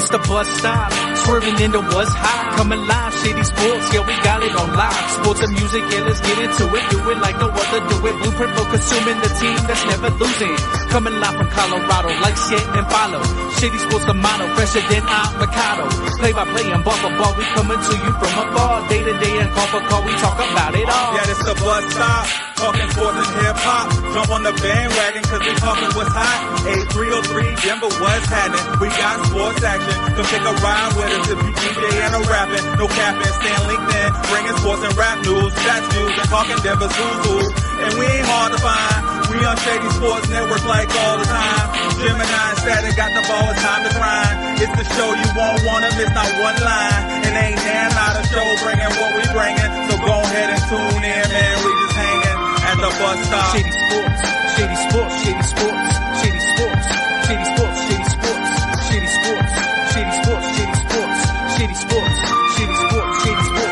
It's the bus stop, swerving into what's hot. Coming live, Shady Sports, yeah, we got it on live. Sports and music, yeah, let's get into it. Do it like no other, do it. Blueprint for consuming the team that's never losing. Coming live from Colorado, like, share, and follow. Shady Sports, the motto, fresher than avocado. Play by play and ball for ball, we coming to you from afar. Day to day and call for call, we talk about it all. Yeah, it's the bus stop, talking sports and hip hop. Jump on the bandwagon, cause we talking what's hot. 8303, Denver, what's happening? We got sports action, come take a ride with us if you DJing or rapping. No capping, stand LinkedIn, bringing sports and rap news, stats news, and talking Denver's who's. And we ain't hard to find, we on Shady Sports Network like all the time. Gemini Statik got the ball, it's time to grind. It's the show you won't wanna miss, not one line. And ain't there not a show bringing what we bringing. So go ahead and tune in, man, we just hanging at the bus stop. Shady Sports, Shady Sports, Shady Sports, Shady Sports, Shady Sports, Shady Sports, Shady Sports, Shady Sports, Shady Sports, Shady Sports, Shady Sports, Shady Sports.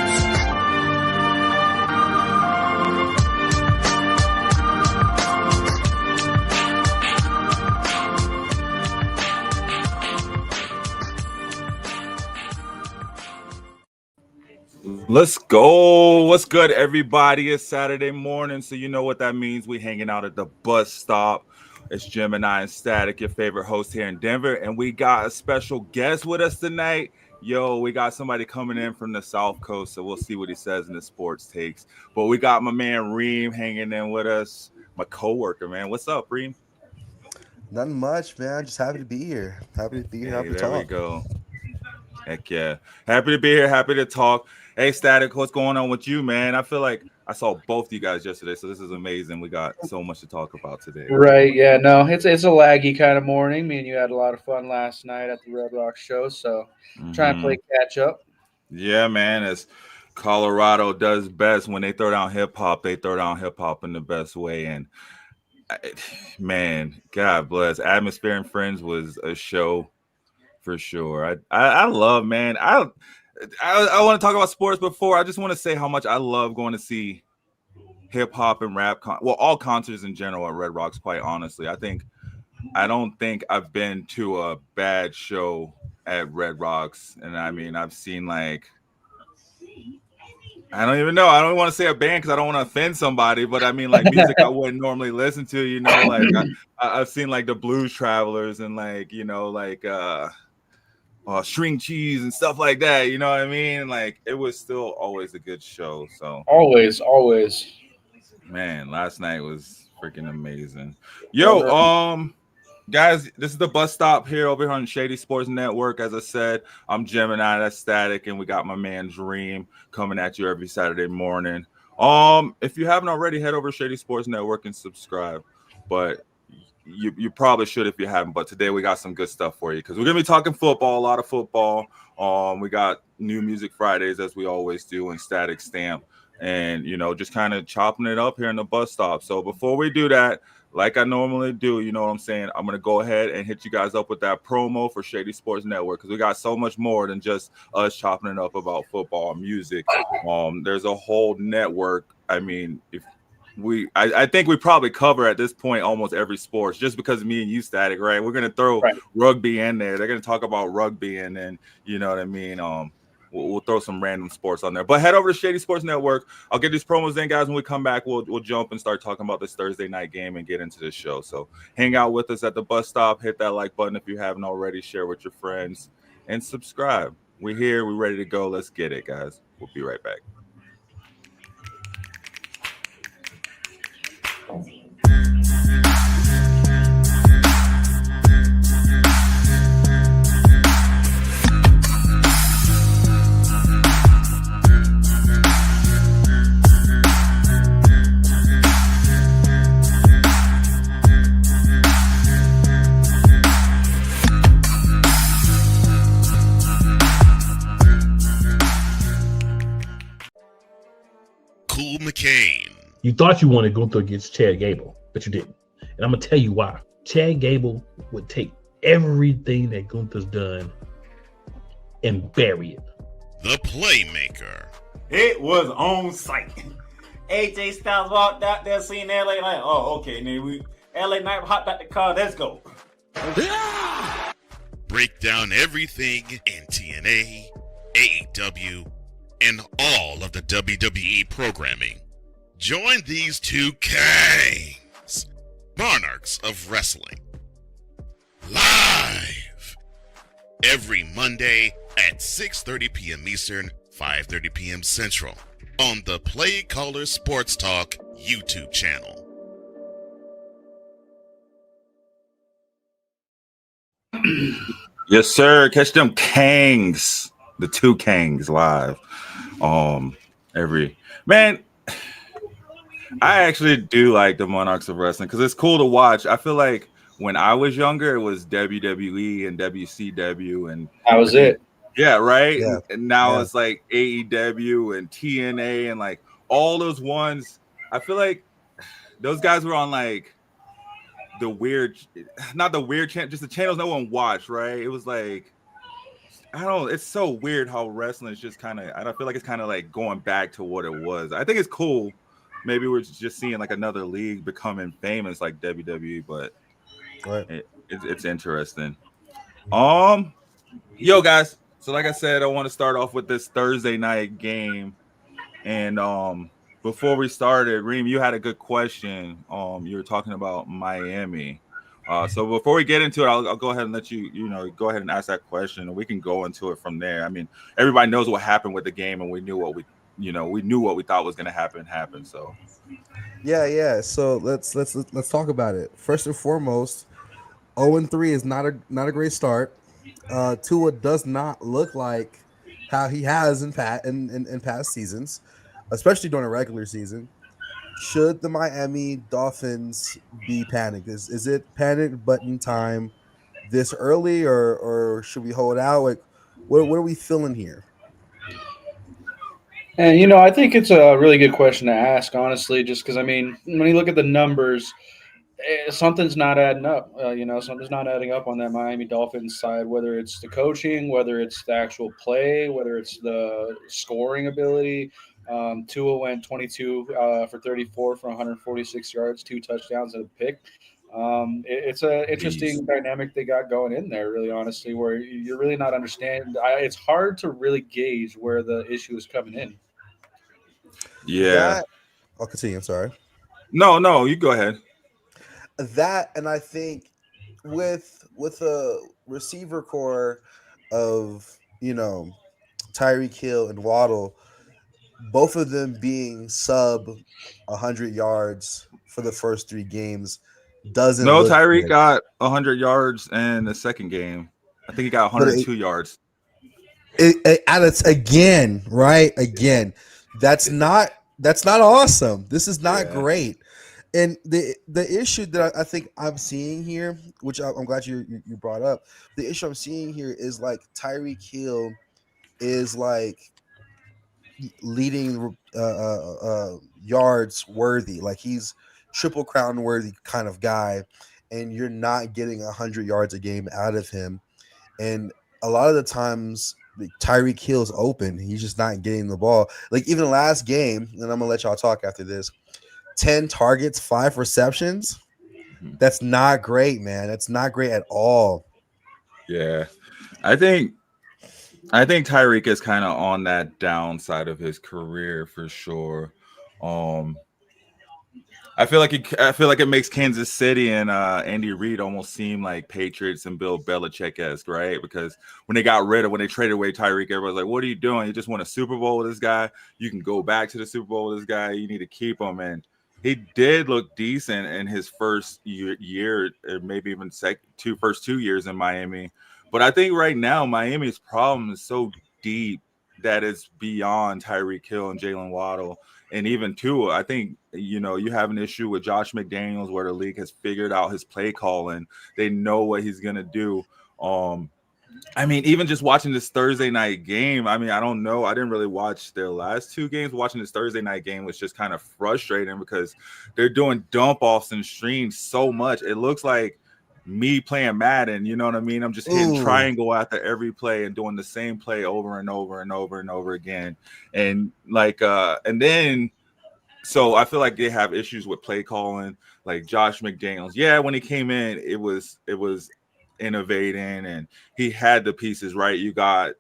Let's go. What's good, everybody? It's Saturday morning, so you know what that means. We hanging out at the bus stop. It's Gemini Statik, your favorite host here in Denver, and we got a special guest with us tonight. Yo, we got somebody coming in from the South Coast, so we'll see what he says in the sports takes. But we got my man Reem hanging in with us, my coworker, man. What's up, Reem? Nothing much, man. Just happy to be here. Happy to be here. Happy to talk. There we go. Heck yeah. Happy to be here. Happy to talk. Hey, Statik, what's going on with you, man? I feel like I saw both of you guys yesterday, so this is amazing. We got so much to talk about today. Right, yeah, no, it's a laggy kind of morning. Me and you had a lot of fun last night at the Red Rock show, so trying to play catch up. Yeah, man, as Colorado does best when they throw down hip-hop, they throw down hip-hop in the best way. And, man, God bless. Atmosphere and Friends was a show for sure. I love, man, I want to talk about sports before. I just want to say how much I love going to see hip hop and rap. All concerts in general at Red Rocks, quite honestly. I don't think I've been to a bad show at Red Rocks. And I mean, I've seen like, I don't even know. I don't want to say a band because I don't want to offend somebody, but I mean like music I wouldn't normally listen to, you know, like I've seen like the Blues Travelers and like, you know, like, string cheese and stuff like that, you know what I mean? Like it was still always a good show. So always man, last night was freaking amazing. Yo, guys, this is the bus stop over here on Shady Sports Network. As I said, I'm Gemini, that's Statik, and we got my man Dream coming at you every Saturday morning. If you haven't already, head over to Shady Sports Network and subscribe. But you probably should if you haven't, but today we got some good stuff for you because we're gonna be talking football, a lot of football. We got new music Fridays as we always do, and Statik Stamp, and you know, just kind of chopping it up here in the bus stop. So before we do that, like I normally do, you know what I'm saying, I'm gonna go ahead and hit you guys up with that promo for Shady Sports Network because we got so much more than just us chopping it up about football and music. There's a whole network. I mean, I think we probably cover at this point almost every sports just because me and you, Statik, right? We're gonna throw rugby in there. They're gonna talk about rugby, and then you know what I mean. We'll throw some random sports on there. But head over to Shady Sports Network. I'll get these promos in, guys. When we come back, we'll jump and start talking about this Thursday night game and get into the show. So hang out with us at the bus stop. Hit that like button if you haven't already. Share with your friends and subscribe. We're here. We're ready to go. Let's get it, guys. We'll be right back. McCain. You thought you wanted Gunther against Chad Gable, but you didn't. And I'm going to tell you why. Chad Gable would take everything that Gunther's done and bury it. The Playmaker. It was on site. AJ Styles walked out there, seen LA like, oh, okay, then LA Knight hopped out the car, let's go. break down everything in TNA, AEW, and all of the WWE programming. Join these two kings, monarchs of wrestling, live every Monday at 6:30 p.m. Eastern, 5:30 p.m. Central on the Play Caller Sports Talk YouTube channel. Yes, sir. Catch them Kangs, the two Kangs live. Every man, I actually do like the Monarchs of Wrestling because it's cool to watch. I feel like when I was younger, it was WWE and WCW, and That was it. yeah, right. Yeah. And now Yeah. it's like AEW and TNA and like all those ones. I feel like those guys were on like the weird, not the weird channel, just the channels no one watched, right? It was like, I don't, it's so weird how wrestling is just kind of, I don't feel like it's kind of like going back to what it was. I think it's cool. Maybe we're just seeing like another league becoming famous like WWE, but Right. it's interesting. Yo guys, so like I said, I want to start off with this Thursday night game. And before we started, Reem, you had a good question. You were talking about Miami. So before we get into it, I'll go ahead and let you go ahead and ask that question, and we can go into it from there. I mean, everybody knows what happened with the game, and we knew what we thought was going to happen. So Yeah. So let's talk about it. First and foremost, 0-3 is not a great start. Tua does not look like how he has in past seasons, especially during a regular season. Should the Miami Dolphins be panicked? Is it panic button time this early, or should we hold out? Like, what are we feeling here? And, I think it's a really good question to ask, honestly, just because, I mean, when you look at the numbers, something's not adding up. Something's not adding up on that Miami Dolphins side, whether it's the coaching, whether it's the actual play, whether it's the scoring ability. Tua went 22 for 34 for 146 yards, 2 touchdowns and a pick. It's an interesting dynamic they got going in there, really, honestly, where you're really not understanding. It's hard to really gauge where the issue is coming in. yeah, I'll continue. I'm sorry. no, you go ahead. That, and I think with a receiver core of Tyreek Hill and Waddle, both of them being sub 100 yards for the first 3 games doesn't No, look Tyreek good. got 100 yards in the second game. I think he got 102 yards. Again, right? Again, that's not awesome. This is not great. And the issue that I think I'm seeing here, which I'm glad you brought up, the issue I'm seeing here is like Tyreek Hill is like leading yards worthy, like he's Triple Crown worthy kind of guy, and you're not getting 100 yards a game out of him. And a lot of the times Tyreek Hill's open, he's just not getting the ball. Like even the last game, and I'm gonna let y'all talk after this. 10 targets, 5 receptions. That's not great, man. That's not great at all. Yeah. I think Tyreek is kind of on that downside of his career for sure. I feel like it makes Kansas City and Andy Reid almost seem like Patriots and Bill Belichick-esque, right? Because when they traded away Tyreek, everybody's like, "What are you doing? You just won a Super Bowl with this guy. You can go back to the Super Bowl with this guy. You need to keep him." And he did look decent in his first year, or maybe even first 2 years in Miami. But I think right now Miami's problem is so deep that it's beyond Tyreek Hill and Jalen Waddle. And even Tua, I think, you have an issue with Josh McDaniels where the league has figured out his play calling. They know what he's going to do. I mean, even just watching this Thursday night game, I mean, I don't know. I didn't really watch their last 2 games. Watching this Thursday night game was just kind of frustrating because they're doing dump offs and streams so much. It looks like me playing Madden, you know what I mean? I'm just hitting triangle after every play and doing the same play over and over and over and over again. And so I feel like they have issues with play calling, like Josh McDaniels. Yeah, when he came in, it was innovating, and he had the pieces right. You got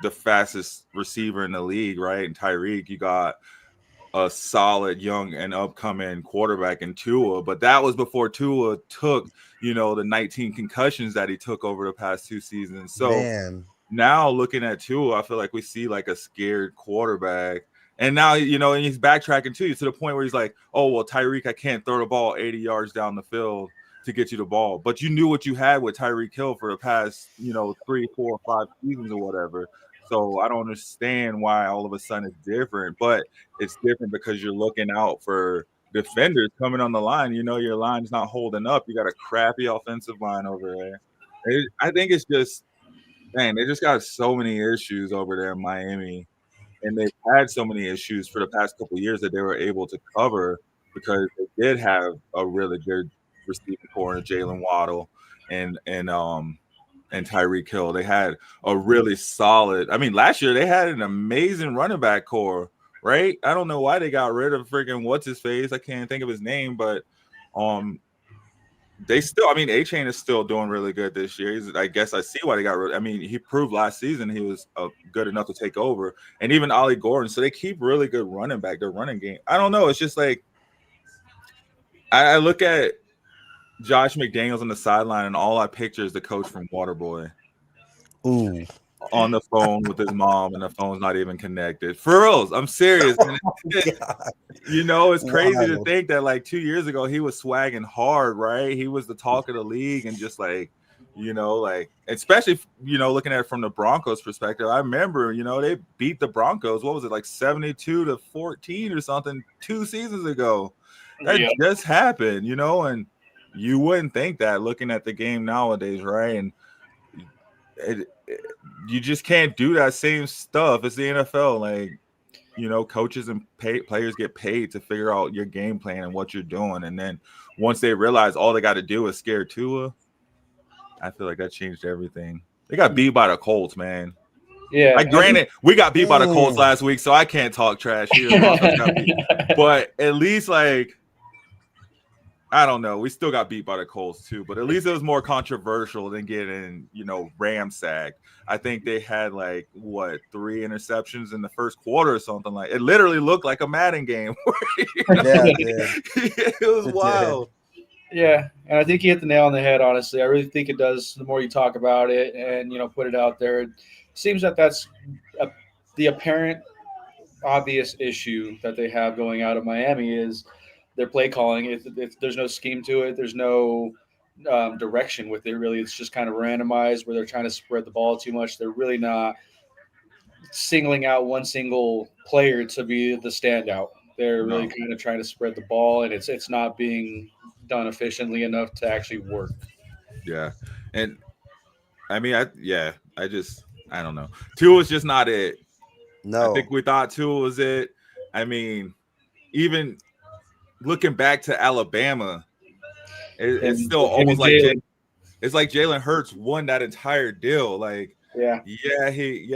the fastest receiver in the league, right? And Tyreek, you got a solid young and upcoming quarterback in Tua, but that was before Tua took, the 19 concussions that he took over the past 2 seasons. So Man, now looking at Tua, I feel like we see like a scared quarterback. And now, and he's backtracking too, to the point where he's like, oh, well, Tyreek, I can't throw the ball 80 yards down the field to get you the ball. But you knew what you had with Tyreek Hill for the past, 3, 4, 5 seasons or whatever. So I don't understand why all of a sudden it's different. But it's different because you're looking out for defenders coming on the line. Your line's not holding up. You got a crappy offensive line over there. I think it's just, man, they just got so many issues over there in Miami. And they've had so many issues for the past couple of years that they were able to cover because they did have a really good receiving core in Jalen Waddle and Tyreek Hill. They had a really solid. I mean, last year they had an amazing running back core, right? I don't know why they got rid of freaking what's his face. I can't think of his name, but they still. I mean, A-Chain is still doing really good this year. I guess I see why they got rid. I mean, he proved last season he was good enough to take over, and even Ollie Gordon. So they keep really good running back. Their running game. I don't know. It's just like I look at Josh McDaniels on the sideline, and all I picture is the coach from Waterboy. ooh, On the phone with his mom, and the phone's not even connected. For reals, I'm serious. It's crazy to think that like 2 years ago he was swagging hard, right? He was the talk of the league, and just like, especially looking at it from the Broncos perspective. I remember, they beat the Broncos. What was it, like 72-14 or something 2 seasons ago? That just happened, and you wouldn't think that looking at the game nowadays, right? And you just can't do that same stuff. It's the NFL. Like, coaches and players get paid to figure out your game plan and what you're doing. And then once they realize all they got to do is scare Tua, I feel like that changed everything. They got beat by the Colts, man. Yeah. Like, granted, we got beat by the Colts last week, so I can't talk trash here. But at least, like, I don't know. We still got beat by the Colts too, but at least it was more controversial than getting, ramsacked. I think they had 3 interceptions in the first quarter or something like. It literally looked like a Madden game. It was wild. Yeah, and I think you hit the nail on the head. Honestly, I really think it does. The more you talk about it and put it out there, it seems that that's the apparent, obvious issue that they have going out of Miami is their play calling. There's no scheme to it. There's no direction with it, really. It's just kind of randomized where they're trying to spread the ball too much. They're really not singling out one single player to be the standout. They're really kind of trying to spread the ball, and it's not being done efficiently enough to actually work. Yeah. And I mean, I don't know. Tua was just not it. no. I think we thought Tua was it. I mean, even looking back to Alabama, it's still almost like it's like Jalen Hurts won that entire deal. Like, he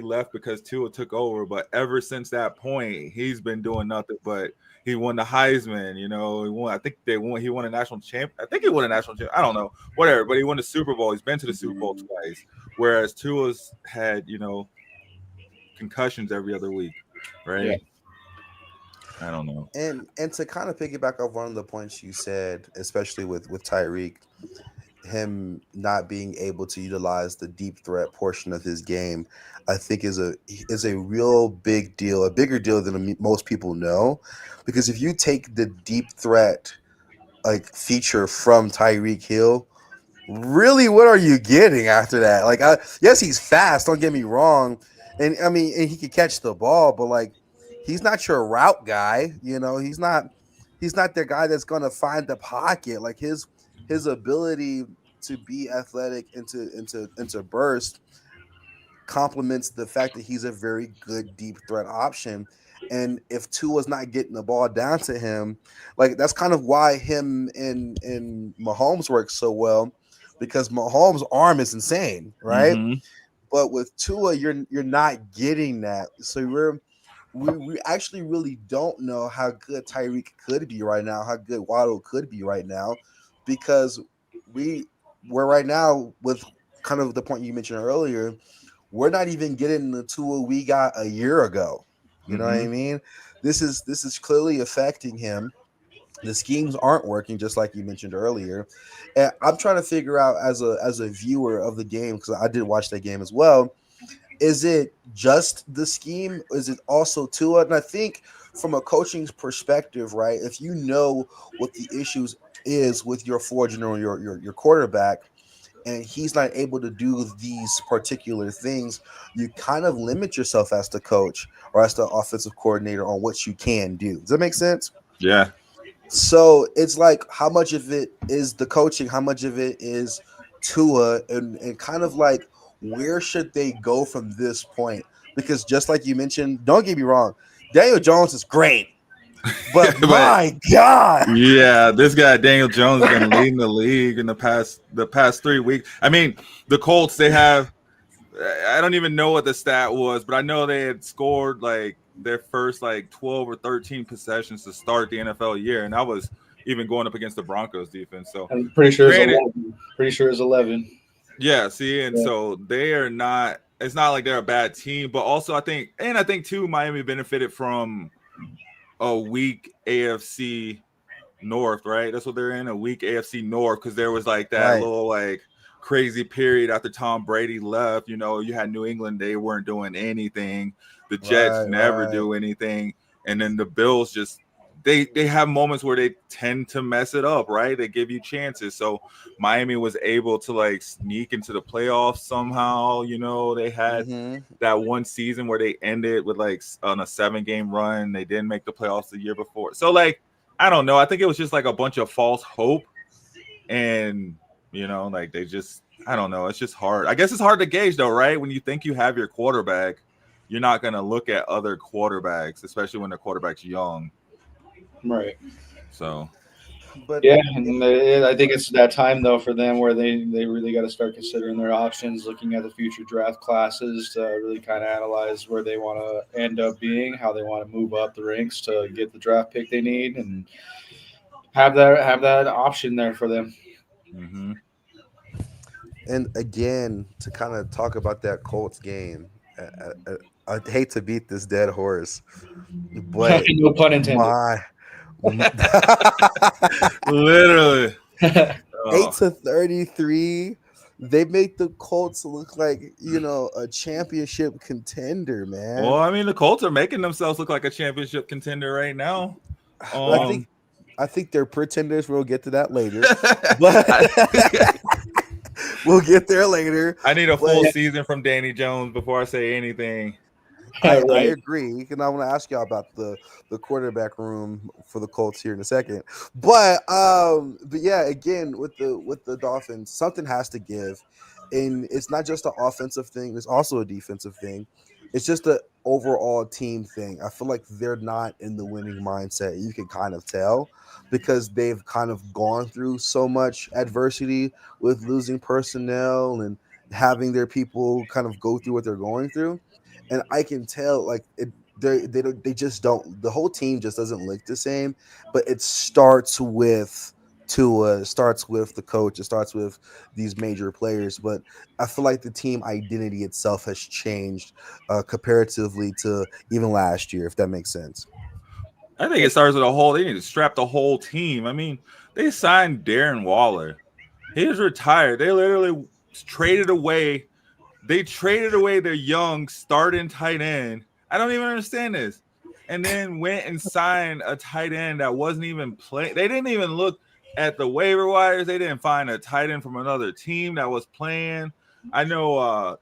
left because Tua took over, but ever since that point, he's been doing nothing but he won the Heisman. He won. I think he won a national champ. I think he won a national champ. I don't know, whatever. But he won the Super Bowl. He's been to the Super Bowl twice, whereas Tua's had concussions every other week, right? Yeah. I don't know. And to kind of piggyback off one of the points you said, especially with Tyreek, him not being able to utilize the deep threat portion of his game, I think is a real big deal, a bigger deal than most people know, because if you take the deep threat feature from Tyreek Hill, really, what are you getting after that? Yes, he's fast. Don't get me wrong, and I mean, and he can catch the ball, but he's not your route guy. He's not the guy that's gonna find the pocket. His ability to be athletic and to burst complements the fact that he's a very good deep threat option. And if Tua's not getting the ball down to him, that's kind of why him and Mahomes work so well, because Mahomes' arm is insane, right? Mm-hmm. But with Tua, you're not getting that. So we actually really don't know how good Tyreek could be right now, how good Waddle could be right now, because we where right now with kind of the point you mentioned earlier, we're not even getting the Tua we got a year ago. You know what I mean? This is clearly affecting him. The schemes aren't working, just like you mentioned earlier. And I'm trying to figure out as a viewer of the game, because I did watch that game as well. Is it just the scheme? Is it also Tua? And I think from a coaching perspective, right? If you know what the issues is with your forging or your quarterback, and he's not able to do these particular things, you kind of limit yourself as the coach or as the offensive coordinator on what you can do. Does that make sense? Yeah. So it's like how much of it is the coaching, how much of it is Tua, and kind of like where should they go from this point? Because just like you mentioned, don't get me wrong, Daniel Jones is great, but But my God. yeah, this guy Daniel Jones has been leading the league in the past 3 weeks. I mean, the Colts, they have, I don't even know what the stat was, but I know they had scored like their first like 12 or 13 possessions to start the NFL year, and that was even going up against the Broncos defense. So I'm pretty sure it's granted, 11. Pretty sure it's 11. yeah, see, and Yeah. so they are not, it's not like they're a bad team, but also I think too, Miami benefited from a weak AFC North, right? That's what they're in, a weak AFC North, because there was like that Right. little like crazy period after Tom Brady left. You know, you had New England, they weren't doing anything. The Jets never do anything. And then the Bills just they have moments where they tend to mess it up, right? They give you chances. So Miami was able to like sneak into the playoffs somehow. You know, they had that one season where they ended with like on a 7-game run. They didn't make the playoffs the year before. So like, I don't know. I think it was just like a bunch of false hope. And, you know, like they just, I don't know. It's just hard. I guess it's hard to gauge though, right? When you think you have your quarterback, you're not going to look at other quarterbacks, especially when the quarterback's young. Right. So, But Yeah, and I think it's that time though for them where they really got to start considering their options, looking at the future draft classes to really kind of analyze where they want to end up being, how they want to move up the ranks to get the draft pick they need, and have that option there for them. and again, to kind of talk about that Colts game, I hate to beat this dead horse, but No pun intended. my literally. 8-33, they make the Colts look like, you know, a championship contender, man. Well, I mean, the Colts are making themselves look like a championship contender right now. I think they're pretenders. We'll get to that later, but we'll get there later. I need a full season from Danny Jones before I say anything. I agree, and I want to ask y'all about the quarterback room for the Colts here in a second. But yeah, again with the Dolphins, something has to give, and it's not just an offensive thing; it's also a defensive thing. It's just an overall team thing. I feel like they're not in the winning mindset. You can kind of tell because they've kind of gone through so much adversity with losing personnel and having their people kind of go through what they're going through. And I can tell, like they just don't. The whole team just doesn't look the same. But it starts with Tua, it starts with the coach, it starts with these major players. But I feel like the team identity itself has changed comparatively to even last year, if that makes sense. I think it starts with a whole. They need to strap the whole team. I mean, they signed Darren Waller. He was retired. They literally traded away. They traded away their young starting tight end. I don't even understand this. And then went and signed a tight end that wasn't even playing. They didn't even look at the waiver wires. They didn't find a tight end from another team that was playing. I know,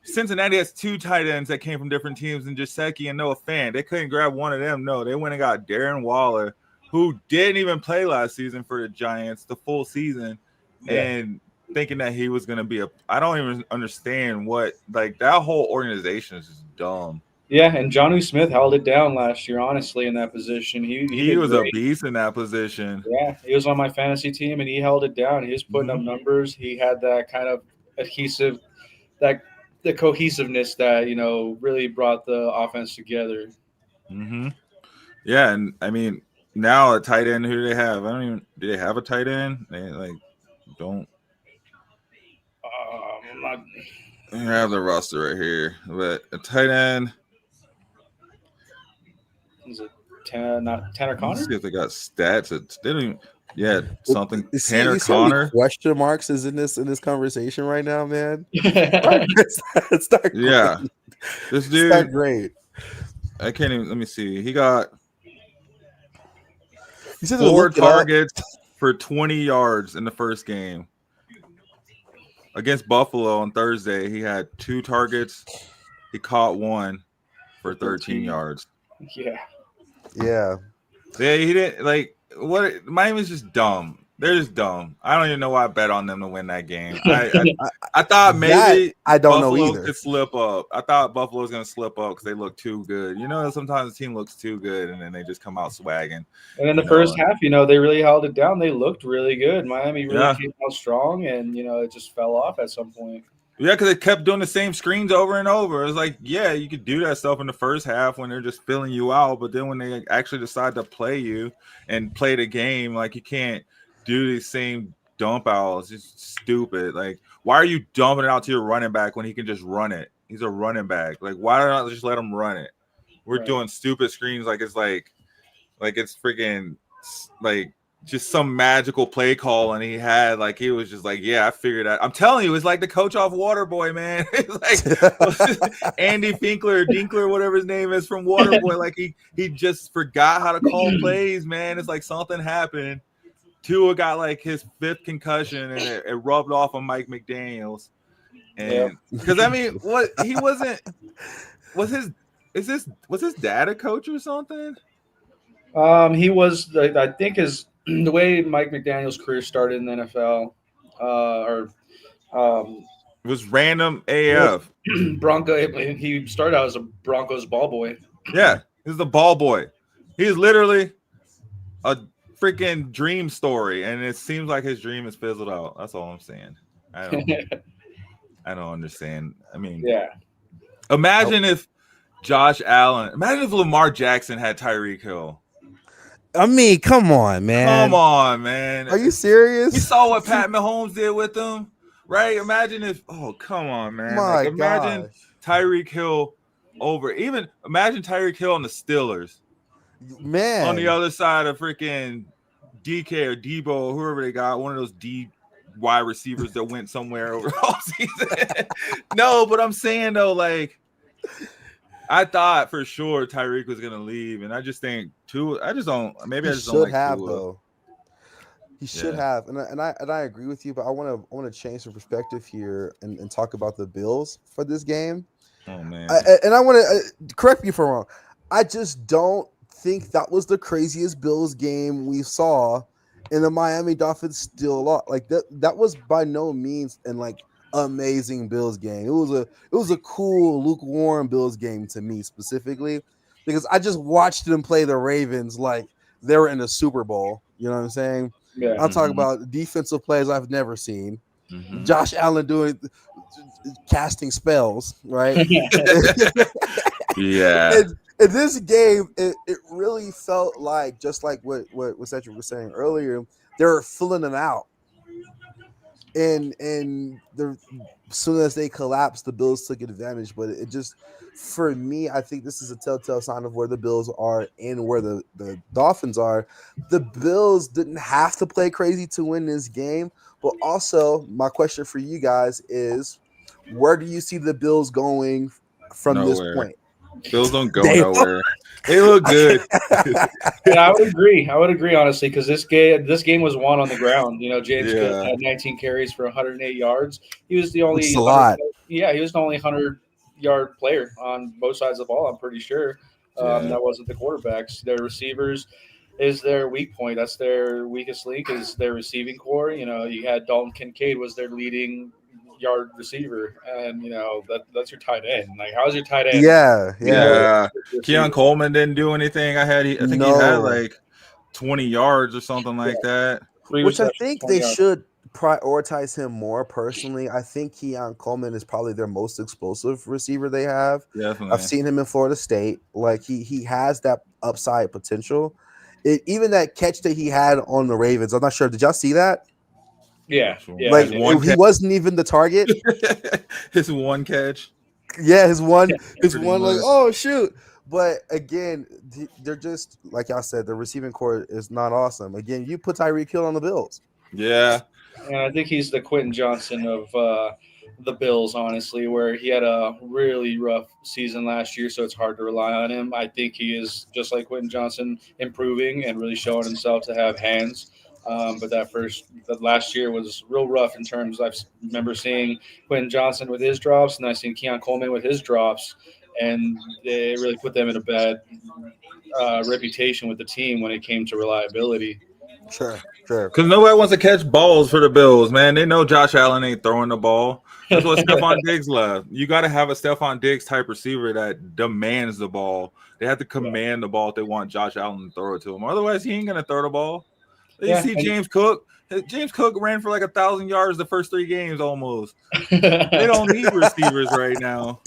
Cincinnati has 2 tight ends that came from different teams, and Gesicki and Noah Fant. They couldn't grab one of them. No, they went and got Darren Waller, who didn't even play last season for the Giants, the full season, and thinking that he was going to be I don't even understand what, like, that whole organization is just dumb. Yeah, and Jonnu Smith held it down last year, honestly, in that position. He was great. a beast in that position. Yeah, he was on my fantasy team, and he held it down. He was putting up numbers. He had that kind of adhesive, the cohesiveness that, you know, really brought the offense together. Yeah, and I mean, now a tight end, who do they have? I don't even, do they have a tight end? They like don't. I have the roster right here, but a tight end. Is it Tanner Connor? Let's see if they got stats. They don't even, yeah, something. You see, Tanner you see how many Connor. question marks is in this conversation right now, man. It's not great. Yeah, this It's dude. not great. I can't even. Let me see. He got You said to 4 look it up. targets for 20 yards in the first game. Against Buffalo on Thursday, he had 2 targets. He caught 1 for 13 yards. Yeah. Yeah. Yeah, he didn't like what. Miami's just dumb. They're just dumb. I don't even know why I bet on them to win that game. I thought maybe I don't know Buffalo either. could slip up. I thought Buffalo was going to slip up because they look too good. You know, sometimes the team looks too good and then they just come out swagging. And in the first half, they really held it down. They looked really good. Miami really came out strong, and it just fell off at some point. Yeah, because they kept doing the same screens over and over. It's like, yeah, you could do that stuff in the first half when they're just filling you out, but then when they actually decide to play you and play the game, like you can't do these same dump outs. It's stupid. Like, why are you dumping it out to your running back when he can just run it? He's a running back. Like, why not just let him run it? We're doing stupid screens like it's freaking like just some magical play call, and he was just like, yeah, I figured out. I'm telling you, it's like the coach off Waterboy, man. It's like Andy Dinkler, whatever his name is from Waterboy. Like he just forgot how to call plays, man. It's like something happened. Tua got like his 5th concussion, and it rubbed off on Mike McDaniels. And because I mean, what he wasn't was his dad a coach or something? He was. I think the way Mike McDaniel's career started in the NFL, it was random AF. He started out as a Broncos ball boy. Yeah, he's the ball boy. He's literally a freaking dream story, and it seems like his dream is fizzled out. That's all I'm saying. I don't understand. I mean, imagine if Josh Allen, imagine if Lamar Jackson had Tyreek Hill. I mean, come on, man. Come on, man. Are you serious? You saw what Pat Mahomes did with them, right? Imagine if, come on, man. Imagine Tyreek Hill imagine Tyreek Hill on the Steelers. Man. On the other side of freaking DK or Debo or whoever they got, one of those D wide receivers that went somewhere over all season. No, but I'm saying though, like, I thought for sure Tyreek was gonna leave, and I just think Tua. I just don't like Tua. Though. He should have, and I agree with you, but I want to change some perspective here and talk about the Bills for this game. Oh man! And I want to correct me if I'm wrong. I just don't think that was the craziest Bills game we saw, and the Miami Dolphins still lost. Like that was by no means and like amazing Bills game. It was a cool, lukewarm Bills game to me specifically because I just watched them play the Ravens like they were in a Super Bowl. You know what I'm saying? Yeah. I'm talking about defensive plays I've never seen. Mm-hmm. Josh Allen casting spells, right? Yeah. In this game, it really felt like just like what Cedric was saying earlier, they were filling them out. And as soon as they collapsed, the Bills took advantage. But it just, for me, I think this is a telltale sign of where the Bills are and where the Dolphins are. The Bills didn't have to play crazy to win this game. But also, my question for you guys is, where do you see the Bills going from this point? Bills don't go nowhere. They look good. Yeah, I would agree. Honestly, because this game was won on the ground. James Cook had 19 carries for 108 yards. He was the only. That's a lot. Yeah, he was the only 100-yard player on both sides of the ball. I'm pretty sure. That wasn't the quarterbacks. Their receivers is their weak point. That's their weakest link is their receiving core. You had Dalton Kincaid was their leading yard receiver, and that's your tight end. Like, how's your tight end? Yeah. Keon Coleman didn't do anything. I think he had like 20 yards or something like that. Which I think they should prioritize him more. Personally, I think Keon Coleman is probably their most explosive receiver they have. Definitely. I've seen him in Florida State. Like he has that upside potential. Even that catch that he had on the Ravens, I'm not sure. Did y'all see that? Yeah, yeah. Like One he wasn't even the target. His one catch. Yeah, his one, Pretty like, much. oh shoot. But again, they're just like y'all said, the receiving core is not awesome. Again, you put Tyreek Hill on the Bills. Yeah. And I think he's the Quentin Johnson of the Bills, honestly, where he had a really rough season last year, so it's hard to rely on him. I think he is, just like Quentin Johnson, improving and really showing himself to have hands. But that last year was real rough in terms. I remember seeing Quentin Johnson with his drops, and I seen Keon Coleman with his drops, and they really put them in a bad reputation with the team when it came to reliability. Sure. Because nobody wants to catch balls for the Bills, man. They know Josh Allen ain't throwing the ball. That's what Stephon Diggs left. You got to have a Stephon Diggs type receiver that demands the ball. They have to command the ball if they want Josh Allen to throw it to him. Otherwise, he ain't going to throw the ball. You see James Cook. James Cook ran for like 1,000 yards the first 3 games almost. They don't need receivers right now.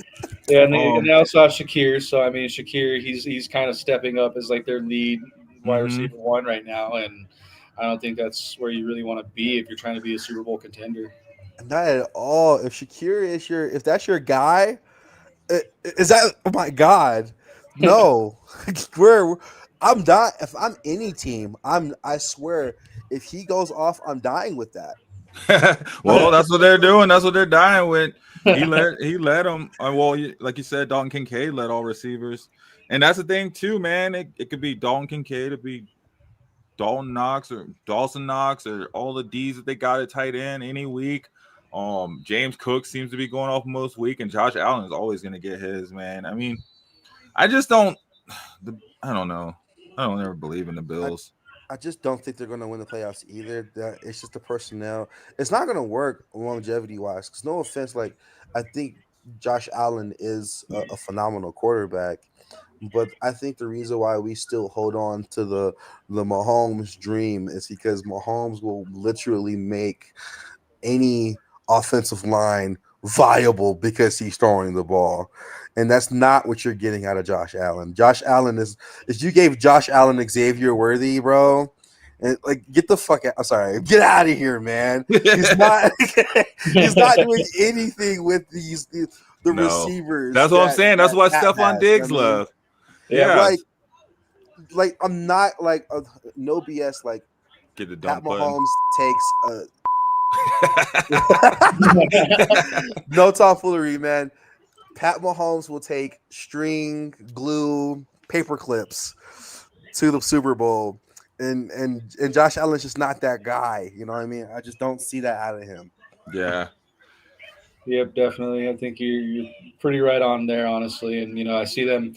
Yeah, and they also have Shakir. So I mean, Shakir, he's kind of stepping up as like their lead wide receiver one right now, and I don't think that's where you really want to be if you're trying to be a Super Bowl contender. Not at all. If Shakir is if that's your guy, is that? Oh my God, no. I'm dying. If I'm any team, I swear, if he goes off, I'm dying with that. Well, that's what they're doing. That's what they're dying with. He led them. Well, like you said, Dalton Kincaid led all receivers, and that's the thing too, man. It could be Dalton Kincaid, it could be Dalton Knox or Dawson Knox or all the D's that they got at tight end any week. James Cook seems to be going off most week, and Josh Allen is always going to get his, man. I mean, I don't know. I don't ever believe in the Bills. I just don't think they're going to win the playoffs either. It's just the personnel. It's not going to work longevity wise. Because no offense, like I think Josh Allen is a phenomenal quarterback, but I think the reason why we still hold on to the Mahomes dream is because Mahomes will literally make any offensive line viable because he's throwing the ball. And that's not what you're getting out of Josh Allen. Josh Allen is you gave Josh Allen Xavier Worthy, bro. And like, get the fuck out. I'm sorry, get out of here, man. He's not doing anything with the receivers. That's what I'm saying. That's why Stephon Diggs left. Yeah. Like I'm not like no BS. Like get the Pat dump button. Mahomes takes no tomfoolery, man. Pat Mahomes will take string, glue, paper clips to the Super Bowl, and Josh Allen's just not that guy. You know what I mean? I just don't see that out of him. Yeah. Yep, definitely. I think you're pretty right on there, honestly. And I see them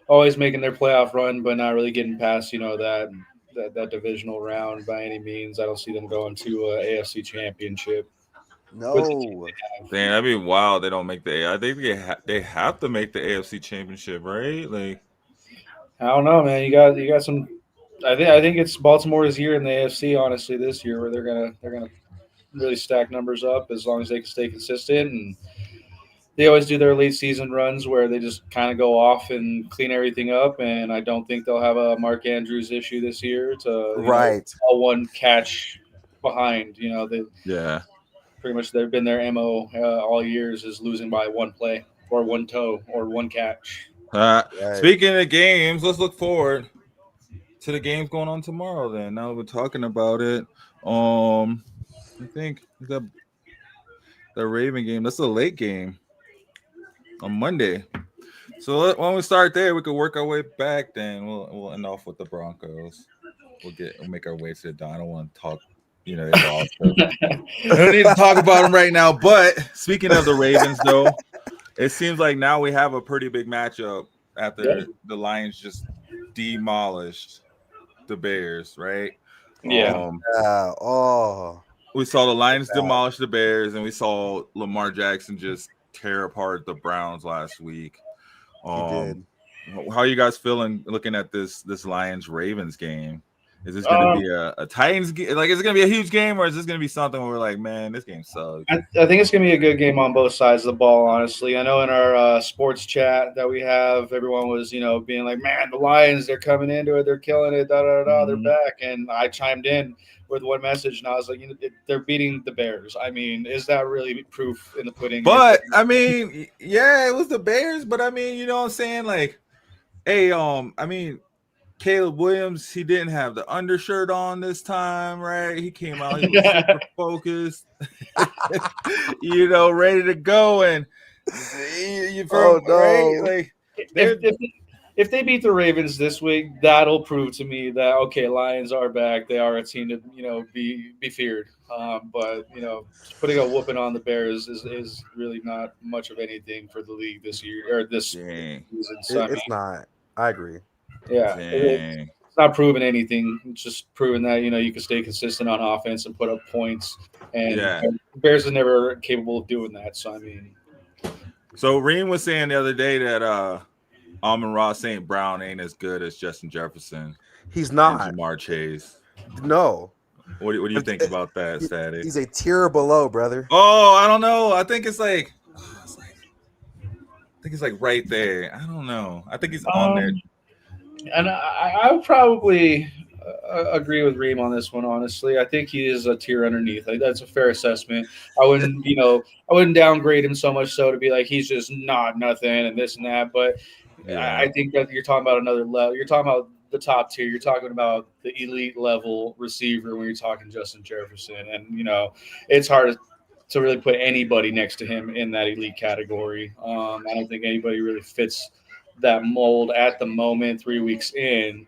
always making their playoff run, but not really getting past that divisional round by any means. I don't see them going to a AFC Championship. No, man, that'd be wild. They don't make I think they have to make the AFC Championship, right? Like, I don't know, man. You got some. I think it's Baltimore's year in the AFC, honestly, this year, where they're gonna really stack numbers up as long as they can stay consistent. And they always do their late season runs where they just kind of go off and clean everything up. And I don't think they'll have a Mark Andrews issue this year to all one catch behind. Yeah. Pretty much they've been their MO all years is losing by one play or one toe or one catch. Right. Speaking of games, let's look forward to the games going on tomorrow. Then now we're talking about it. I think the Raven game. That's a late game on Monday. So when we start there, we could work our way back. Then we'll end off with the Broncos. We'll make our way to the dawn. I don't want to talk. I don't need to talk about them right now. But speaking of the Ravens, though, it seems like now we have a pretty big matchup after the Lions just demolished the Bears, right? Yeah. We saw the Lions demolish the Bears, and we saw Lamar Jackson just tear apart the Browns last week. He did. How are you guys feeling looking at this Lions-Ravens game? Is this going to be a Titans game? Like, is it going to be a huge game, or is this going to be something where we're like, man, this game sucks? I think it's going to be a good game on both sides of the ball, honestly. I know in our sports chat that we have, everyone was, being like, man, the Lions, they're coming into it. They're killing it. They're back. And I chimed in with one message, and I was like, they're beating the Bears. I mean, is that really proof in the pudding? But, I mean, yeah, it was the Bears. But, I mean, you know what I'm saying? Like, hey, I mean, Caleb Williams, he didn't have the undershirt on this time, right? He came out, he was super focused, ready to go. And right? Like, if they beat the Ravens this week, that'll prove to me that, okay, Lions are back. They are a team to, be feared. But, putting a whooping on the Bears is really not much of anything for the league this year or this season. So, it's not. I agree. Yeah, it's not proving anything. It's just proving that you can stay consistent on offense and put up points. And Bears are never capable of doing that. So I mean, Reem was saying the other day that Amon-Ra St. Brown ain't as good as Justin Jefferson. He's not. And Jamar Chase. No. What do you think about that, Statik? He's a tier below, brother. Oh, I don't know. I think it's like right there. I don't know. I think he's on there. And I would probably agree with Reem on this one. Honestly, I think he is a tier underneath. Like, that's a fair assessment. I wouldn't downgrade him so much so to be like he's just not nothing and this and that. But I think that you're talking about another level. You're talking about the top tier. You're talking about the elite level receiver when you're talking Justin Jefferson, and it's hard to really put anybody next to him in that elite category. I don't think anybody really fits that mold at the moment, 3 weeks in,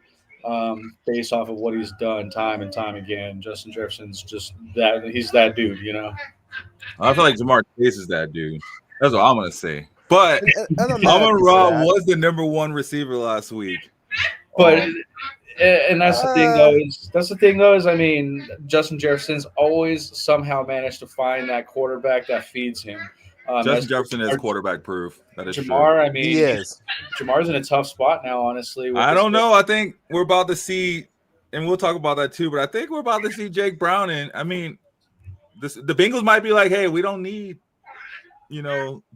based off of what he's done time and time again. Justin Jefferson's just that. He's that dude, I feel like Jamar Chase is that dude. That's what I'm going to say. But Amon-Ra was the number one receiver last week. But and that's the thing though is I mean, Justin Jefferson's always somehow managed to find that quarterback that feeds him. Justin Jefferson is quarterback proof. That is Jamar, true. I mean, he is. Jamar's in a tough spot now, honestly. I don't know. I think we're about to see, and we'll talk about that too, but I think we're about to see Jake Browning. I mean, the Bengals might be like, hey, we don't need,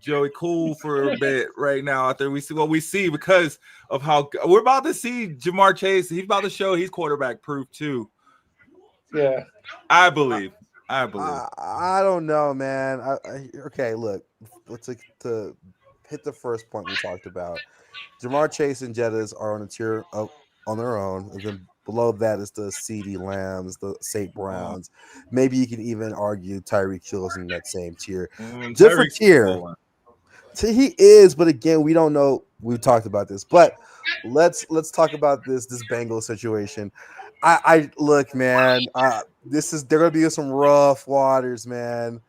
Joey Cool for a bit right now after we see what we see because of how we're about to see Jamar Chase. He's about to show he's quarterback proof too. Yeah. I believe. I don't know, man. Okay, look, let's to hit the first point we talked about. Jamar Chase and Jettas are on a tier on their own, and then below that is the CeeDee Lambs, the St. Browns. Maybe you can even argue Tyreek Hill's in that same tier. Different tier. He is, but again, we don't know. We've talked about this, but let's talk about this Bengals situation. I look, man. They're gonna be some rough waters, man.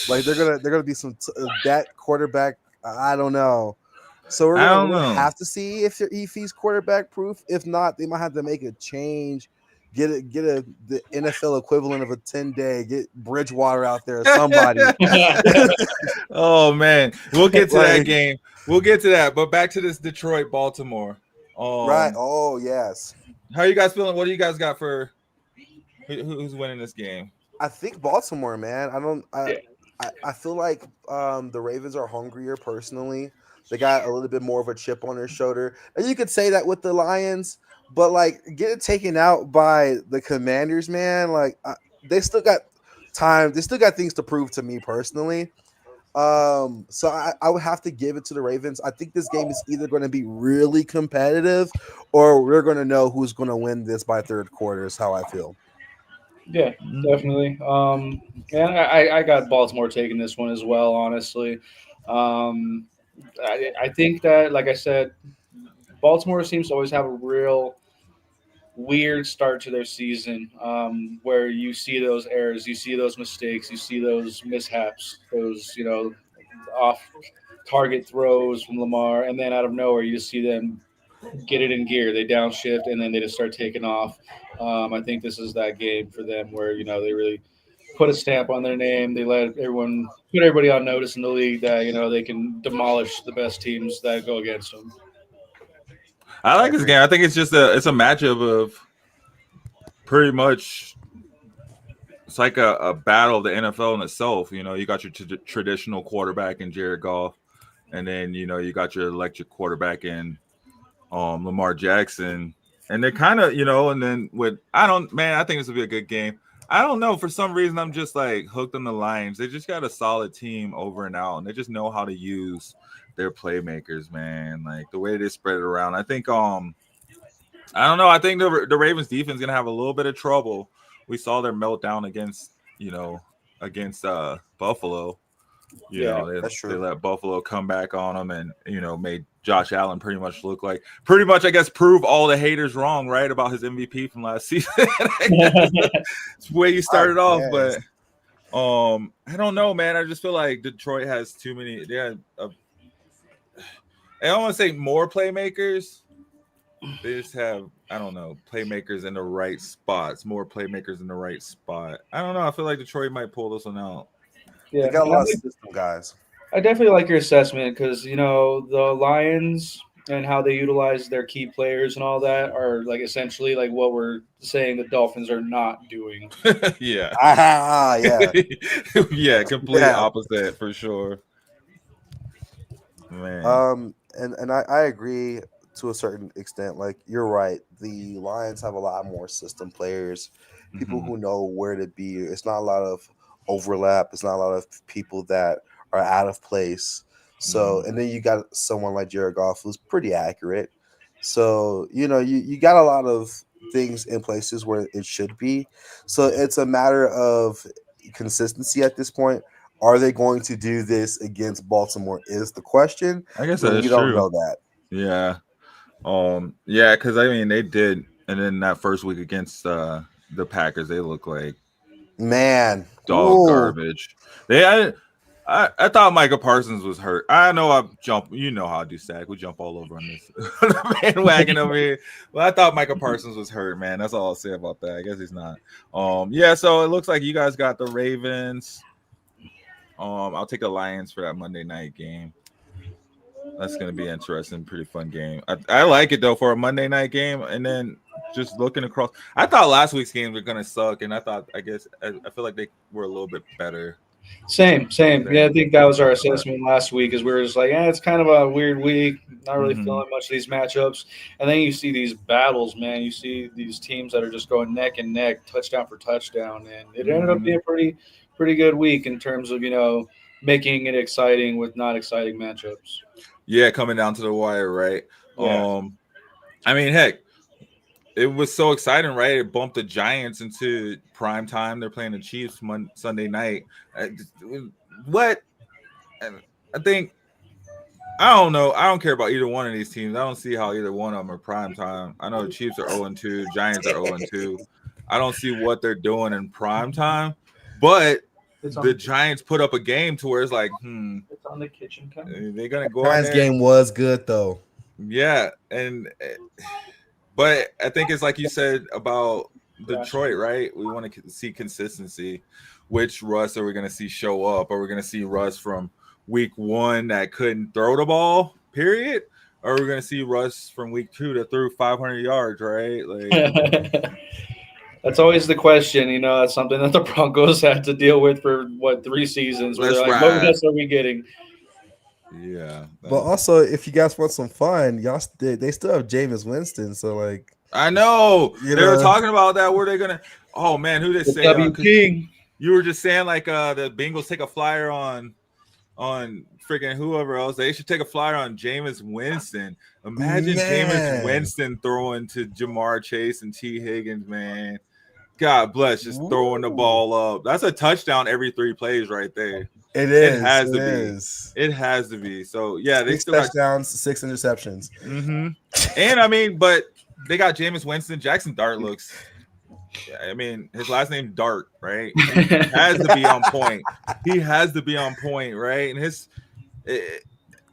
Like they're gonna be some that quarterback. I don't know. So we're gonna have to see if he's quarterback proof. If not, they might have to make a change. Get the NFL equivalent of a 10-day. Get Bridgewater out there, somebody. Oh man, we'll get to that game. We'll get to that. But back to this Detroit Baltimore. Right. Oh yes. How are you guys feeling? What do you guys got for who's winning this game? I think Baltimore, man. I feel like the Ravens are hungrier personally. They got a little bit more of a chip on their shoulder. And you could say that with the Lions, but like get it taken out by the Commanders, man. Like they still got time. They still got things to prove to me personally. So I would have to give it to the Ravens. I think this game is either going to be really competitive or we're going to know who's going to win this by third quarter is how I feel. Yeah, definitely. And I got Baltimore taking this one as well, honestly. I think that, like I said, Baltimore seems to always have a real weird start to their season where you see those errors, you see those mistakes, you see those mishaps, those, off target throws from Lamar. And then out of nowhere, you just see them get it in gear. They downshift and then they just start taking off. I think this is that game for them where, they really put a stamp on their name. They let put everybody on notice in the league that, they can demolish the best teams that go against them. I like this game. I think it's just it's a matchup of pretty much it's like a battle of the NFL in itself. You know, you got your traditional quarterback in Jared Goff, and then you know you got your electric quarterback in Lamar Jackson, and they're kind of, you know, and then I think this will be a good game. I don't know, for some reason I'm just like hooked on the Lions. They just got a solid team over and out, and they just know how to use their playmakers, man. Like the way they spread it around. I think I don't know. I think the Ravens defense is gonna have a little bit of trouble. We saw their meltdown against Buffalo. You know, they let Buffalo come back on them and, you know, made Josh Allen pretty much look like I guess prove all the haters wrong, right, about his MVP from last season. It's the way you started off, but I don't know, man. I just feel like Detroit has too many. I don't want to say more playmakers. They just have, I don't know, playmakers in the right spots, more playmakers in the right spot. I don't know. I feel like Detroit might pull this one out. Yeah, they got a lot of system guys. I definitely like your assessment because, you know, the Lions and how they utilize their key players and all that are like essentially like what we're saying the Dolphins are not doing. Yeah. Yeah. Yeah, complete opposite for sure. Man. And I agree to a certain extent. Like, you're right. The Lions have a lot more system players, people who know where to be. It's not a lot of overlap. It's not a lot of people that are out of place. So, and then you got someone like Jared Goff who's pretty accurate. So, you know, you got a lot of things in places where it should be. So it's a matter of consistency at this point. Are they going to do this against Baltimore is the question. I guess you don't know that. Yeah. Yeah, because I mean they did, and then that first week against the Packers, they look like dog garbage. I thought Micah Parsons was hurt. I know you know how I do, Stack. We jump all over on this bandwagon over here. Well, I thought Micah Parsons was hurt, man. That's all I'll say about that. I guess he's not. Yeah, so it looks like you guys got the Ravens. I'll take the Lions for that Monday night game. That's going to be interesting. Pretty fun game. I like it, though, for a Monday night game. And then just looking across, I thought last week's games were going to suck. And I feel like they were a little bit better. Same. Yeah, I think that was our assessment last week, is we were just like, it's kind of a weird week. Not really feeling much of these matchups. And then you see these battles, man. You see these teams that are just going neck and neck, touchdown for touchdown. And it ended up being a pretty good week in terms of, you know, making it exciting with not exciting matchups. Yeah, coming down to the wire, right? Yeah. I mean, heck, it was so exciting, right? It bumped the Giants into prime time. They're playing the Chiefs Sunday night. What? I think, I don't know. I don't care about either one of these teams. I don't see how either one of them are prime time. I know the Chiefs are 0-2. Giants are 0-2. I don't see what they're doing in prime time, but the Giants put up a game to where it's like, It's on the kitchen counter. They're gonna go. Giants game was good though. Yeah, but I think it's like you said about Detroit, right? We want to see consistency. Which Russ are we gonna see show up? Are we gonna see Russ from week 1 that couldn't throw the ball, period? Or are we gonna see Russ from week 2 that threw 500 yards, right? Like. That's always the question, you know. That's something that the Broncos had to deal with for 3 seasons. Where they're like, what else are we getting? Yeah. But also, if you guys want some fun, they still have Jameis Winston. So, like, I know they were talking about that. Were they gonna? Oh man, who they say? King. You were just saying like the Bengals take a flyer on freaking whoever else. They should take a flyer on Jameis Winston. Imagine Jameis Winston throwing to Jamar Chase and T. Higgins, man. God bless, just throwing the ball up. That's a touchdown every 3 plays right there. It is. It has to be. It has to be. So yeah, they 6 still touchdowns, 6 interceptions. And I mean, but they got Jameis Winston. Jackson Dart looks. I mean, his last name Dart, right? He has to be on point. He has to be on point, right? And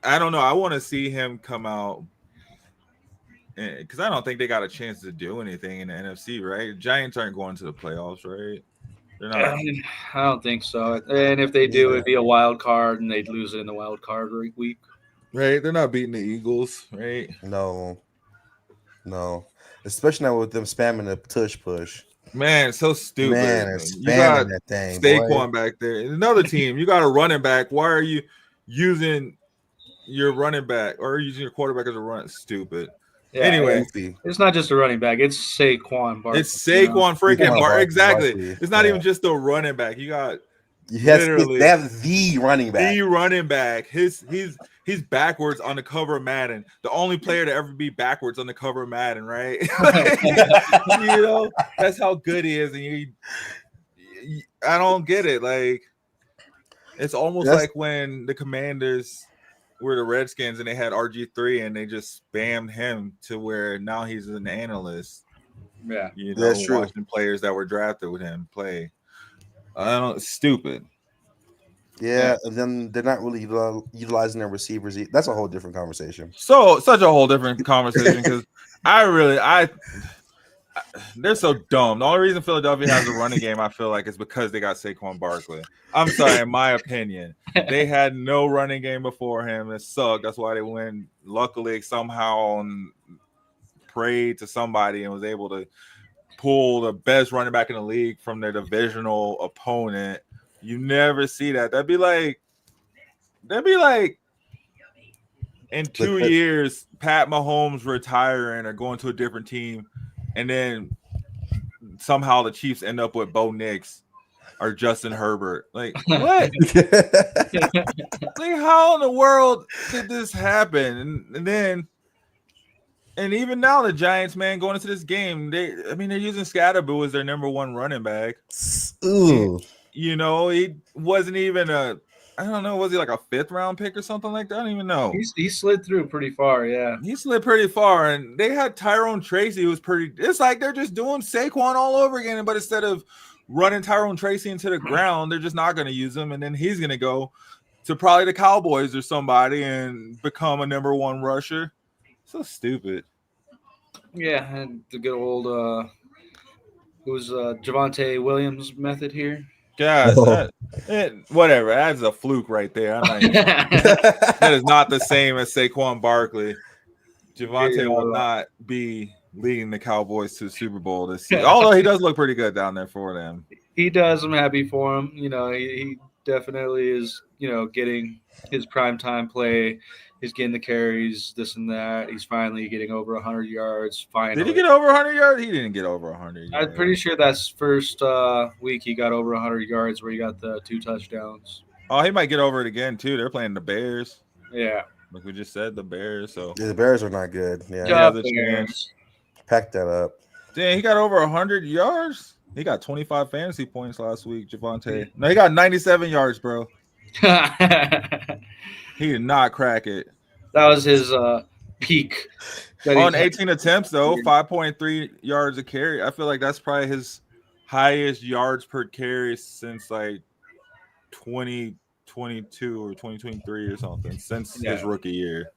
I don't know. I want to see him come out. Because I don't think they got a chance to do anything in the NFC, right? Giants aren't going to the playoffs, right? They're not. I don't think so. And if they do, it'd be a wild card, and they'd lose it in the wild card week. Right? They're not beating the Eagles, right? No. Especially now with them spamming the tush push. Man, so stupid. Man, it's You got spamming that thing, Saquon boy. back there. Another team, you got a running back. Why are you using your running back or using your quarterback as a run? Stupid. Yeah, Anyway, it's not just a running back. It's Saquon Barkley. it's Saquon freaking Saquon Bar. Exactly. Barkley, It's not yeah. even just a running back. You got Yes, literally they have the running back. the running back. He's backwards on the cover of Madden. The only player to ever be backwards on the cover of Madden, right? You know, that's how good he is. And I don't get it. Like, it's almost like when the Commanders were the Redskins and they had RG3 and they just spammed him to where now he's an analyst. Yeah, you know, That's true. watching players that were drafted with him play. I don't. Stupid. Yeah, and then they're not really utilizing their receivers. That's a whole different conversation. So such a whole different conversation because they're so dumb. The only reason Philadelphia has a running game, I feel like, is because they got Saquon Barkley. I'm sorry, in my opinion, they had no running game before him. It sucked. That's why they win. Luckily, somehow prayed to somebody and was able to pull the best running back in the league from their divisional opponent. You never see that. That'd be like in 2 years, Pat Mahomes retiring or going to a different team, and then somehow the Chiefs end up with Bo Nix or Justin Herbert. Like, what? Like, how in the world did this happen? And even now, the Giants, man, going into this game, they're using Scatterboo as their number one running back. Ooh. You know, he wasn't even I don't know, was he like a 5th round pick or something like that? I don't even know. he slid through pretty far, yeah. He slid pretty far, and they had Tyrone Tracy, who was pretty. It's like they're just doing Saquon all over again, but instead of running Tyrone Tracy into the ground, they're just not going to use him, and then he's going to go to probably the Cowboys or somebody and become a number one rusher. So stupid. Yeah, and the good old who's Javonte Williams method here. God, whatever. That's a fluke right there. That is not the same as Saquon Barkley. Javonte will not be leading the Cowboys to the Super Bowl this season. Although he does look pretty good down there for them. He does. I'm happy for him. You know, he definitely is, you know, getting his primetime play. He's getting the carries, this and that. He's finally getting over 100 yards. Finally. Did he get over 100 yards? He didn't get over 100 yards. I'm pretty sure that's first week he got over 100 yards where he got the 2 touchdowns. Oh, he might get over it again, too. They're playing the Bears. Yeah. Like we just said, the Bears. So yeah, the Bears are not good. Yeah, he has a chance. Pack that up. Damn, he got over 100 yards? He got 25 fantasy points last week, Javonte. No, he got 97 yards, bro. He did not crack it. That was his peak. On 18 attempts, though, 5.3 yards a carry. I feel like that's probably his highest yards per carry since like 2022 or 2023 or something, since his rookie year.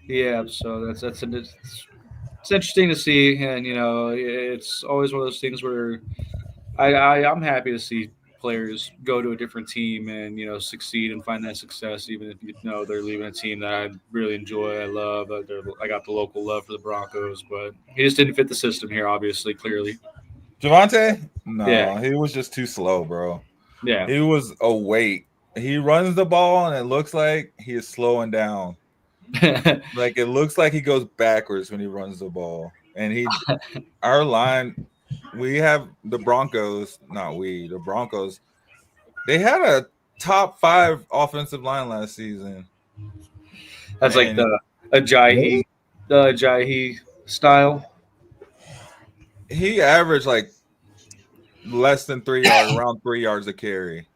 Yeah, so it's interesting to see, and you know, it's always one of those things where I'm happy to see players go to a different team and, you know, succeed and find that success, even if, you know, they're leaving a team that I really enjoy, I love. I got the local love for the Broncos, but he just didn't fit the system here, obviously, clearly. Javonte? No, he was just too slow, bro. Yeah. He was a weight. He runs the ball, and it looks like he is slowing down. Like, it looks like he goes backwards when he runs the ball. And our line, we have the Broncos, the Broncos, they had a top 5 offensive line last season. That's like the Ajayi style. He averaged like less than 3 yards, around 3 yards a carry.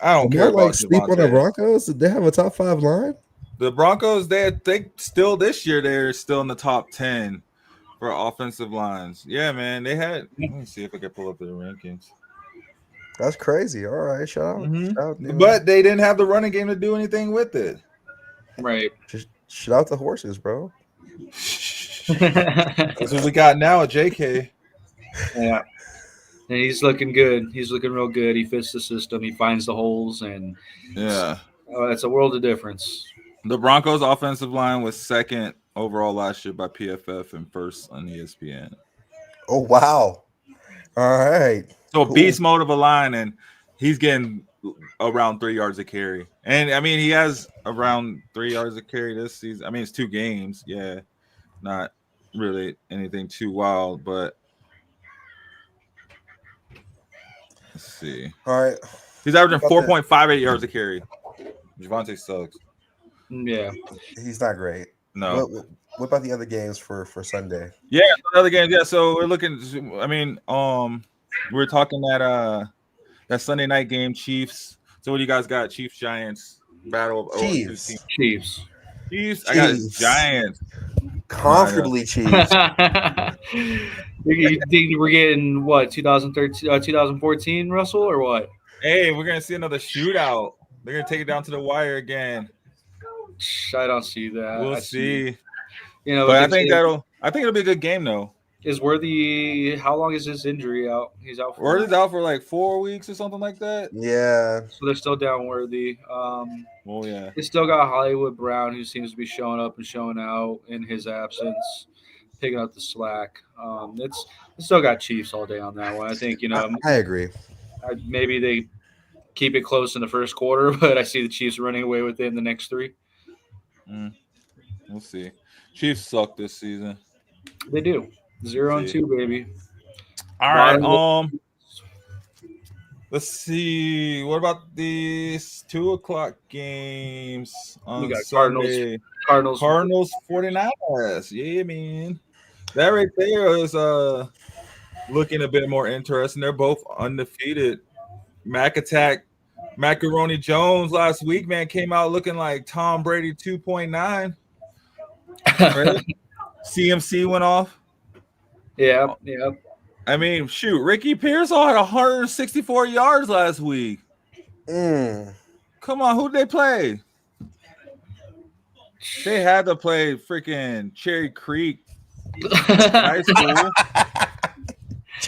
I don't care about sleep on the Broncos. Did they have a top 5 line? The Broncos, they still this year they're still in the top 10 for offensive lines. Yeah, man, they had. Let me see if I can pull up the rankings. That's crazy. All right, shout out. Mm-hmm. Shout out, but they didn't have the running game to do anything with it. Right. Just shout out the horses, bro. That's what we got now at JK. Yeah. And he's looking good. He's looking real good. He fits the system. He finds the holes, and yeah, it's a world of difference. The Broncos' offensive line was second overall last year by PFF and first on ESPN. Oh wow! All right. So Cool. beast mode of a line, and he's getting around 3 yards a carry. And I mean, he has around 3 yards a carry this season. I mean, it's 2 games, yeah, not really anything too wild, but let's see. All right. He's averaging 4.58 yards a carry. Javonte sucks. Yeah, He's not great. No. What about the other games for Sunday? Yeah, the other games. Yeah, so we're looking. I mean, we're talking that Sunday night game, Chiefs. So what do you guys got? Chiefs, Giants battle. Chiefs. Chiefs. I got Giants. Comfortably Chiefs. You think we're getting what 2013, 2014, Russell, or what? Hey, we're gonna see another shootout. They're gonna take it down to the wire again. I don't see that. We'll see. You know, but I think it'll be a good game though. Is Worthy? How long is his injury out? He's out. Worthy's out for like 4 weeks or something like that. Yeah. So they're still down Worthy. Well, yeah. They still got Hollywood Brown, who seems to be showing up and showing out in his absence, picking up the slack. It's still got Chiefs all day on that one. I think I agree. Maybe they keep it close in the first quarter, but I see the Chiefs running away with it in the next 3. We'll see. Chiefs suck this season. They do. 0-2, baby. All right. Let's see. What about these 2:00 games on We got Sunday? Cardinals 49ers. Yeah, man. That right there is looking a bit more interesting. They're both undefeated. Macaroni Jones last week, man, came out looking like Tom Brady 2.9. Right? CMC went off. Yeah. I mean, shoot, Ricky Pearsall had 164 yards last week. Come on, who'd they play? They had to play freaking Cherry Creek High School.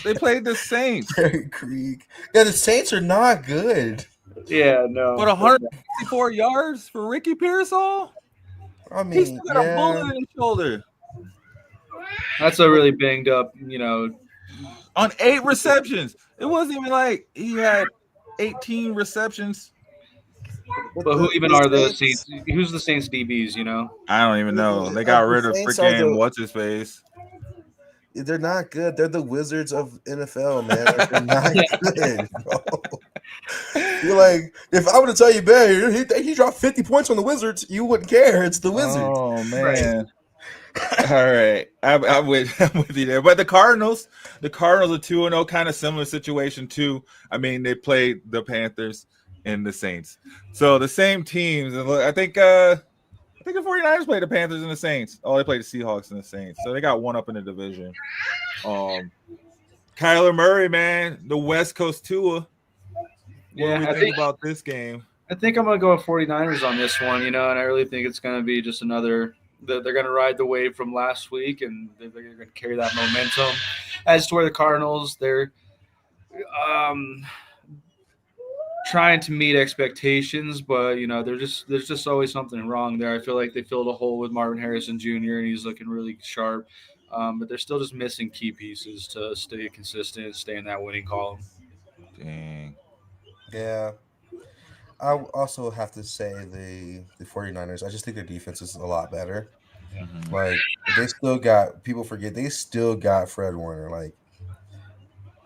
They played the Saints. Cherry Creek. Yeah, the Saints are not good. Yeah, no. But 164 yards for Ricky Pearsall? I mean, He's still got a bullet in his shoulder. That's a really banged up, on 8 receptions. It wasn't even like he had 18 receptions. But who even are the Saints? Who's the Saints DBs, I don't even know. They got rid of freaking what's-his-face. They're not good. They're the Wizards of NFL, man. Like, they're not good, bro. You're like, if I were to tell you, man, he dropped 50 points on the Wizards, you wouldn't care. It's the Wizards. Oh, man. All right. I'm with you there. But the Cardinals are 2-0, kind of similar situation too. I mean, they played the Panthers and the Saints. So the same teams. And I think the 49ers played the Panthers and the Saints. Oh, they played the Seahawks and the Saints. So they got one up in the division. Kyler Murray, man, the West Coast Tua. What do we think about this game? I think I'm going to go with 49ers on this one, and I really think it's going to be just another – they're going to ride the wave from last week, and they're going to carry that momentum. As to where the Cardinals, they're trying to meet expectations, but there's just always something wrong there. I feel like they filled a hole with Marvin Harrison Jr. and he's looking really sharp, but they're still just missing key pieces to stay consistent and stay in that winning column. Dang. Yeah. I also have to say the 49ers, I just think their defense is a lot better. Mm-hmm. Like, they still got – people forget they still got Fred Warner. Like,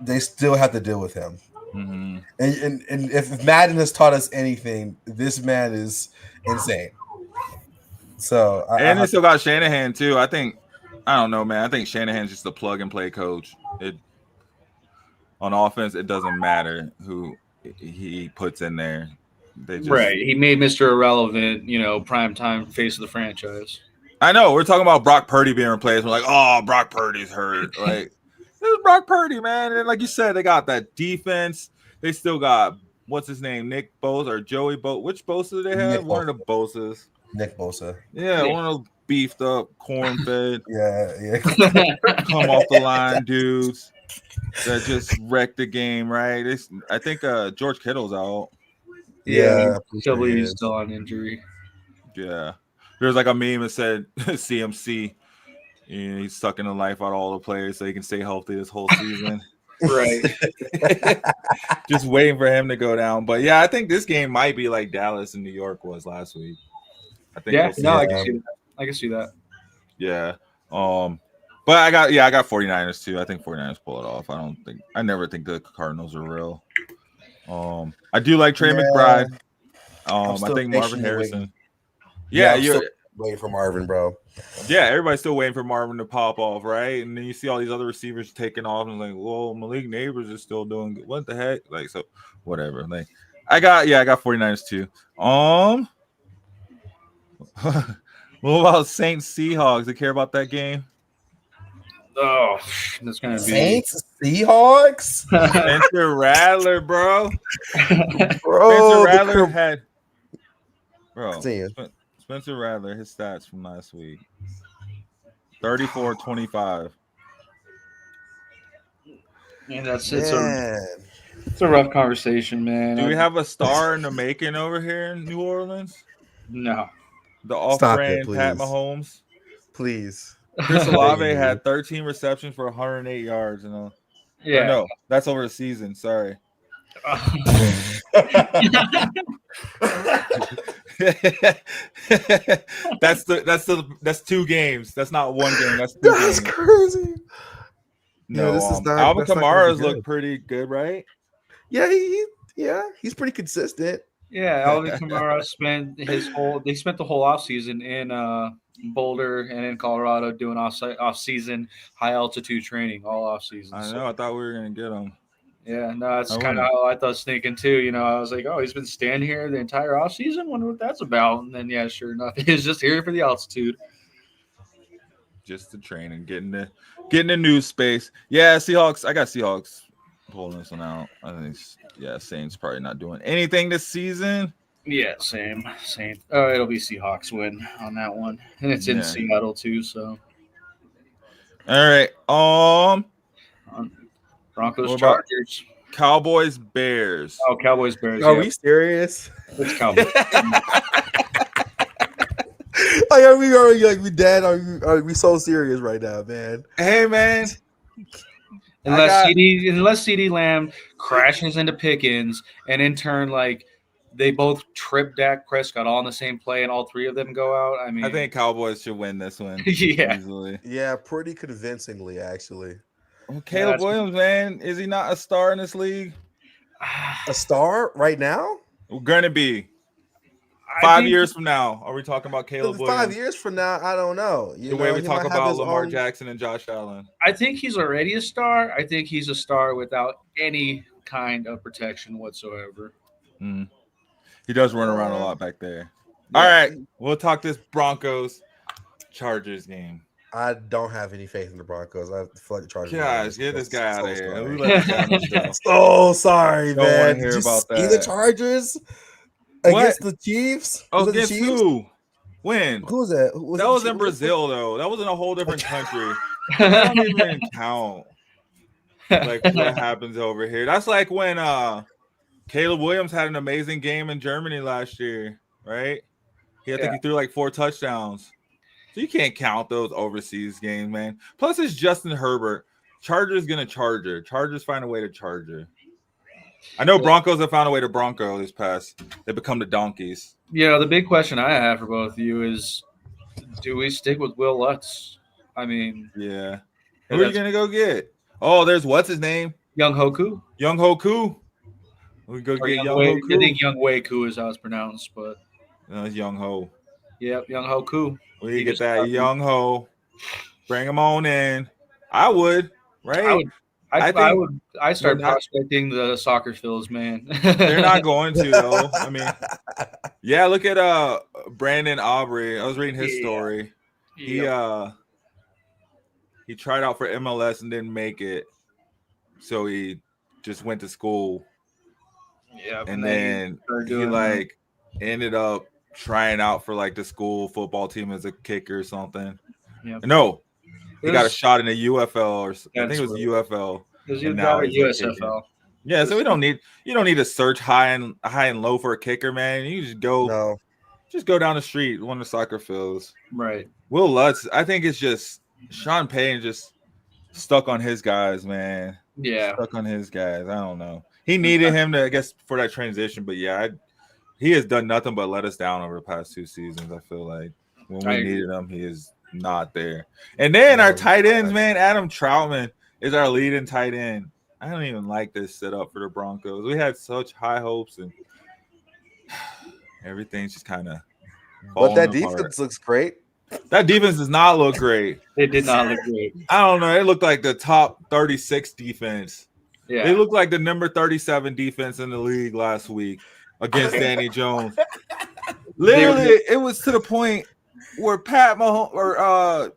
they still have to deal with him. Mm-hmm. And if Madden has taught us anything, this man is insane. So they still got Shanahan too. I don't know, man. I think Shanahan's just a plug and play coach. On offense, it doesn't matter who he puts in there. Right. He made Mr. Irrelevant, primetime face of the franchise. I know. We're talking about Brock Purdy being replaced. We're like, oh, Brock Purdy's hurt. Like, this is Brock Purdy, man. And like you said, they got that defense. They still got, what's his name, Nick Bosa or Joey Bosa. Which Bosa do they have? One of the Bosas. Nick Bosa. Yeah, one of those beefed up, corn-fed. yeah. Come off the line dudes that just wrecked the game, right? I think George Kittle's out. Yeah. He's still on injury. Yeah. There's like a meme that said CMC, he's sucking the life out of all the players so he can stay healthy this whole season. Right. Just waiting for him to go down. But yeah, I think this game might be like Dallas and New York was last week. I think Yeah, we'll see no, I that. can see that. I can see that. Yeah. But I got 49ers too. I think 49ers pull it off. I never think the Cardinals are real. I do like Trey McBride. I think Marvin Harrison. Yeah, I'm you're still waiting for Marvin, bro. Yeah, everybody's still waiting for Marvin to pop off, right? And then you see all these other receivers taking off, and like, well, Malik Neighbors is still doing good. What the heck? Like, so whatever. Like, I got 49ers too. What about Saints Seahawks? You care about that game? Oh, that's gonna be Saints Seahawks. Spencer Rattler, bro. Bro, Spencer Rattler, his stats from last week. 34-25. Yeah, it's a rough conversation, man. Do we have a star in the making over here in New Orleans? No. The off-brand Pat Mahomes? Please. Chris Olave had 13 receptions for 108 yards. No, that's over a season. Sorry. That's 2 games. That's not one game. That's 2 games. That's crazy. No, this is not. Alvin Kamara's look pretty good, right? Yeah, he's pretty consistent. Yeah, Alvin Kamara spent the whole offseason in Boulder and in Colorado doing off-season high altitude training all off-season. I know. I thought we were gonna get him. Yeah, no, that's kind of how I thought thinking too. You know, I was like, oh, he's been standing here the entire offseason. Wonder what that's about. And then, yeah, sure enough, he's just here for the altitude. Just to train and getting the new space. Yeah, Seahawks. I got Seahawks pulling this one out. I think, Saints probably not doing anything this season. Yeah, same. It'll be Seahawks win on that one, and it's in Seattle too. So, all right. Broncos, Chargers, Cowboys, Bears. Oh, Cowboys, Bears. Are we serious? It's Cowboys. Like, are we already like we dead? Are we so serious right now, man? Hey, man. Unless CeeDee Lamb crashes into Pickens, and in turn, like they both trip Dak Prescott all in the same play, and all 3 of them go out. I mean, I think Cowboys should win this one. Yeah, easily. Yeah, pretty convincingly, actually. Well, Caleb Williams, man, is he not a star in this league? A star right now? We're gonna be. 5 years from now, are we talking about Caleb Williams? 5 years from now, I don't know. The way we talk about Lamar Jackson and Josh Allen. I think he's already a star. I think he's a star without any kind of protection whatsoever. He does run around a lot back there. Yeah. All right, we'll talk this Broncos Chargers game. I don't have any faith in the Broncos. I feel like the Chargers. Guys, get this guy out of here. So sorry, man. Don't want to hear about that. The Chargers against the Chiefs? Oh, against who? When? Who was that? That was in Brazil, though. That was in a whole different country. That don't even count. Like what happens over here. That's like when Caleb Williams had an amazing game in Germany last year, right? I think he threw like 4 touchdowns. So you can't count those overseas games, man. Plus, it's Justin Herbert. Chargers gonna Charger. Chargers find a way to Charger. I know Broncos have found a way to Bronco this past. They become the Donkeys. Yeah, the big question I have for both of you is, do we stick with Will Lutz? I mean, yeah. Who are you gonna go get? Oh, there's what's his name? Young Hoku. Young Hoku. We go get Young Hoku. I think Young Wei Koo is how it's pronounced, but no, it's Young Ho. Yep, Young Hoku. We get that Young Ho. Bring him on in. I would, right? I start prospecting the soccer fields, man. They're not going to though. I mean, yeah. Look at Brandon Aubrey. I was reading his story. He tried out for MLS and didn't make it, so he just went to school. Yeah, and then he ended up trying out for like the school football team as a kicker or something. Yeah. No, he got a shot in the UFL or I think it was UFL. Now USFL. Yeah, so you don't need to search high and low for a kicker, man. You just go. No. Just go down the street, one of the soccer fields. Right. Will Lutz, I think it's just Sean Payton just stuck on his guys, man. Yeah. Stuck on his guys. I don't know. He needed him to, I guess, for that transition, but yeah, he has done nothing but let us down over the past 2 seasons. I feel like when we needed him, he is not there. And then our tight ends, man, Adam Troutman is our leading tight end. I don't even like this setup for the Broncos. We had such high hopes, and everything's just kind of. But that defense looks great. That defense does not look great. It did not look great. I don't know. It looked like the top 36 defense. Yeah. They looked like the number 37 defense in the league last week against Danny Jones. Literally, it was to the point where Pat Mahomes or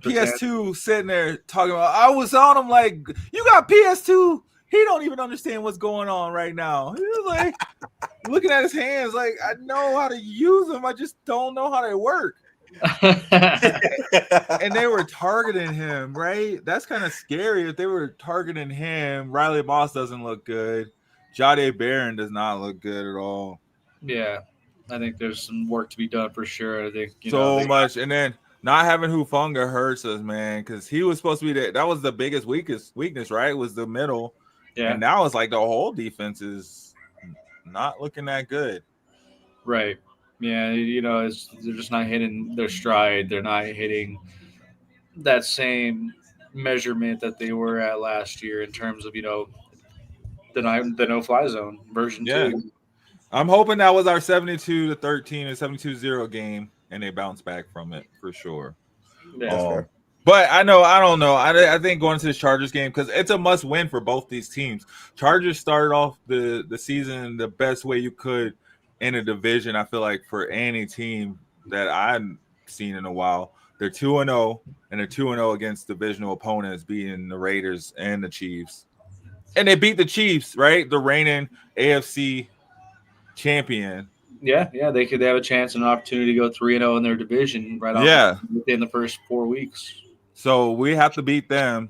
PS2 sitting there talking about. I was on him like, you got PS2. He don't even understand what's going on right now. He was like looking at his hands like, I know how to use them. I just don't know how they work. And they were targeting him, right? That's kind of scary. If they were targeting him, Riley Moss doesn't look good. Jade Barron does not look good at all. Yeah, I think there's some work to be done for sure. I think much, and then not having Hufanga hurts us, man, because he was supposed to be that was the biggest weakness, right? Was the middle, and now it's like the whole defense is not looking that good, right? Yeah, they're just not hitting their stride. They're not hitting that same measurement that they were at last year in terms of the no-fly zone version 2. I'm hoping that was our 72-13 and 72-0 game, and they bounced back from it for sure. Yeah, but I don't know. I think going into this Chargers game, because it's a must-win for both these teams. Chargers started off the season the best way you could in a division. I feel like for any team that I've seen in a while, they're 2-0, and they're 2-0 against divisional opponents, beating the Raiders and the Chiefs. And they beat the Chiefs, right? The reigning AFC champion. Yeah, they have a chance and an opportunity to go 3-0 in their division right off within the first 4 weeks. So we have to beat them,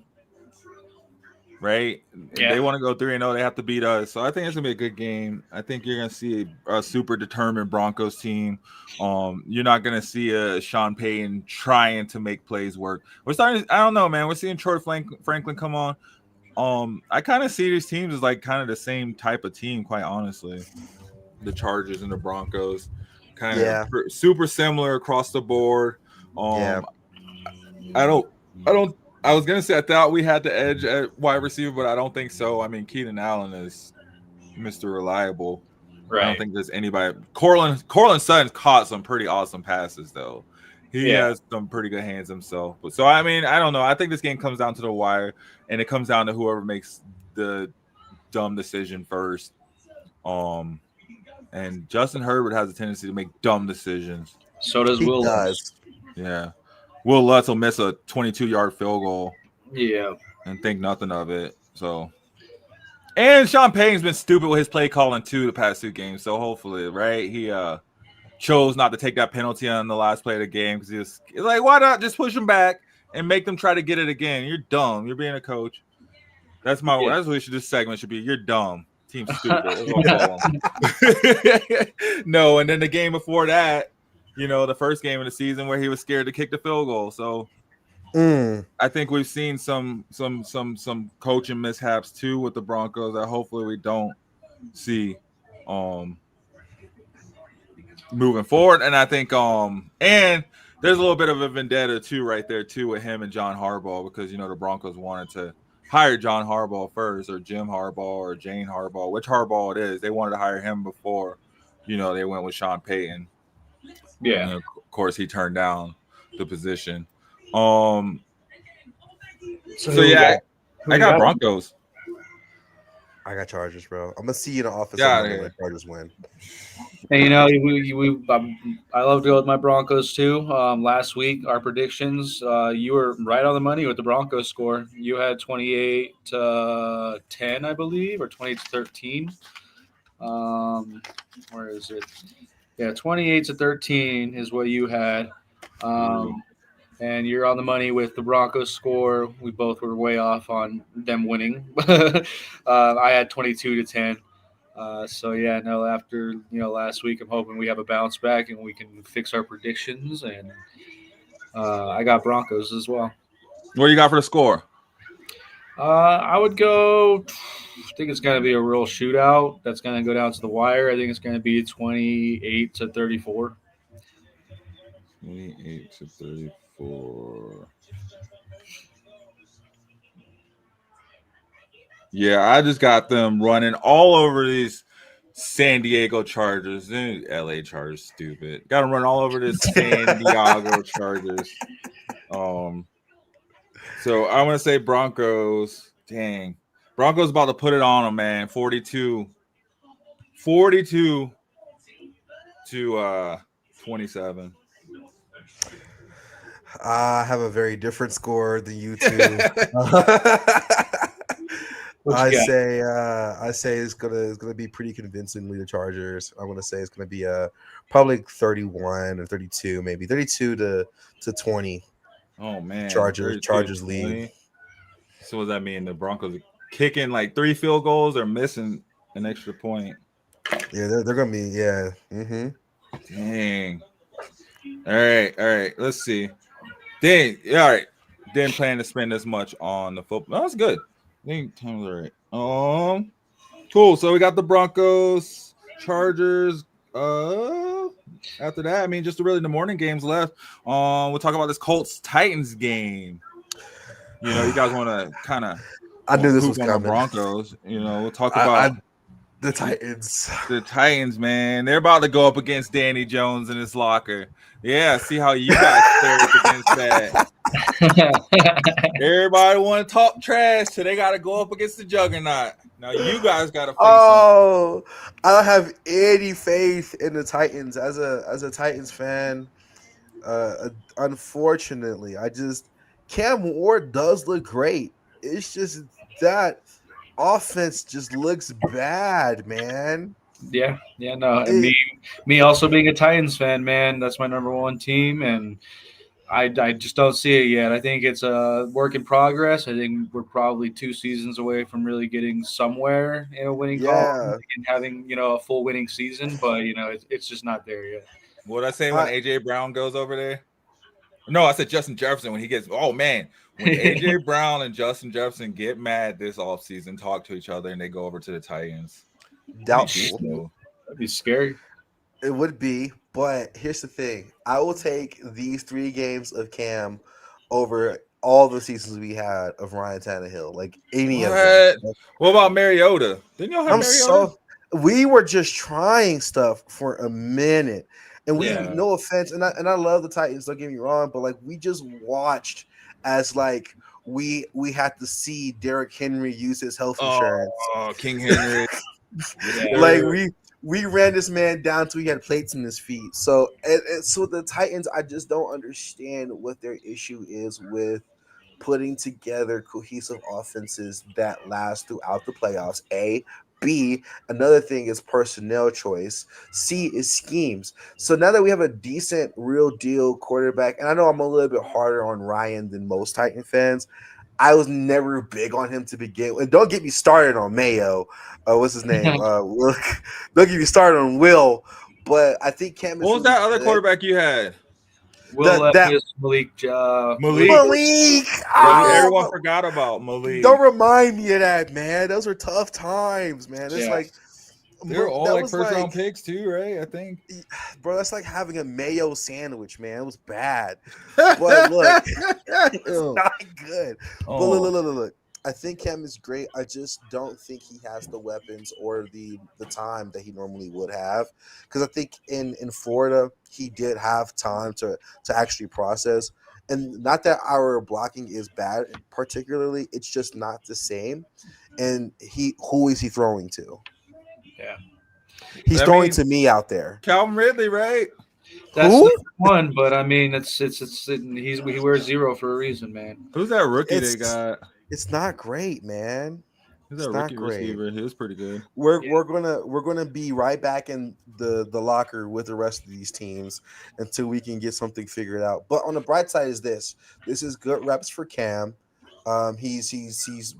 right? If they want to go 3-0, they have to beat us. So I think it's gonna be a good game. I think you're gonna see a super determined Broncos team. You're not gonna see a Sean Payton trying to make plays work. We're starting. I don't know, man. We're seeing Troy Franklin come on. I kind of see these teams as like kind of the same type of team, quite honestly. The Chargers and the Broncos, kind of super similar across the board. I was gonna say I thought we had the edge at wide receiver, but I don't think so. I mean, Keenan Allen is Mr. Reliable. Right. I don't think there's anybody. Cortland Sutton's caught some pretty awesome passes though. He has some pretty good hands himself. But so I mean, I don't know. I think this game comes down to the wire, and it comes down to whoever makes the dumb decision first. And Justin Herbert has a tendency to make dumb decisions. So does Will Lutz. Yeah. Will Lutz will miss a 22-yard field goal. Yeah. And think nothing of it. So, and Sean Payton's been stupid with his play calling too the past 2 games. So hopefully, right? He chose not to take that penalty on the last play of the game because he's like, why not just push them back and make them try to get it again? You're dumb. You're being a coach. That's what this segment should be. You're dumb. Team stupid. No, and then the game before that, the first game of the season where he was scared to kick the field goal. So I think we've seen some coaching mishaps too with the Broncos that hopefully we don't see moving forward. And I think and there's a little bit of a vendetta too right there too with him and John Harbaugh, because the Broncos wanted to hire John Harbaugh first, or Jim Harbaugh, or Jane Harbaugh, which Harbaugh it is. They wanted to hire him before, they went with Sean Payton. Yeah. And of course, he turned down the position. I got Broncos. I got Chargers, bro. I'm gonna see you in the office. When Chargers win. And I love to go with my Broncos too. Last week, our predictions, you were right on the money with the Broncos score. You had 28-10, I believe, or 28-13. Where is it? Yeah, 28-13 is what you had. And you're on the money with the Broncos score. We both were way off on them winning. I had 22-10. So yeah, no. After last week, I'm hoping we have a bounce back and we can fix our predictions. And I got Broncos as well. What you got for the score? I would go. I think it's going to be a real shootout. That's going to go down to the wire. I think it's going to be 28-34. 28-34. Yeah, I just got them running all over these San Diego Chargers. LA Chargers, stupid. Got them running all over this San Diego Chargers. So I'm gonna say Broncos. Dang, Broncos about to put it on them, man. 42 to 27. I have a very different score than you two. I say it's gonna be pretty convincingly the Chargers. I'm gonna say it's gonna be probably 31 or 32, maybe 32 to 20. Oh man, Chargers lead. So what does that mean? The Broncos are kicking like 3 field goals or missing an extra point? Yeah, they're gonna be Mm-hmm. Dang. All right. Let's see. Dang. Yeah, all right. Didn't plan to spend this much on the football. That's good. I think time's all right. Cool. So we got the Broncos, Chargers. After that, I mean, just really the morning games left. We'll talk about this Colts Titans game. You guys want to kind of. I knew this was coming. The Broncos. We'll talk about the Titans. The Titans, man, they're about to go up against Danny Jones in his locker. Yeah, see how you guys fared against that. Everybody want to talk trash, so they got to go up against the juggernaut. Now you guys got to face him. I don't have any faith in the Titans as a Titans fan. Unfortunately, Cam Ward does look great. It's just that offense just looks bad, man. Yeah, no. And me also being a Titans fan, man, that's my number one team, and I just don't see it yet. I think it's a work in progress. I think we're probably 2 seasons away from really getting somewhere in a winning column and having a full winning season, but it's just not there yet. What did I say when AJ Brown goes over there? No, I said Justin Jefferson when he gets. Oh man, when AJ Brown and Justin Jefferson get mad this offseason, talk to each other, and they go over to the Titans. Doubtful. That'd be scary. It would be, but here's the thing: I will take these 3 games of Cam over all the seasons we had of Ryan Tannehill. Like any of them. What about Mariota? Didn't y'all have Mariota? We were just trying stuff for a minute. And we, no offense, and I love the Titans, don't get me wrong, but like we just watched as like we had to see Derrick Henry use his health insurance. Oh, King Henry. Like we ran this man down till he had plates in his feet. So so the Titans, I just don't understand what their issue is with putting together cohesive offenses that last throughout the playoffs. B, another thing is personnel choice. C is schemes. So now that we have a decent, real deal quarterback, and I know I'm a little bit harder on Ryan than most Titan fans, I was never big on him to begin with. Don't get me started on Mayo. What's his name? Don't get me started on Will. But I think Cam is. What was that other quarterback you had? Malik. Everyone forgot about Malik. Don't remind me of that, man. Those were tough times, man. It's like they're all like first-round picks too, right? I think, bro, that's like having a mayo sandwich, man. It was bad, but look, it's not good. But look. I think Cam is great. I just don't think he has the weapons or the time that he normally would have. Because I think in Florida, he did have time to actually process. And not that our blocking is bad particularly. It's just not the same. And who is he throwing to? Yeah. He's throwing to me out there. Calvin Ridley, right? That's the one, but I mean, he wears 0 for a reason, man. Who's that rookie they got? It's not great, man. It's not great. Receiver. He was pretty good. We're gonna be right back in the locker with the rest of these teams until we can get something figured out. But on the bright side is this is good reps for Cam. He's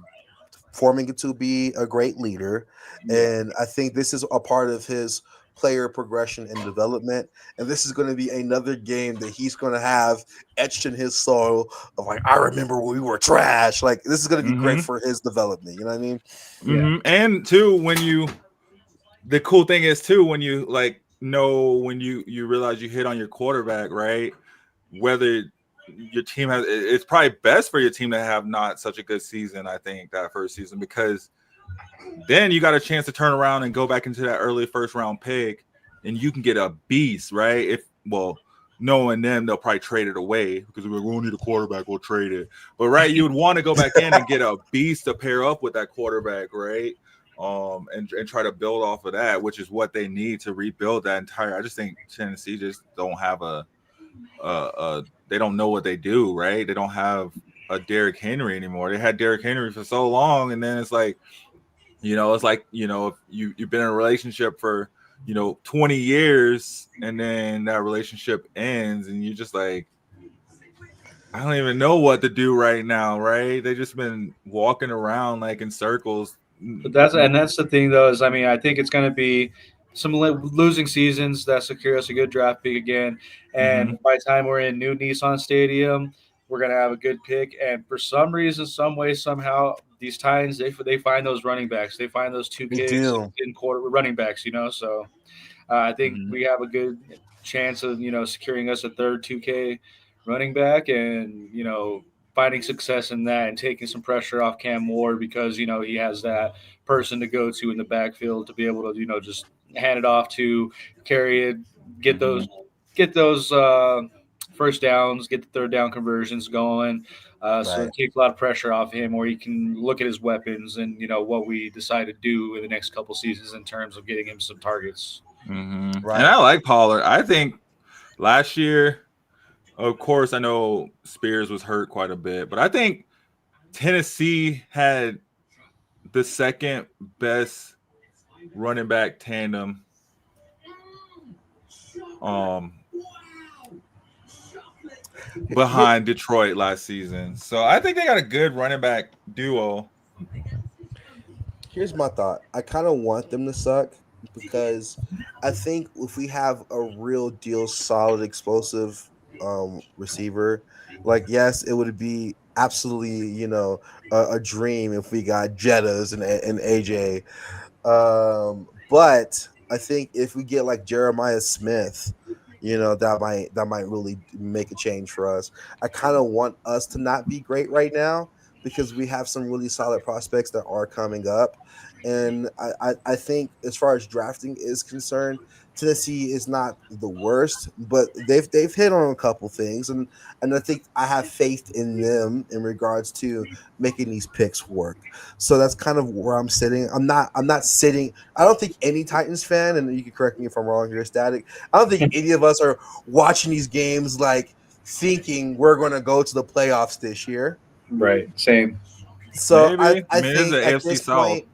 forming to be a great leader. And I think this is a part of his player progression and development. And this is going to be another game that he's going to have etched in his soul of like, I remember when we were trash. Like, this is going to be great for his development. You know what I mean? Yeah. And too, the cool thing is too, when you like when you realize you hit on your quarterback, right? Whether your team it's probably best for your team to have not such a good season, I think, that first season, because then you got a chance to turn around and go back into that early first round pick, and you can get a beast, right? Knowing them, they'll probably trade it away because we're going to need a quarterback, we'll trade it. But right, you would want to go back in and get a beast to pair up with that quarterback, right? And try to build off of that, which is what they need to rebuild that entire. I just think Tennessee just don't have they don't know what they do, right? They don't have a Derrick Henry anymore. They had Derrick Henry for so long, and then it's like, if you've been in a relationship for 20 years, and then that relationship ends, and you're just like, I don't even know what to do right now, right? They just been walking around like in circles. But that's the thing, though, is I think it's going to be some losing seasons that secure us a good draft pick again. And by the time we're in new Nissan Stadium, we're going to have a good pick. And for some reason, some way, somehow, these Titans, they find those running backs. They find those 2 kids in quarter running backs, So I think we have a good chance of, securing us a third 2K running back and, finding success in that and taking some pressure off Cam Ward, because, he has that person to go to in the backfield to be able to, just hand it off to, carry it, get those first downs, get the third down conversions going. So it takes a lot of pressure off him, where he can look at his weapons and, what we decide to do in the next couple seasons in terms of getting him some targets. And I like Pollard. I think last year, of course, I know Spears was hurt quite a bit, but I think Tennessee had the second best running back tandem behind Detroit last season. So I think they got a good running back duo. Here's my thought. I kind of want them to suck, because I think if we have a real deal solid explosive receiver, like, yes, it would be absolutely a dream if we got Jettas and AJ, but I think if we get like Jeremiah Smith, that might really make a change for us. I kind of want us to not be great right now, because we have some really solid prospects that are coming up. And I think as far as drafting is concerned, Tennessee is not the worst, but they've hit on a couple things, and I think I have faith in them in regards to making these picks work. So that's kind of where I'm sitting. I'm not sitting. I don't think any Titans fan, and you can correct me if I'm wrong here, Static, I don't think any of us are watching these games like thinking we're going to go to the playoffs this year. Right. Same. So Maybe. I think at this point,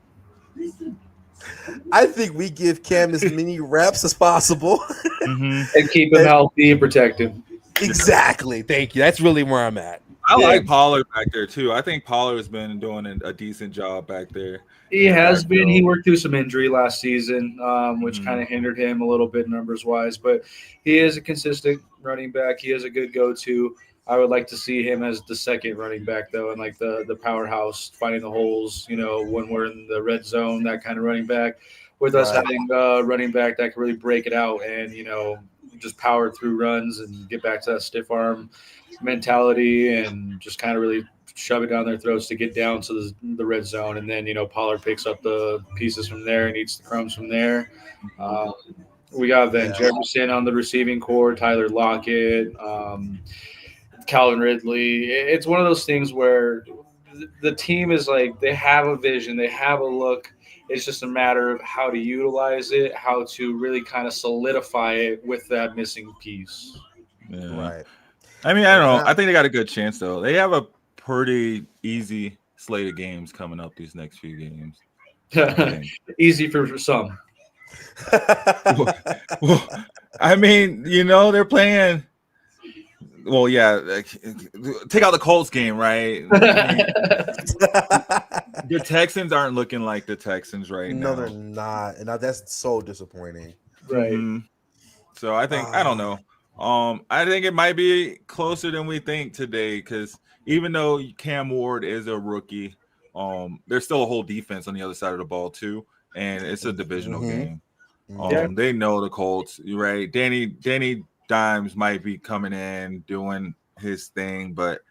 I think we give Cam as many reps as possible and keep him healthy and protect him. Exactly. Thank you. That's really where I'm at. I like Pollard back there too. I think Pollard has been doing a decent job back there. He has been. He worked through some injury last season, which kind of hindered him a little bit numbers wise. But he is a consistent running back. He is a good go-to. I would like to see him as the second running back, though, and like the powerhouse, finding the holes, when we're in the red zone, that kind of running back. With us having a running back that can really break it out and, just power through runs and get back to that stiff arm mentality and just kind of really shove it down their throats to get down to the red zone. And then, Pollard picks up the pieces from there and eats the crumbs from there. We got Van Jefferson on the receiving core, Tyler Lockett, Calvin Ridley. It's one of those things where the team is like, they have a vision, they have a look. It's just a matter of how to utilize it, how to really kind of solidify it with that missing piece. Yeah. Right. I mean, I don't know. I think they got a good chance, though. They have a pretty easy slate of games coming up these next few games. Easy for some. Well, I mean, they're playing well, yeah, like, take out the Colts game, right? I mean, the Texans aren't looking like the Texans right No, now. they're not, and that's so disappointing. Right. Mhm. So I think I don't know. I think it might be closer than we think today because even though Cam Ward is a rookie, there's still a whole defense on the other side of the ball too, and it's a divisional game. Yeah. They know the Colts, right? Danny Dimes might be coming in doing his thing, but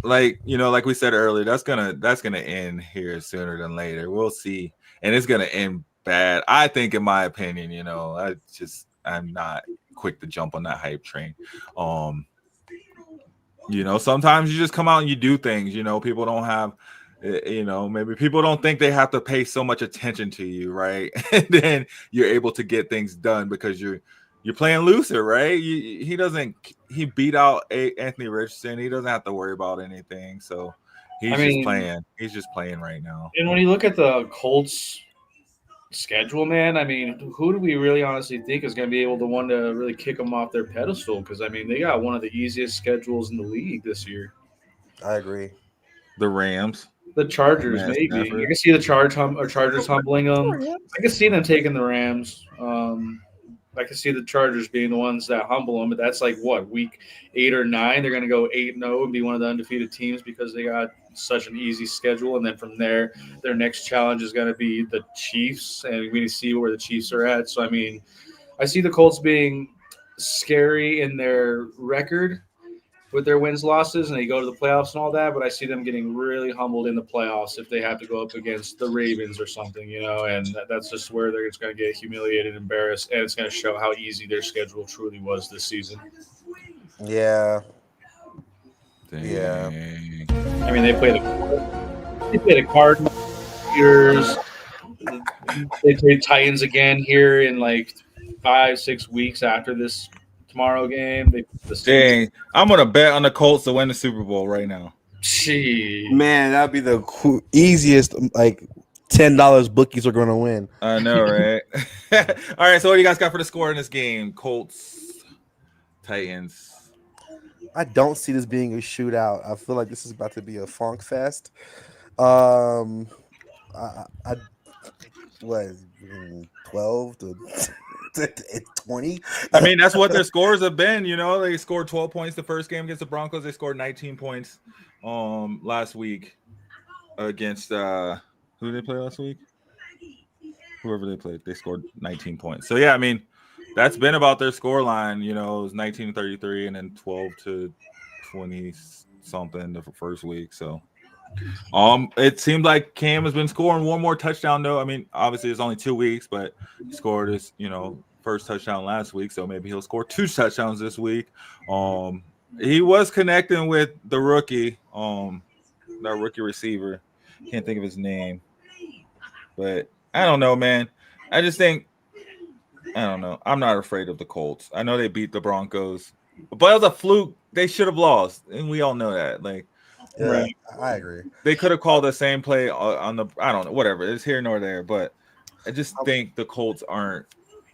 like like we said earlier, that's gonna end here sooner than later. We'll see, and it's gonna end bad. I think, in my opinion, I'm not quick to jump on that hype train. Sometimes you just come out and you do things. People don't have. Maybe people don't think they have to pay so much attention to you, right? And then you're able to get things done because you're playing looser, right? He beat out Anthony Richardson. He doesn't have to worry about anything. So he's just playing. He's just playing right now. And when you look at the Colts schedule, man, I mean, who do we really honestly think is going to be able to really kick them off their pedestal? Because, I mean, they got one of the easiest schedules in the league this year. I agree. The Rams. The Chargers, maybe. Stafford. I can see the Chargers humbling them. I can see them taking the Rams. I can see the Chargers being the ones that humble them, but that's like week 8 or 9? They're going to go 8-0 and be one of the undefeated teams because they got such an easy schedule. And then from there, their next challenge is going to be the Chiefs, and we need to see where the Chiefs are at. So, I mean, I see the Colts being scary in their record with their wins, losses, and they go to the playoffs and all that, but I see them getting really humbled in the playoffs if they have to go up against the Ravens or something, and that's just where they're just going to get humiliated, embarrassed, and it's going to show how easy their schedule truly was this season. Yeah. Dang. Yeah. I mean, they played the Cardinals, they played Titans again here in like 5-6 weeks after this tomorrow game. Dang, I'm gonna bet on the Colts to win the Super Bowl right now. Gee, Man, that'd be the easiest. Like $10 bookies are going to win. I know, right? All right, so what do you guys got for the score in this game? Colts, Titans. I don't see this being a shootout. I feel like this is about to be a funk fest. What 12 to 20? I mean, that's what their scores have been. They scored 12 points the first game against the Broncos. They scored 19 points last week against who did they play last week? Whoever they played, they scored 19 points. So yeah, I mean, that's been about their score line. It was 19-33 and then 12-20 something the first week. So it seemed like Cam has been scoring one more touchdown though. I mean, obviously it's only 2 weeks, but he scored his first touchdown last week, so maybe he'll score 2 touchdowns this week. He was connecting with the rookie, that rookie receiver. Can't think of his name, but I don't know, man. I just think I don't know. I'm not afraid of the Colts. I know they beat the Broncos, but it was a fluke. They should have lost, and we all know that. Like, Yeah, right. I agree. they could have called the same play on the. I don't know. Whatever. It's here nor there. But I just think the Colts aren't.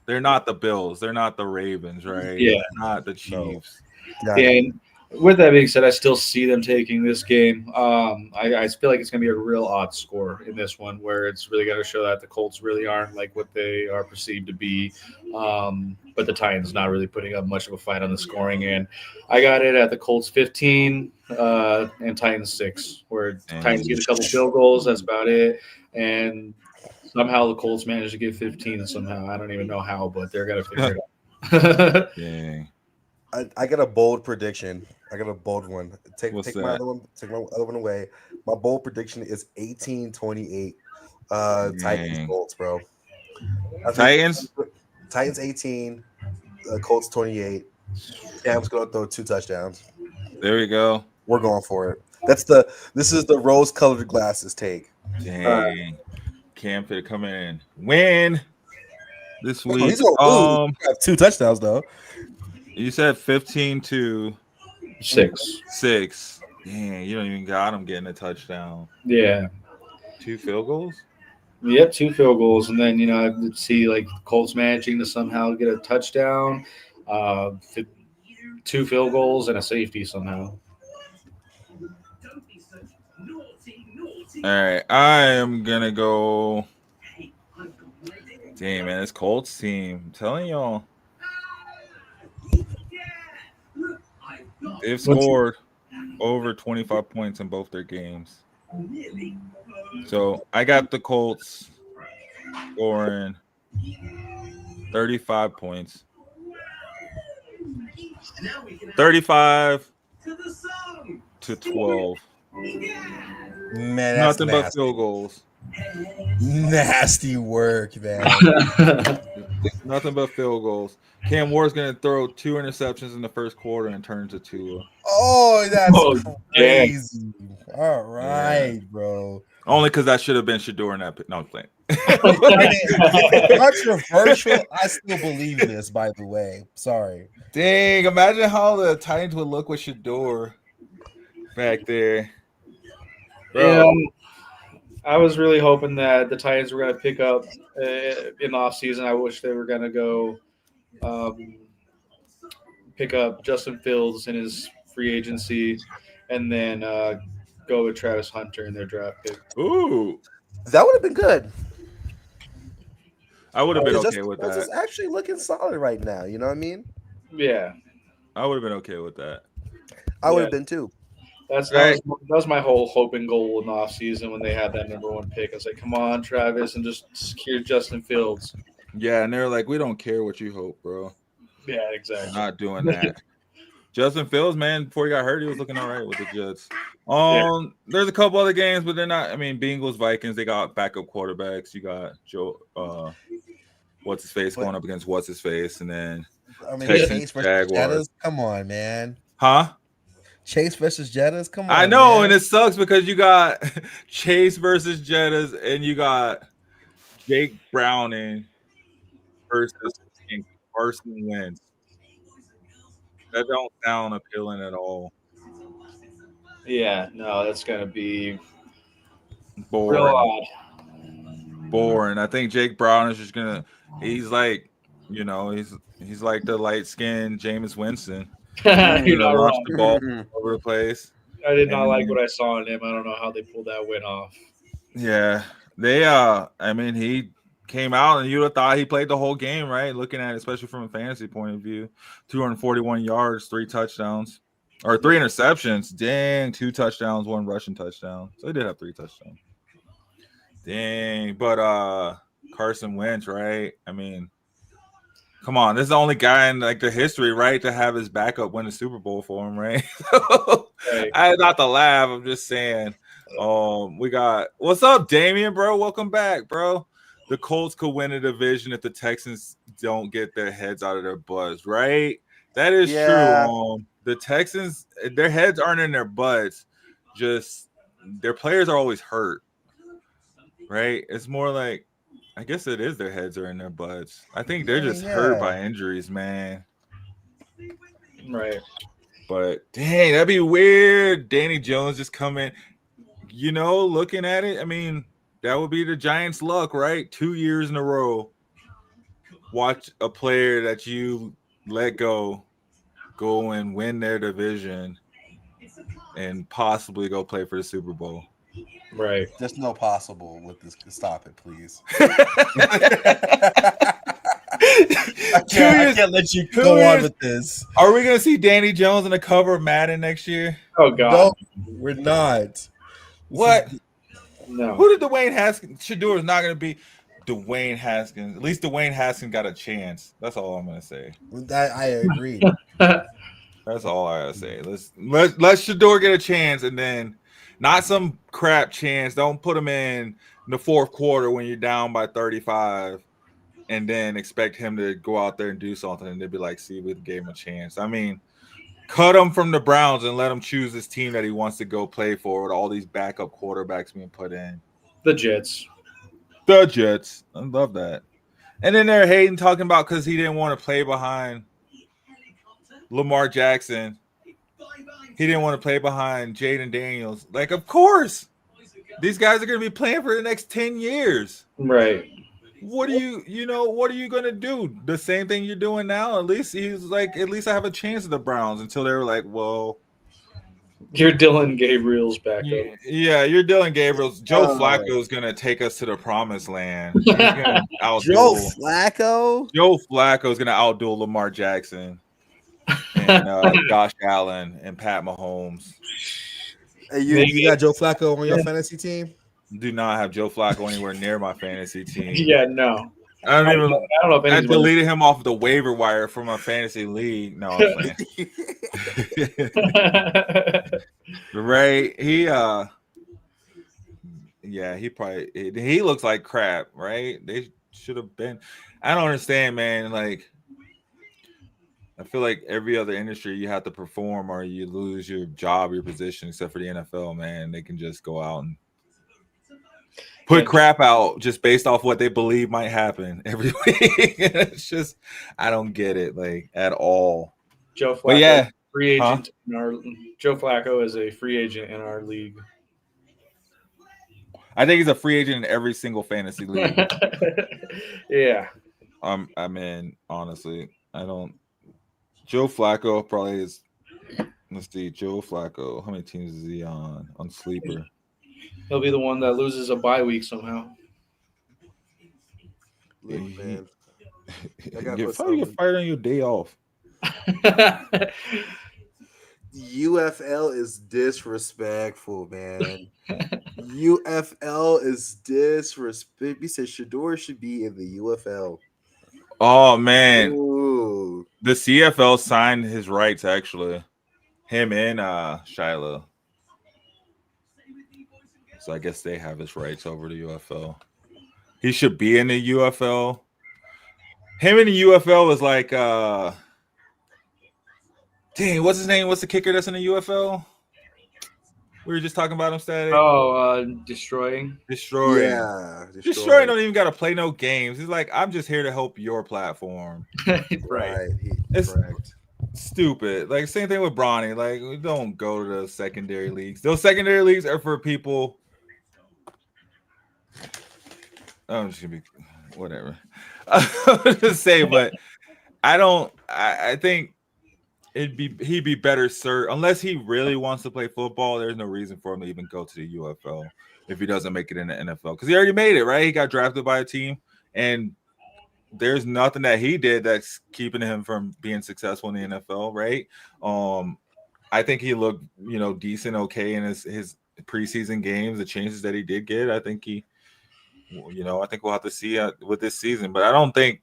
They're not the Bills. They're not the Ravens, right? Yeah. They're not the Chiefs. Yeah. And with that being said, I still see them taking this game. I feel like it's going to be a real odd score in this one, where it's really going to show that the Colts really aren't like what they are perceived to be. But the Titans not really putting up much of a fight on the scoring end. I got it at the Colts 15 and Titans 6, where Titans get a couple field goals. That's about it. And somehow the Colts managed to get 15 somehow. I don't even know how, but they're going to figure it out. Yeah. I got a bold prediction. I got a bold one. Take What's my that? other one. Take my other one away. My bold prediction is 18-28. Titans Dang. Colts, bro. I think Titans? Titans 18. Colts 28. Cam's gonna throw 2 touchdowns. There we go. We're going for it. This is the rose-colored glasses take. Dang. Cam could come in, win this week. He's gonna lose. Have 2 touchdowns though. You said 15-6. 6. Dang, you don't even got him getting a touchdown. Yeah. 2 field goals? Yep, 2 field goals. And then, I see like Colts managing to somehow get a touchdown. 2 2 field goals and a safety somehow. All right, I am gonna go. Damn, man, this Colts team. I'm telling y'all, they've scored over 25 points in both their games. So I got the Colts scoring 35 points. 35 to 12. Man, that's Nothing but nasty. field goals. Nasty work, man. Nothing but field goals. Cam Ward's going to throw 2 interceptions in the first quarter and turn to Tua. Oh, that's Oh, crazy. All right, bro. Only because that should have been Shador in that pick. No, I'm playing. It's controversial. I still believe this, by the way. Sorry. Dang, imagine how the Titans would look with Shador back there. Bro. Yeah, I was really hoping that the Titans were going to pick up in the offseason. I wish they were going to go pick up Justin Fields in his free agency and then go with Travis Hunter in their draft pick. Ooh. That would have been good. I would have been okay Justin with Fields that. is actually looking solid right now. You know what I mean? Yeah. I would have been okay with that. I would have been too. That was my whole hope and goal in the offseason when they had that number 1 pick. I was like, come on, Travis, and just secure Justin Fields. Yeah, and they're like, we don't care what you hope, bro. Yeah, exactly. Not doing that. Justin Fields, man, before he got hurt, he was looking all right with the Jets. There's a couple other games, but they're not. I mean, Bengals, Vikings, they got backup quarterbacks. You got Joe, what's his face going up against what's his face, and then Texans, Jaguars. Come on, man. Huh? Chase versus Jettas. Come on. I know, man. and it sucks because you got Chase versus Jettas, and you got Jake Browning versus Carson Wentz. That don't sound appealing at all. Yeah, no, that's gonna be Boring. real odd. Boring. I think Jake Brown is just gonna. He's like, he's like the light skinned Jameis Winston. You're not launch wrong. the ball over the place. I did not like what I saw in him. I don't know how they pulled that win off. Yeah, they. I mean, he came out and you'd have thought he played the whole game, right? Looking at it, especially from a fantasy point of view, 241 yards, 3 touchdowns, or 3 interceptions. Dang, 2 touchdowns, 1 rushing touchdown. So he did have 3 touchdowns. Dang, but Carson Wentz, right? I mean, come on, this is the only guy in like the history, right, to have his backup win the Super Bowl for him, right? I not to laugh. I'm just saying. We got what's up, Damian, bro? Welcome back, bro. The Colts could win a division if the Texans don't get their heads out of their butts, right? That is true. The Texans, their heads aren't in their butts. Just their players are always hurt, right? It's more like, I guess it is their heads are in their butts. I think they're just hurt by injuries, man. Right. But dang, that'd be weird. Danny Jones just coming, looking at it. I mean, that would be the Giants' luck, right? 2 years in a row. Watch a player that you let go and win their division and possibly go play for the Super Bowl. Right. There's no possible with this. Stop it, please. I can't let you go on with this. Are we going to see Danny Jones on the cover of Madden next year? Oh, God. No, we're not. What? No. Who did Dwayne Haskins? Shador is not going to be Dwayne Haskins. At least Dwayne Haskins got a chance. That's all I'm going to say. I agree. That's all I gotta say. Let Shador get a chance, and then not some crap chance. Don't put him in the fourth quarter when you're down by 35, and then expect him to go out there and do something. And they'd be like, "See, we gave him a chance." I mean, cut him from the Browns and let him choose his team that he wants to go play for. With all these backup quarterbacks being put in, The Jets. I love that. And then they're hating, talking about because he didn't want to play behind Lamar Jackson. He didn't want to play behind Jaden Daniels. Like, of course, these guys are going to be playing for the next 10 years. Right. what are you gonna do? The same thing you're doing now. At least he's like, at least I have a chance at the Browns until they were like, well, You're Dylan Gabriel's backup. yeah, you're Dylan Gabriel's. Joe Oh. Flacco is gonna take us to the promised land. He's gonna Joe outduel. Flacco. Joe Flacco is gonna outduel Lamar Jackson and Josh Allen and Pat Mahomes. Hey, you got Joe Flacco on your fantasy team? Do not have Joe Flacco anywhere near my fantasy team. Yeah, no. I don't know if I anybody's deleted him off the waiver wire from my fantasy league. No, I'm playing. Right? He he looks like crap, right? They should have been. I don't understand, man. Like, I feel like every other industry you have to perform or you lose your job, your position, except for the NFL, man. They can just go out and put crap out just based off what they believe might happen every week. It's just, I don't get it, like, at all. Joe Flacco, but yeah, free agent in our Joe Flacco is a free agent in our league. I think he's a free agent in every single fantasy league. Yeah. I mean, honestly, I don't. Joe Flacco probably is. Let's see, Joe Flacco. How many teams is he on Sleeper? He'll be the one that loses a bye week somehow. Look, man. Get fired on your day off. UFL is disrespectful, man. UFL is disrespectful. He said Shador should be in the UFL. Oh man, Ooh. the CFL signed his rights actually. Him and Shiloh. So I guess they have his rights over the UFL. He should be in the UFL. Him in the UFL was like, dang, what's his name? What's the kicker that's in the UFL? We were just talking about him, Static. Oh, Destroying. Yeah. Destroying don't even got to play no games. He's like, I'm just here to help your platform. Right. It's correct. Stupid. Like, same thing with Bronny. Like, we don't go to the secondary leagues. Those secondary leagues are for people. I'm just going to be whatever. I just say, but I think he'd be better served unless he really wants to play football. There's no reason for him to even go to the UFL if he doesn't make it in the NFL, because he already made it, right? He got drafted by a team, and there's nothing that he did that's keeping him from being successful in the NFL, right? I think he looked, decent, okay in his preseason games. The chances that he did get, I think I think we'll have to see with this season. But I don't think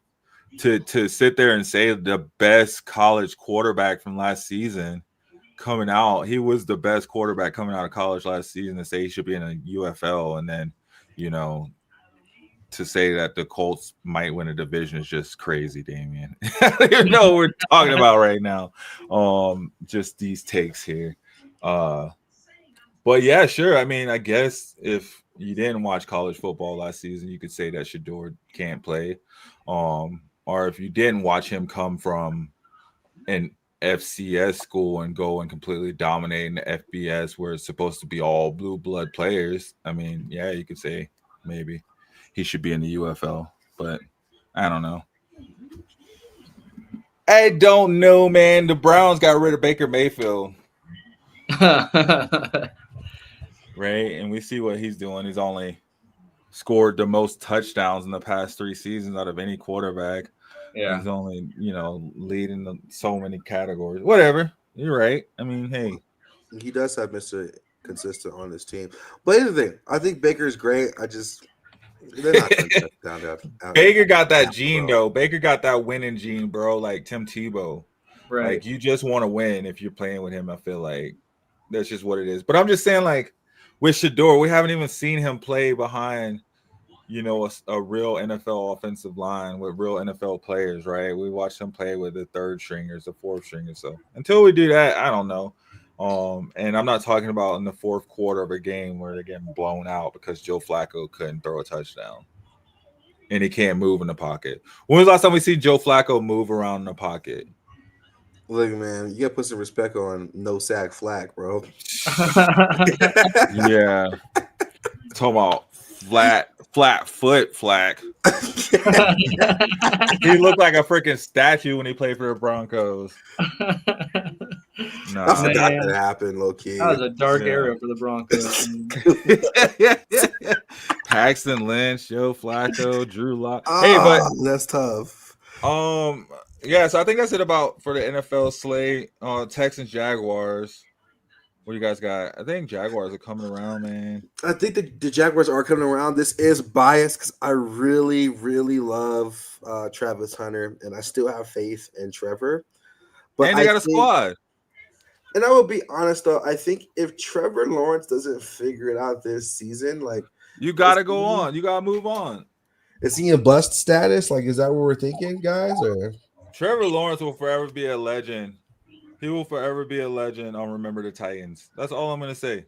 to sit there and say the best college quarterback from last season coming out, he was the best quarterback coming out of college last season, to say he should be in a UFL, and then, to say that the Colts might win a division is just crazy, Damien. You know what we're talking about right now. Just these takes here. But yeah, sure. I mean, I guess if you didn't watch college football last season, you could say that Shador can't play. Or if you didn't watch him come from an FCS school and go and completely dominate in the FBS where it's supposed to be all blue blood players, I mean, yeah, you could say maybe he should be in the UFL, but I don't know. I don't know, man. The Browns got rid of Baker Mayfield. Right? And we see what he's doing. He's only scored the most touchdowns in the past 3 seasons out of any quarterback. Yeah. He's only, leading so many categories. Whatever. You're right. I mean, hey. He does have Mr. Consistent on his team. But here's the thing. I think Baker's great. They're not down Baker got that gene, though. Baker got that winning gene, bro, like Tim Tebow. Right. Like, you just want to win if you're playing with him. I feel like that's just what it is. But I'm just saying, like, with Shador, we haven't even seen him play behind, a real NFL offensive line with real NFL players, right? We watched him play with the 3rd stringers, the 4th stringers. So until we do that, I don't know. And I'm not talking about in the 4th quarter of a game where they're getting blown out because Joe Flacco couldn't throw a touchdown and he can't move in the pocket. When was the last time we see Joe Flacco move around in the pocket? Look, man, you got to put some respect on no sack Flack, bro. Yeah. Talking about flat foot flack. He looked like a freaking statue when he played for the Broncos. I No, forgot that happened, low key. That was a dark area for the Broncos. Paxton Lynch, Joe Flacco, Drew Lock. Hey, but that's tough. Yeah, so I think that's it about for the NFL slate. Texans, Jaguars. What do you guys got? I think Jaguars are coming around, man. I think the Jaguars are coming around. This is biased because I really, really love Travis Hunter, and I still have faith in Trevor. But and they got a squad. And I will be honest, though. I think if Trevor Lawrence doesn't figure it out this season, like you got to go on. You got to move on. Is he in bust status? Like, is that what we're thinking, guys? Or Trevor Lawrence will forever be a legend. He will forever be a legend on Remember the Titans. That's all I'm going to say.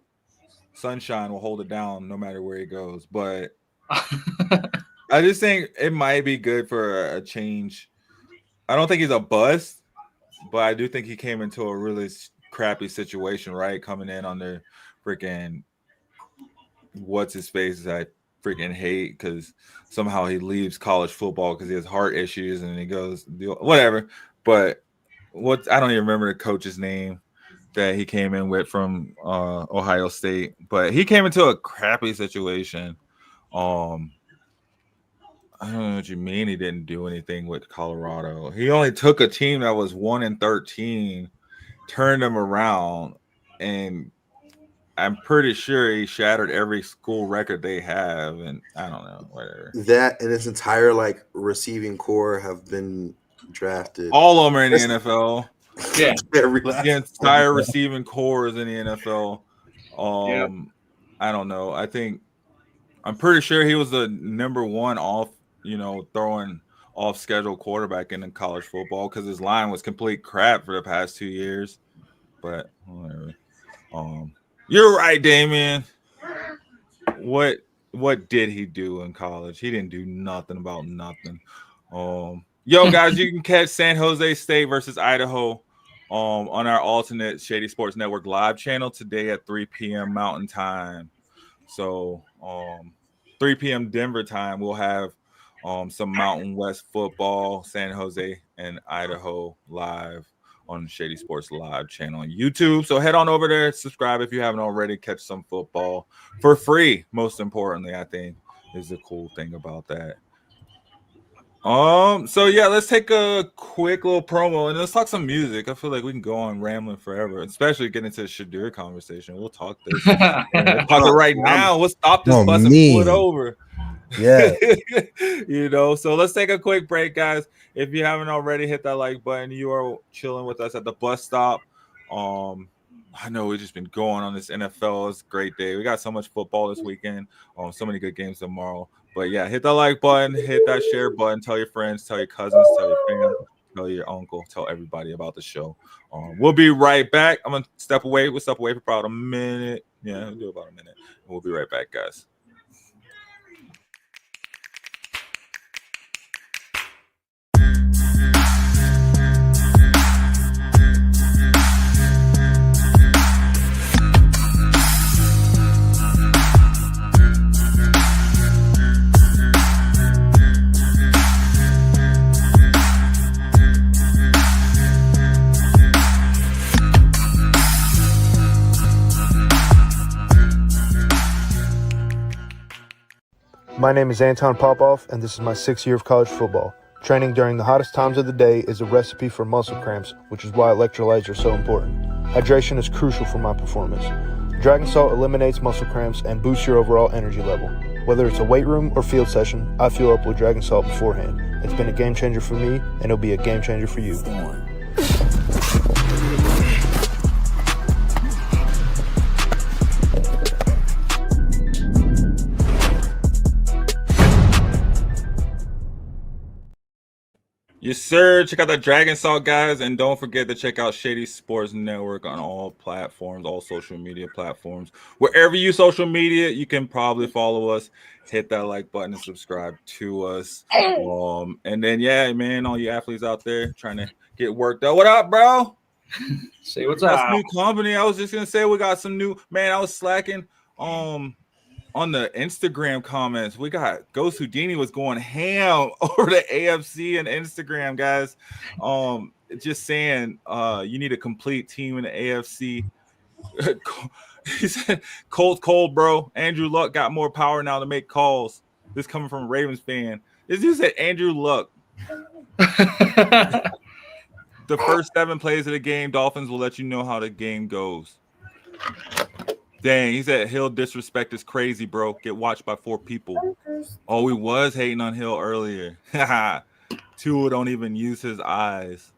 Sunshine will hold it down no matter where he goes. But I just think it might be good for a change. I don't think he's a bust, but I do think he came into a really crappy situation, right? Coming in on the freaking what's-his-face I freaking hate because somehow he leaves college football because he has heart issues and he goes, whatever. But I don't even remember the coach's name that he came in with from Ohio State, but he came into a crappy situation. I don't know what you mean he didn't do anything with Colorado. He only took a team that was 1-13, turned them around, and I'm pretty sure he shattered every school record they have, and I don't know, whatever. That and his entire receiving core have been drafted. All of them are in the NFL. Yeah, the entire receiving core is in the NFL. I don't know. I'm pretty sure he was the number one off, throwing off schedule quarterback in college football because his line was complete crap for the past 2 years. But whatever. You're right, Damien. What did he do in college? He didn't do nothing about nothing. Yo, guys, you can catch San Jose State versus Idaho on our alternate Shady Sports Network live channel today at 3 p.m. Mountain Time. So 3 p.m. Denver time, we'll have some Mountain West football, San Jose and Idaho live on Shady Sports Live channel on YouTube. So head on over there, subscribe if you haven't already, catch some football for free. Most importantly, I think is the cool thing about that. So yeah, let's take a quick little promo and let's talk some music. I feel like we can go on rambling forever, especially getting into the Shadur conversation. We'll talk this. We'll talk it right now. We'll stop this bus and pull it over. Yeah. So let's take a quick break, guys. If you haven't already, hit that like button. You are chilling with us at the bus stop. I know we've just been going on this NFL. It's a great day. We got so much football this weekend. So many good games tomorrow. But yeah, hit that like button, hit that share button, tell your friends, tell your cousins, tell your family, tell your uncle, tell everybody about the show. We'll be right back. I'm gonna step away. We'll step away for about a minute. Yeah, we'll do about a minute. And we'll be right back, guys. My name is Anton Popoff, and this is my 6th year of college football. Training during the hottest times of the day is a recipe for muscle cramps, which is why electrolytes are so important. Hydration is crucial for my performance. Dragon Salt eliminates muscle cramps and boosts your overall energy level. Whether it's a weight room or field session, I fuel up with Dragon Salt beforehand. It's been a game changer for me, and it'll be a game changer for you. Yes, sir. Check out that Dragon Salt, guys. And don't forget to check out Shady Sports Network on all platforms, all social media platforms. Wherever you social media, you can probably follow us. Hit that like button and subscribe to us. And then, yeah, man, all you athletes out there trying to get worked out. What up, bro? Say what's That's up. new company. I was just going to say we got some new, man, I was slacking. on the Instagram comments, we got Ghost Houdini was going ham over the AFC and Instagram, guys. Just saying, you need a complete team in the AFC. He said, cold, bro. Andrew Luck got more power now to make calls. This coming from a Ravens fan. This dude said Andrew Luck. The first 7 plays of the game, Dolphins will let you know how the game goes. Dang, he said Hill disrespect is crazy, bro. Get watched by 4 people. Oh, he was hating on Hill earlier. Tua don't even use his eyes.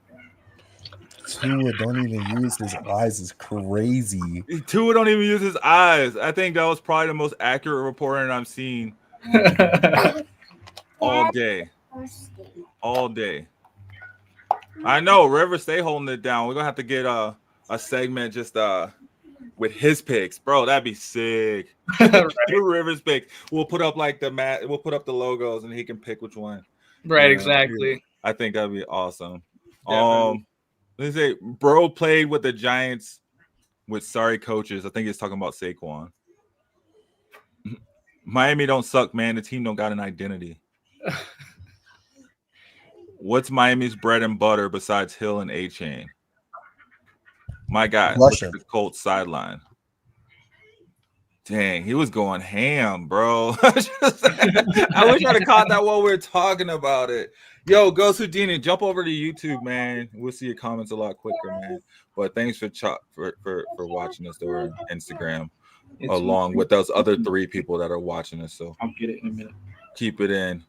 Tua don't even use his eyes is crazy. Tua don't even use his eyes. I think that was probably the most accurate reporting I've seen all day. All day. I know, River, stay holding it down. We're gonna have to get a segment just with his picks, bro. That'd be sick. River's picks. We'll put up like we'll put up the logos and he can pick which one. Right, exactly. I think that'd be awesome. Definitely. Let's say bro played with the Giants with sorry coaches. I think he's talking about Saquon. Miami don't suck, man. The team don't got an identity. What's Miami's bread and butter besides Hill and A-Chain? My God, look at the Colts sideline. Dang, he was going ham, bro. I wish I'd have caught that while we were talking about it. Yo, Ghost Houdini, jump over to YouTube, man. We'll see your comments a lot quicker, man. But thanks for watching us over Instagram, along with those other 3 people that are watching us. So I'll get it in a minute. Keep it in.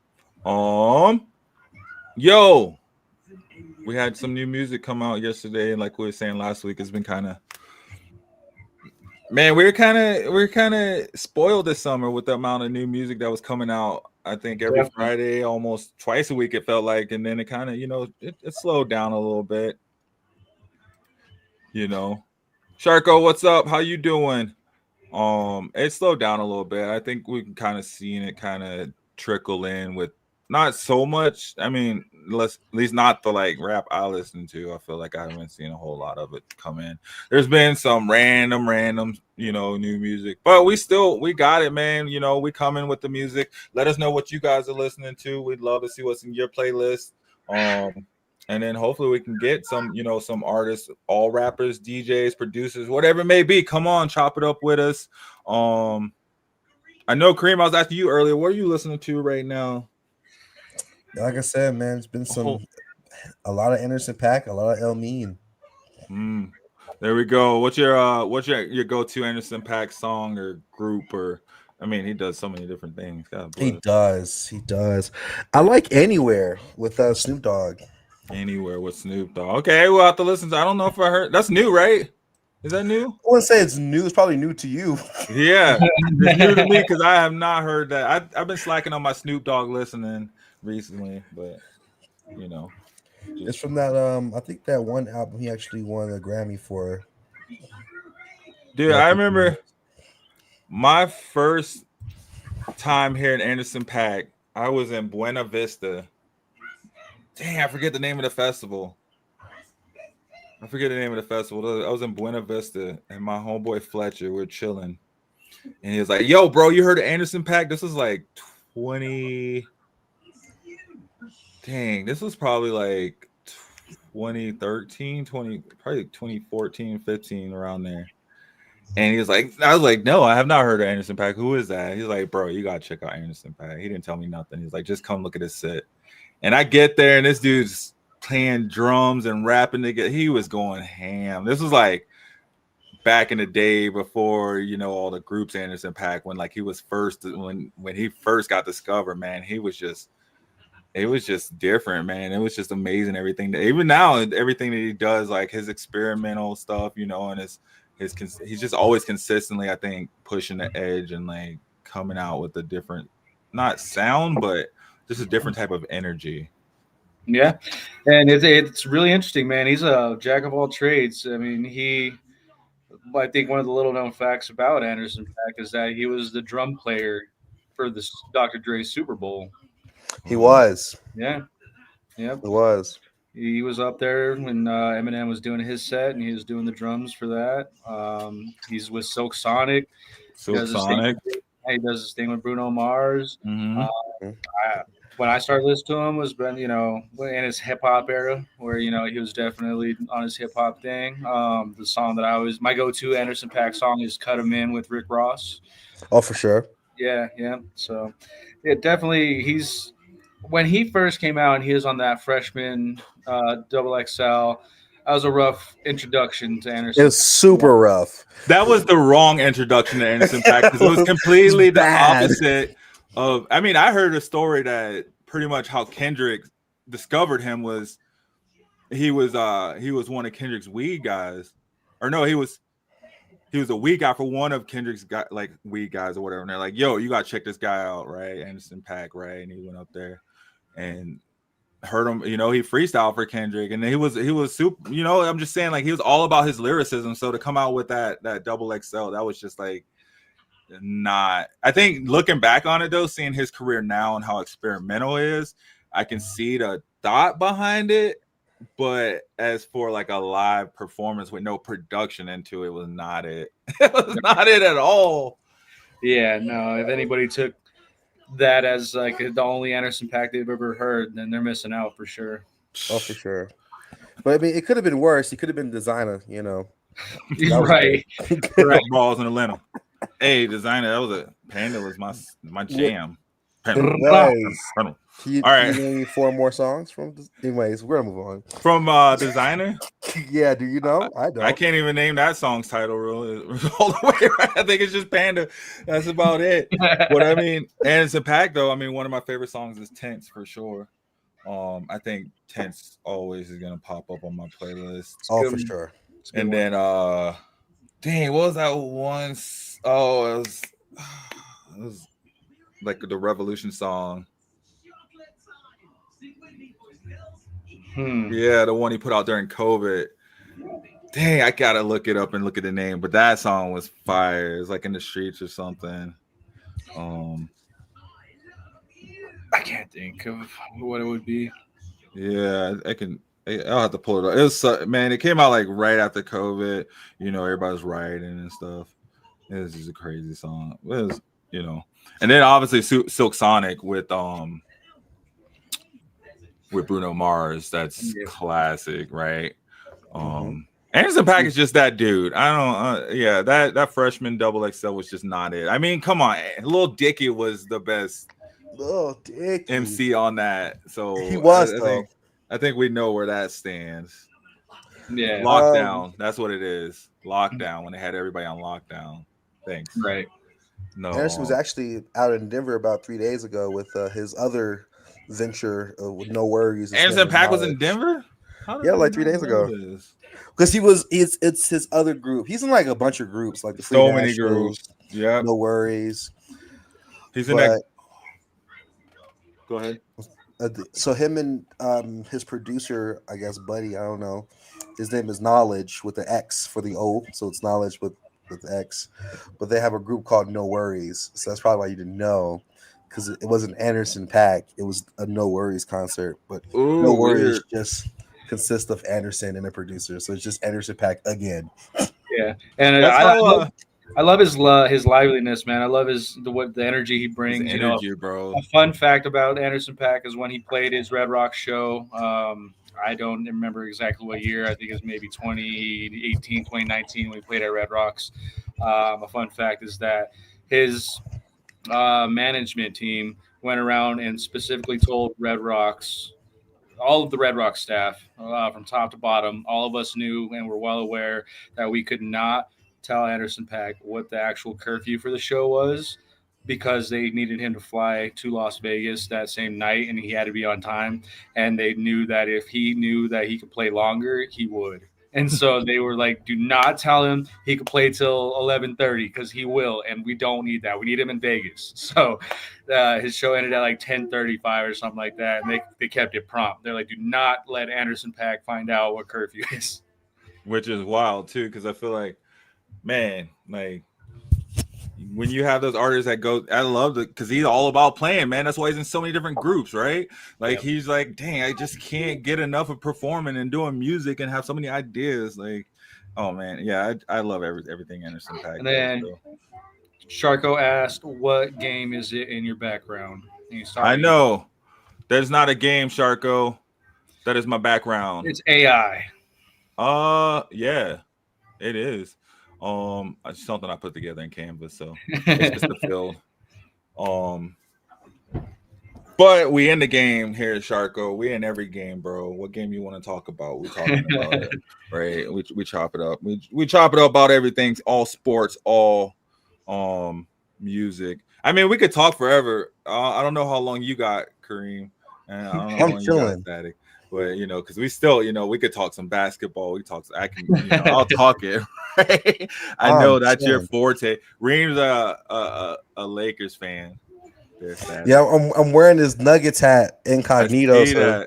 Yo, we had some new music come out yesterday, and like we were saying last week, it's been kind of, man, we're kind of spoiled this summer with the amount of new music that was coming out. I think every Friday, almost twice a week, it felt like, and then it kind of, it slowed down a little bit. Sharko, what's up? How you doing? It slowed down a little bit. I think we can kind of seeing it kind of trickle in with not so much. I mean, at least not the like rap I listen to. I feel like I haven't seen a whole lot of it come in. There's been some random, new music, but we got it, man. We come in with the music. Let us know what you guys are listening to. We'd love to see what's in your playlist. And then hopefully we can get some, some artists, all rappers, DJs, producers, whatever it may be. Come on, chop it up with us. I know, Kareem, I was asking you earlier, what are you listening to right now? Like I said, man, it's been a lot of Anderson .Paak, a lot of El Mean. There we go. What's your go-to Anderson .Paak song or group? Or I mean, he does so many different things. He does. I like Anywhere with Snoop Dogg. Anywhere with Snoop Dogg. Okay, we'll have to listen to. I don't know if I heard. That's new, right? Is that new? I wouldn't say it's new. It's probably new to you. Yeah, it's new to me because I have not heard that. I've been slacking on my Snoop Dogg listening recently, but it's from that I think that one album he actually won a Grammy for. Dude, I remember my first time hearing Anderson .Paak. I was in Buena Vista. Dang, I forget the name of the festival. I was in Buena Vista, and my homeboy Fletcher, we're chilling, and he was like, "Yo, bro, you heard of Anderson .Paak?" This was like 20. Dang, this was probably like 2013, probably 2014, 15, around there. And he was like, I was like, no, I have not heard of Anderson .Paak. Who is that? He's like, bro, you gotta check out Anderson .Paak. He didn't tell me nothing. He's like, just come look at his set. And I get there, and this dude's playing drums and rapping together. He was going ham. This was like back in the day before, all the groups Anderson .Paak, when like he was first, when he first got discovered, man, it was just different, man. It was just amazing. Everything even now, everything that he does, like his experimental stuff, and he's just always consistently, I think, pushing the edge and like coming out with a different, not sound, but just a different type of energy. Yeah, and it's really interesting, man. He's a jack of all trades. I mean, I think one of the little known facts about Anderson .Paak is that he was the drum player for the Dr. Dre Super Bowl. He was. Yeah. Yep. He was. He was up there when Eminem was doing his set, and he was doing the drums for that. He's with Silk Sonic. Silk Sonic. He does his thing with Bruno Mars. Mhm. When I started listening to him was when, in his hip hop era, where he was definitely on his hip hop thing. The song that my go to Anderson .Paak song is "Cut 'Em In" with Rick Ross. Oh, for sure. Yeah. So, yeah, definitely. When he first came out and he was on that freshman double XL. That was a rough introduction to Anderson. It was super rough. That was the wrong introduction to Anderson .Paak because it was completely the opposite of. I mean, I heard a story that pretty much how Kendrick discovered him was he was one of Kendrick's weed guys, or no, he was a weed guy for one of Kendrick's weed guys or whatever. And they're like, "Yo, you gotta check this guy out, right? Anderson .Paak, right?" And he went up there and heard him, he freestyled for Kendrick, and he was super, I'm just saying, like, he was all about his lyricism. So to come out with that double XL, that was just like not. I think looking back on it though, seeing his career now and how experimental it is, I can see the thought behind it. But as for like a live performance with no production into it, was not it. It was not it at all. Yeah, no. If anybody took that as like the only Anderson .Paak they've ever heard, then they're missing out for sure. Oh, for sure. But I mean, it could have been worse. He could have been Designer, Right. Right. Balls in Atlanta. Hey, Designer, that was Panda was my jam. Nice. All right. You name 4 more songs from? Anyways, we're gonna move on. From Designer. Yeah, do you know? I don't. I can't even name that song's title really all the way right. I think it's just Panda. That's about it. But I mean, Anderson .Paak though. I mean, one of my favorite songs is Tense for sure. I think Tense always is gonna pop up on my playlist. Oh, for sure. And then dang, what was that one? Oh, it was like the Revolution song. Yeah, the one he put out during COVID. Dang, I gotta look it up and look at the name, but that song was fire. It's like In the Streets or something. I can't think of what it would be. Yeah, I'll have to pull it up. It was it came out like right after COVID. Everybody's rioting and stuff. It was just a crazy song. It was, and then obviously Silk Sonic with Bruno Mars. That's classic, right? Anderson .Paak is just that dude. I don't that freshman double XL was just not it. I mean, come on, Lil Dicky was the best MC on that. So he was I think we know where that stands. Yeah. Lockdown. That's what it is. Lockdown, when they had everybody on lockdown. Thanks. Right. No. Anderson was actually out in Denver about 3 days ago with his other venture with No Worries. Anderson .Paak was in Denver? Yeah, like 3 days ago. Because it's his other group. He's in like a bunch of groups, like the so many groups. Yeah. No Worries. He's in that. Go ahead. So him and his producer, I guess, buddy, I don't know. His name is Knowledge with the X for the O, so it's Knowledge with X. But they have a group called No Worries, so that's probably why you didn't know, because it wasn't Anderson .Paak. It was a No Worries concert, but No Worries just consists of Anderson and a producer, so it's just Anderson .Paak again. Yeah, and I love his liveliness, man. I love the energy he brings. Bro. A fun fact about Anderson .Paak is when he played his Red Rock show. I don't remember exactly what year. I think it was maybe 2018, 2019 when we played at Red Rocks. A fun fact is that his management team went around and specifically told Red Rocks, all of the Red Rock staff from top to bottom, all of us knew and were well aware that we could not tell Anderson .Paak what the actual curfew for the show was, because they needed him to fly to Las Vegas that same night and he had to be on time. And they knew that if he knew that he could play longer, he would. And so they were like, do not tell him he could play till 11:30 because he will. And we don't need that. We need him in Vegas. So his show ended at like 10:35 or something like that. And they kept it prompt. They're like, do not let Anderson .Paak find out what curfew is. Which is wild too, because I feel like, man, like when you have those artists that go, I love it because he's all about playing, man. That's why he's in so many different groups, right? Like he's like, dang, I just can't get enough of performing and doing music and have so many ideas. Like, oh man, yeah, I love everything Anderson .Paak. And then Sharko asked, "What game is it in your background?" I know. There's not a game, Sharko. That is my background. It's AI. Yeah, it is. It's something I put together in Canvas, so it's just a field. But we in the game here, Sharko. We in every game, bro. What game you want to talk about? We talking about it, right? We chop it up. We chop it up about everything, all sports, all music. I mean, we could talk forever. I don't know how long you got, Kareem, and I don't know how long you got, Static. But because we still, we could talk some basketball. I'll talk it. Right? I know that's your forte. Reem's a Lakers fan. Yeah, I'm wearing this Nuggets hat incognito. So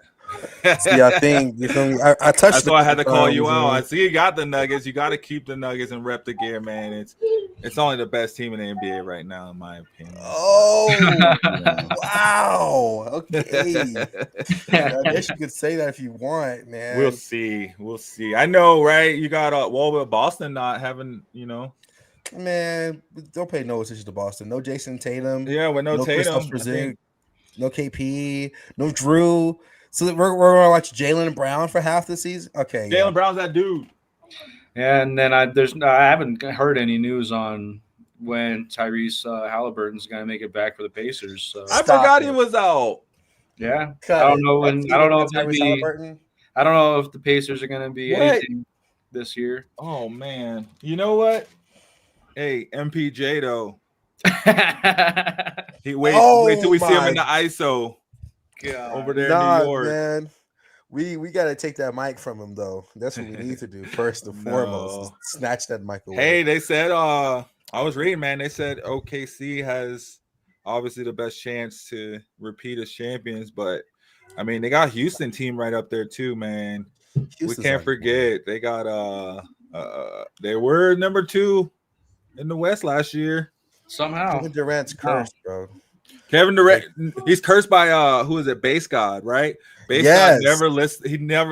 see, I think you feel me. I touched. That's why I had to call you out. I see you got the Nuggets. You got to keep the Nuggets and rep the gear, man. It's only the best team in the NBA right now, in my opinion. Oh, wow. Okay. I guess you could say that if you want, man. We'll see. I know, right? You got with Boston not having, Man, don't pay no attention to Boston. No Jason Tatum. Yeah, with no Tatum. No KP. No Drew. So we're gonna watch Jaylen Brown for half the season. Okay, Jaylen Brown's that dude. And then I haven't heard any news on when Tyrese Halliburton's gonna make it back for the Pacers. So. I forgot he was out. Yeah, I don't know when. I don't know if I don't know if the Pacers are gonna be anything this year. Oh man, you know what? Hey, MPJ though. Wait till we see him in the ISO. God. Over there in New York. Man. We got to take that mic from him though. That's what we need to do first and foremost. Snatch that mic away. Hey, they said I was reading, man. They said OKC has obviously the best chance to repeat as champions, but I mean they got Houston team right up there too, man. Houston's we can't forget they got they were number 2 in the West last year. Somehow Kevin Durant's cursed, bro. Kevin Durant, he's cursed by who is it? Base God, right? Base God never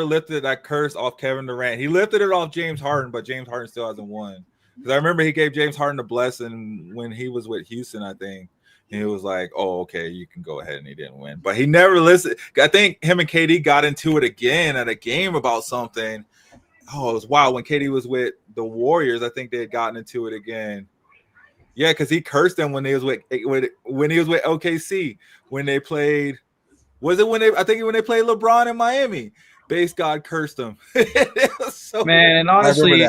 lifted that curse off Kevin Durant. He lifted it off James Harden, but James Harden still hasn't won. Because I remember he gave James Harden a blessing when he was with Houston, I think. And he was like, "Oh, okay, you can go ahead," and he didn't win. But he never listened. I think him and KD got into it again at a game about something. Oh, it was wild when KD was with the Warriors. I think they had gotten into it again. Yeah, because he cursed them when he was with OKC when they played. Was it when they played LeBron in Miami? Base God cursed them. So man, honestly,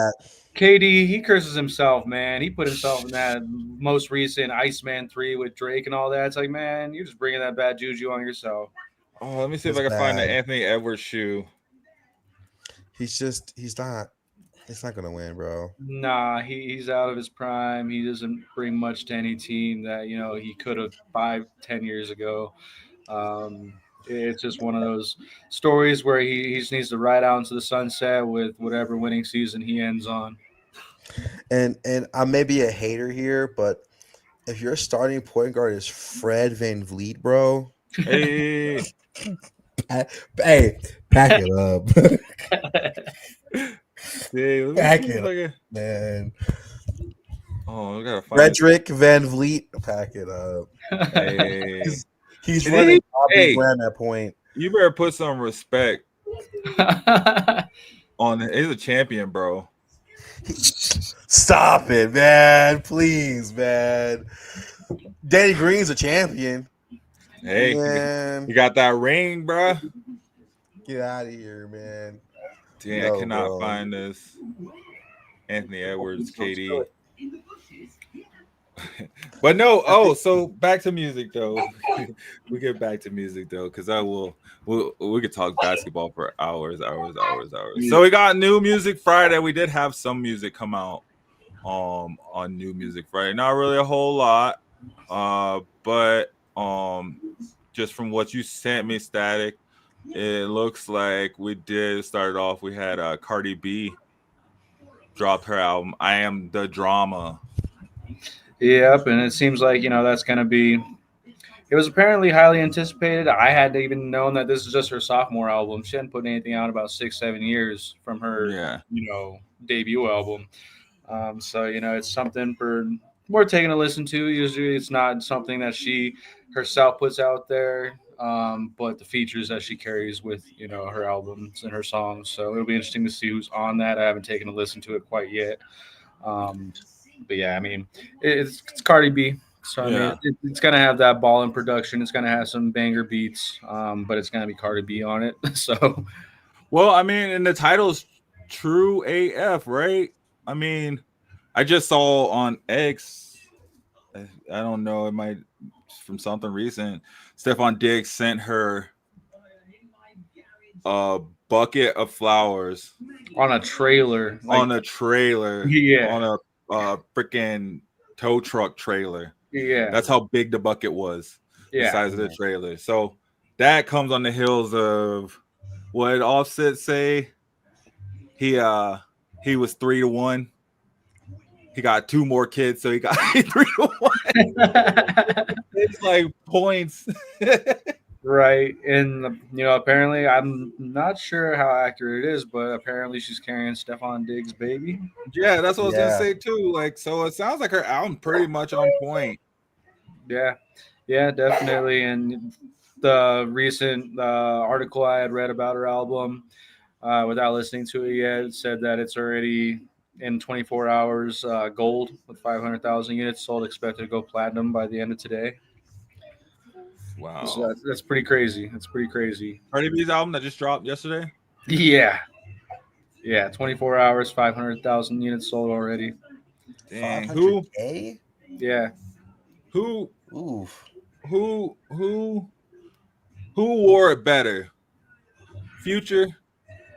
KD he curses himself. Man, he put himself in that most recent Iceman 3 with Drake and all that. It's like, man, you're just bringing that bad juju on yourself. Oh, let me see if I can find the Anthony Edwards shoe. He's not gonna win, bro. Nah, he's out of his prime. He doesn't bring much to any team that he could have 5-10 years ago. It's just one of those stories where he just needs to ride out into the sunset with whatever winning season he ends on. And I may be a hater here, but if your starting point guard is Fred VanVleet, bro, hey, pack it up. Back it up, man. Oh, we gotta find Frederick VanVleet. Pack it up. Hey. He's running at that point. You better put some respect on it. He's a champion, bro. Stop it, man. Please, man. Danny Green's a champion. Hey, man. You got that ring, bro. Get out of here, man. Damn, I cannot find this. Anthony Edwards, KD. But no, so back to music though. We get back to music though, because we could talk basketball for hours. So we got new music Friday. We did have some music come out on New Music Friday. Not really a whole lot, but just from what you sent me, Static, it looks like we did start off. We had Cardi B dropped her album, I Am the Drama. Yep, and it seems like, that's going to be – it was apparently highly anticipated. I hadn't even known that this is just her sophomore album. She hadn't put anything out about 6-7 years from her, debut album. So, it's something for worth taking a listen to. Usually, it's not something that she herself puts out there, but the features that she carries with her albums and her songs. So it'll be interesting to see who's on that. I haven't taken a listen to it quite yet. But yeah, I mean, it's Cardi B. So I mean, it's gonna have that ball in production. It's gonna have some banger beats, but it's gonna be Cardi B on it. So, well, I mean, and the title's True AF, right? I mean, I just saw on X. I don't know. It might from something recent. Stephon Diggs sent her a bucket of flowers on a trailer. On a trailer. Yeah. On a freaking tow truck trailer. Yeah. That's how big the bucket was. Yeah. The size of the trailer. So that comes on the heels of what did Offset say? He was 3-1. He got 2 more kids, so he got 3-1. It's like points. Right. And apparently I'm not sure how accurate it is, but apparently she's carrying Stephon Diggs' baby. Yeah, that's what I was gonna say too. Like, so it sounds like her album pretty much on point. Yeah, definitely. And the recent article I had read about her album, without listening to it yet, said that it's already in 24 hours gold with 500,000 units sold, expected to go platinum by the end of today. Wow, so that's pretty crazy. That's pretty crazy. Cardi B's album that just dropped yesterday. Yeah, 24 hours, 500,000 units sold already. Dang, who? Yeah, who? Oof. Who wore it better, Future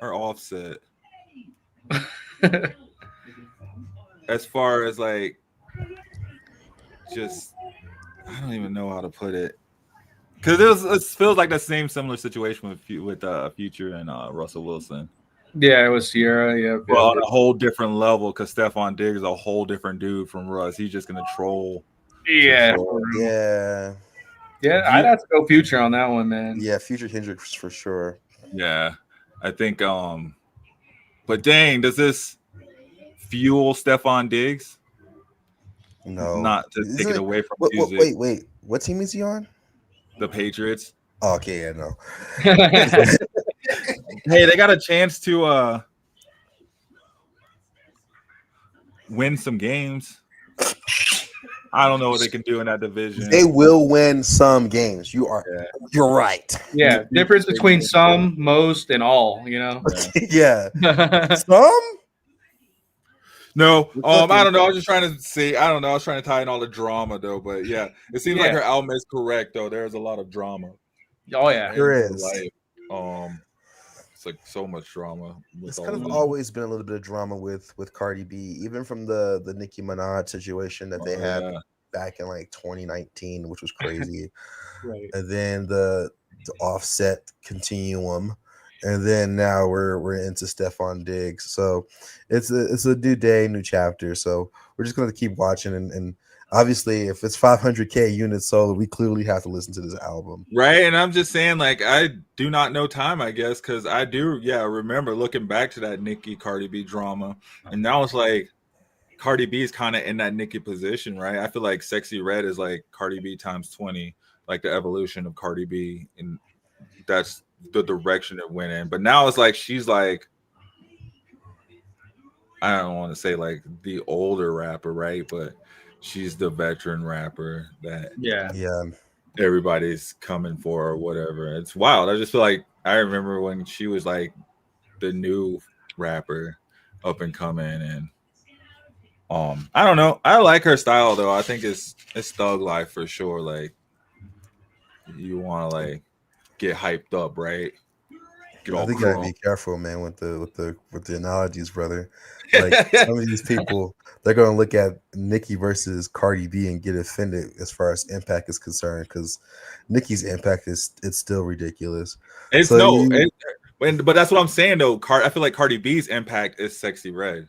or Offset? As far as like, just I don't even know how to put it, because it feels like the similar situation with Future and Russell Wilson. Yeah, it was Sierra. Yeah, well, on a whole different level, because Stephon Diggs is a whole different dude from Russ. He's just gonna troll. Yeah. I'd have to go Future on that one, man. Yeah, Future Hendrix for sure. Yeah, I think. But dang, does this fuel Stephon Diggs? No, not to take it away from music. Wait, what team is he on? The Patriots. Oh, okay, yeah, no. Hey, they got a chance to win some games. I don't know what they can do in that division. They will win some games. You're right. Yeah, difference between some, most, and all. Yeah. Some. No, I don't know. I was just trying to see. I don't know. I was trying to tie in all the drama though, but yeah, it seems like her album is correct though. There's a lot of drama. Oh yeah, there is. It's like so much drama. It's kind of always been a little bit of drama with Cardi B, even from the Nicki Minaj situation that they had back in like 2019, which was crazy. Right. And then the Offset continuum. And then now we're into Stephon Diggs. So it's a new day, new chapter. So we're just gonna keep watching and obviously if it's 500K units sold, we clearly have to listen to this album. Right. And I'm just saying, like, I do not know time, I guess, because I do, remember looking back to that Nicki Cardi B drama. And now it's like Cardi B is kind of in that Nicki position, right? I feel like Sexy Red is like Cardi B times 20, like the evolution of Cardi B, and that's the direction it went in. But now it's like she's like, I don't want to say like the older rapper, right? But she's the veteran rapper that everybody's coming for or whatever. It's wild. I just feel like I remember when she was like the new rapper up and coming, and I don't know. I like her style though. I think it's thug life for sure. Like you want to like get hyped up, right? I think you gotta be careful, man, with the analogies, brother. Like some of these people, they're gonna look at Nicki versus Cardi B and get offended as far as impact is concerned, because Nicki's impact it's still ridiculous. But that's what I'm saying though. I feel like Cardi B's impact is Sexy Red.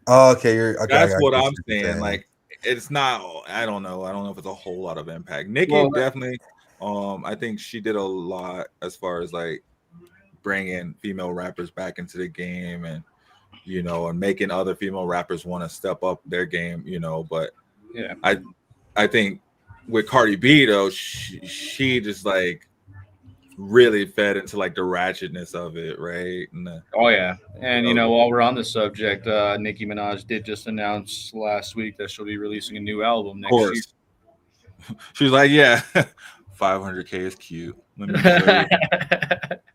Oh, okay, that's what I'm saying. Like it's not. I don't know. I don't know if it's a whole lot of impact. Nicki definitely. I think she did a lot as far as like bringing female rappers back into the game, and and making other female rappers want to step up their game, but Yeah. I think with Cardi B though, she just like really fed into like the ratchetness of it, right? Oh yeah, and while we're on the subject, Nicki Minaj did just announce last week that she'll be releasing a new album next year. She's like, yeah, 500K is cute. Let me show you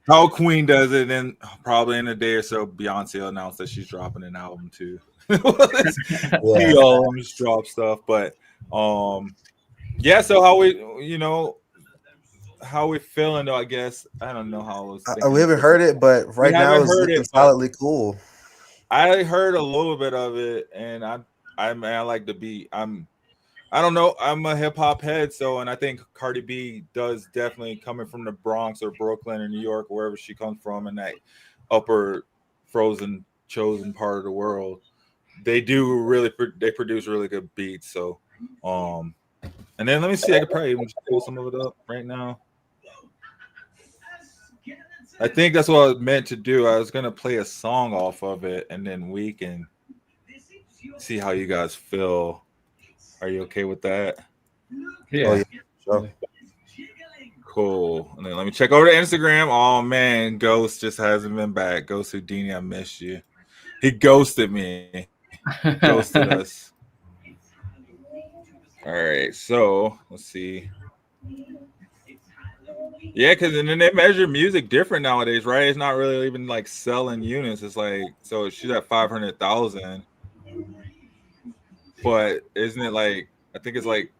how Queen does it. And probably in a day or so, Beyonce will announce that she's dropping an album too. We all just drop stuff, but yeah. So how we feeling though? I guess I don't know how I was thinking. We haven't heard it, but right now it's looking solidly cool. I heard a little bit of it, and I like the beat. I don't know. I'm a hip hop head, and I think Cardi B does definitely, coming from the Bronx or Brooklyn or New York, wherever she comes from, in that upper chosen part of the world, they produce really good beats. So, and then let me see. I could probably even pull some of it up right now. I think that's what I was meant to do. I was gonna play a song off of it, and then we can see how you guys feel. Are you okay with that? Yeah. Sure. Cool. And then let me check over to Instagram. Oh man, Ghost just hasn't been back. Ghost Houdini, I missed you. He ghosted me. Ghosted us. All right, so let's see. Yeah, because then they measure music different nowadays, right? It's not really even like selling units. It's like, so she's at 500,000, but isn't it like, I think it's like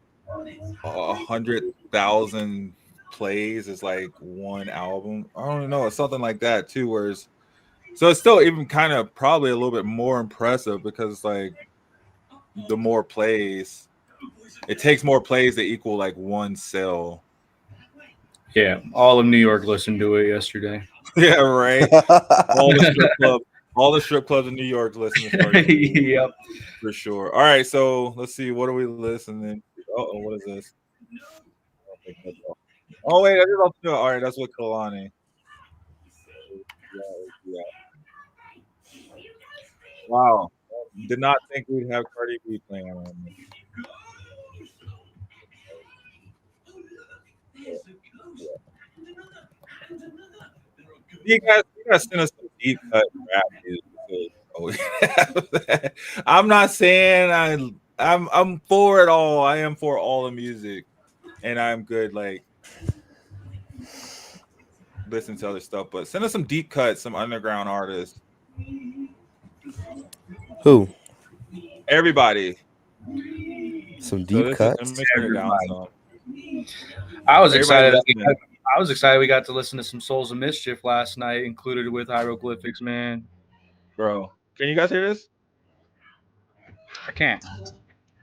100,000 plays is like one album. I don't know. It's something like that too. So it's still even kind of probably a little bit more impressive because it's like the more plays, it takes more plays to equal like one sale. Yeah, all of New York listened to it yesterday. Yeah, right. all the strip clubs in New York listen to Cardi B. Yep, for sure. All right, so let's see. What are we listening? Oh, what is this? Oh wait, I just don't know. All right, that's what Kalani. Yeah. Wow, did not think we'd have Cardi B playing on me. You guys send us some deep cut rap music. I'm not saying I'm for it all. I am for all the music, and I'm good. Like, listen to other stuff, but send us some deep cuts, some underground artists. Who? Everybody. Some deep cuts. I was excited. I was excited we got to listen to some Souls of Mischief last night, included with Hieroglyphics, man. Bro, can you guys hear this? I can't.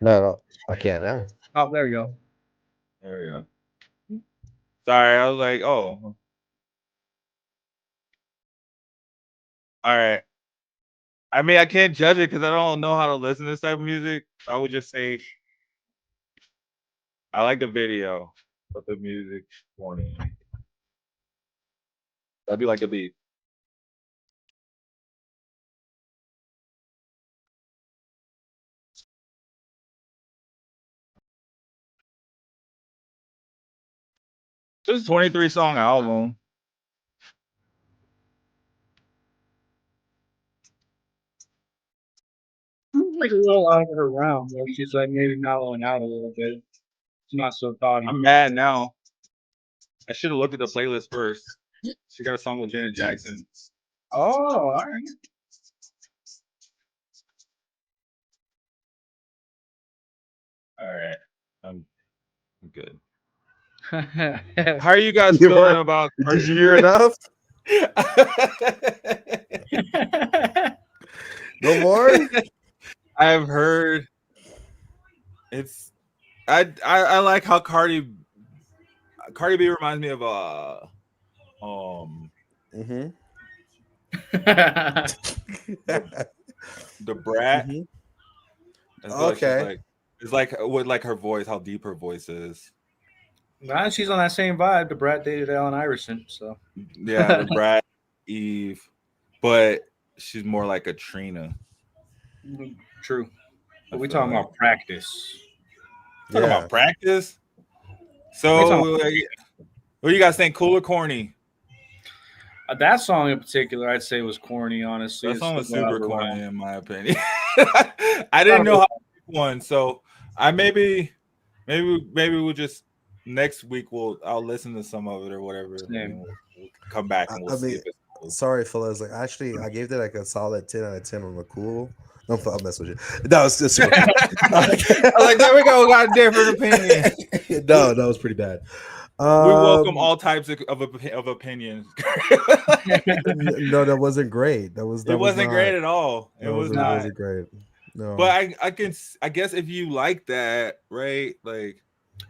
No, I can't now. Oh, there we go. There we go. Sorry, I was like, oh. All right. I mean, I can't judge it because I don't know how to listen to this type of music. I would just say I like the video, but the music warning. That'd be like a beat. This is a 23-song album. Like a little out of her realm, where she's like maybe mellowing out a little bit. It's not so thoughty. I'm mad now. I should have looked at the playlist first. She got a song with Janet Jackson. Oh, all right. All right. I'm good. How are you guys feeling about? Did you hear enough? No more. I've heard. It's. I like how Cardi B reminds me of the Brat. Mm-hmm. Okay. It's like with like her voice, how deep her voice is. Nah, she's on that same vibe. The Brat dated Allen Iverson, so yeah, the Brat, Eve, but she's more like a Trina. True. But we talking about practice. Talking about practice. So, what do you guys think? Cool or corny? That song in particular, I'd say was corny. Honestly, That song was super corny in my opinion. I I didn't know how to pick one, so I maybe we'll just next week I'll listen to some of it or whatever. And we'll come back and we'll see if it's cool. Sorry, fellas. Like actually, I gave it like a solid 10 out of 10 on the cool. No, I'll mess with you. That was just. I was like, there we go. We got a different opinion. No, that was pretty bad. We welcome all types of opinions. No, that wasn't great. It wasn't great at all. It wasn't great. No, but I guess if you like that, right? Like,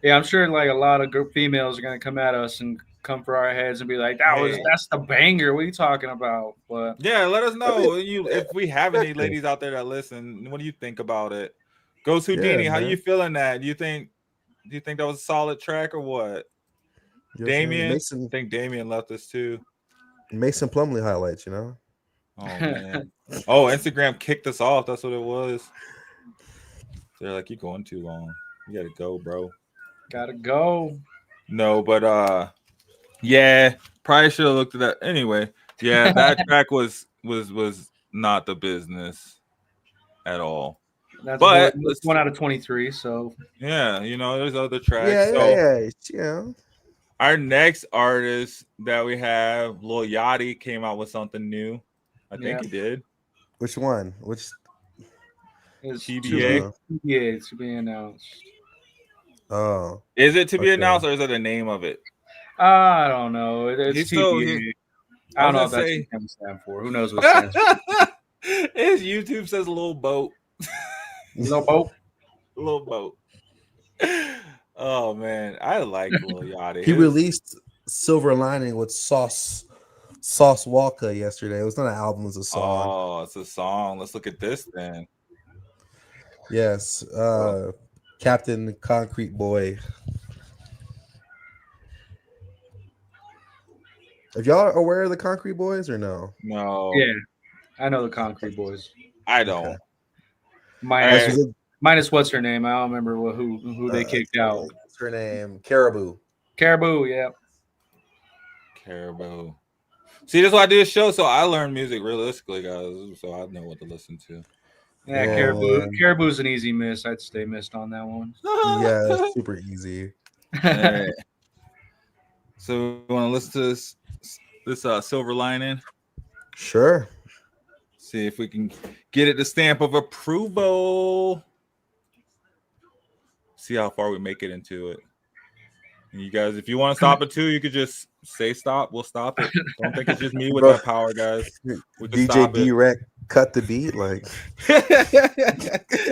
yeah, I'm sure like a lot of females are gonna come at us and come for our heads and be like, that's the banger. What are you talking about? But yeah, let us know if we have any ladies out there that listen. What do you think about it? Ghost Houdini, how you feeling that? Do you think that was a solid track or what? Damien, I think Damien left us too. Mason Plumlee highlights, you know. Oh man. Oh, Instagram kicked us off. That's what it was. They're like, you're going too long. You gotta go, bro. Gotta go. No, but yeah, probably should have looked at that. Anyway, yeah, that track was not the business at all. But it's 1 out of 23. So yeah, there's other tracks. Yeah. Our next artist that we have, Lil Yachty, came out with something new. I think he did. Which one? Which? TBA. Yeah, to be announced. Oh. Is it to be announced or is it the name of it? I don't know. It's TBA. I don't know what that stands for. Who knows what it stands for? His YouTube says Little Boat. Little Boat? Little Boat. Oh, man. I like Lil Yachty. He released Silver Lining with Sauce Walker yesterday. It was not an album, it was a song. Oh, it's a song. Let's look at this then. Yes. Captain Concrete Boy. Are y'all aware of the Concrete Boys or no? No. Yeah. I know the Concrete Boys. I don't. Okay. Minus what's her name? I don't remember who they kicked out. What's her name? Caribou, yeah. Caribou. See, that's why I do a show, so I learn music realistically, guys, so I know what to listen to. Yeah, Caribou's an easy miss. I'd stay missed on that one. Yeah, it's super easy. All right. So we want to listen to this Silver Lining? Sure. See if we can get it the stamp of approval. See how far we make it into it. And you guys, if you want to stop it too, you could just say stop. We'll stop it. Don't think it's just me with my power, guys. We can DJ D-Rec cut the beat like.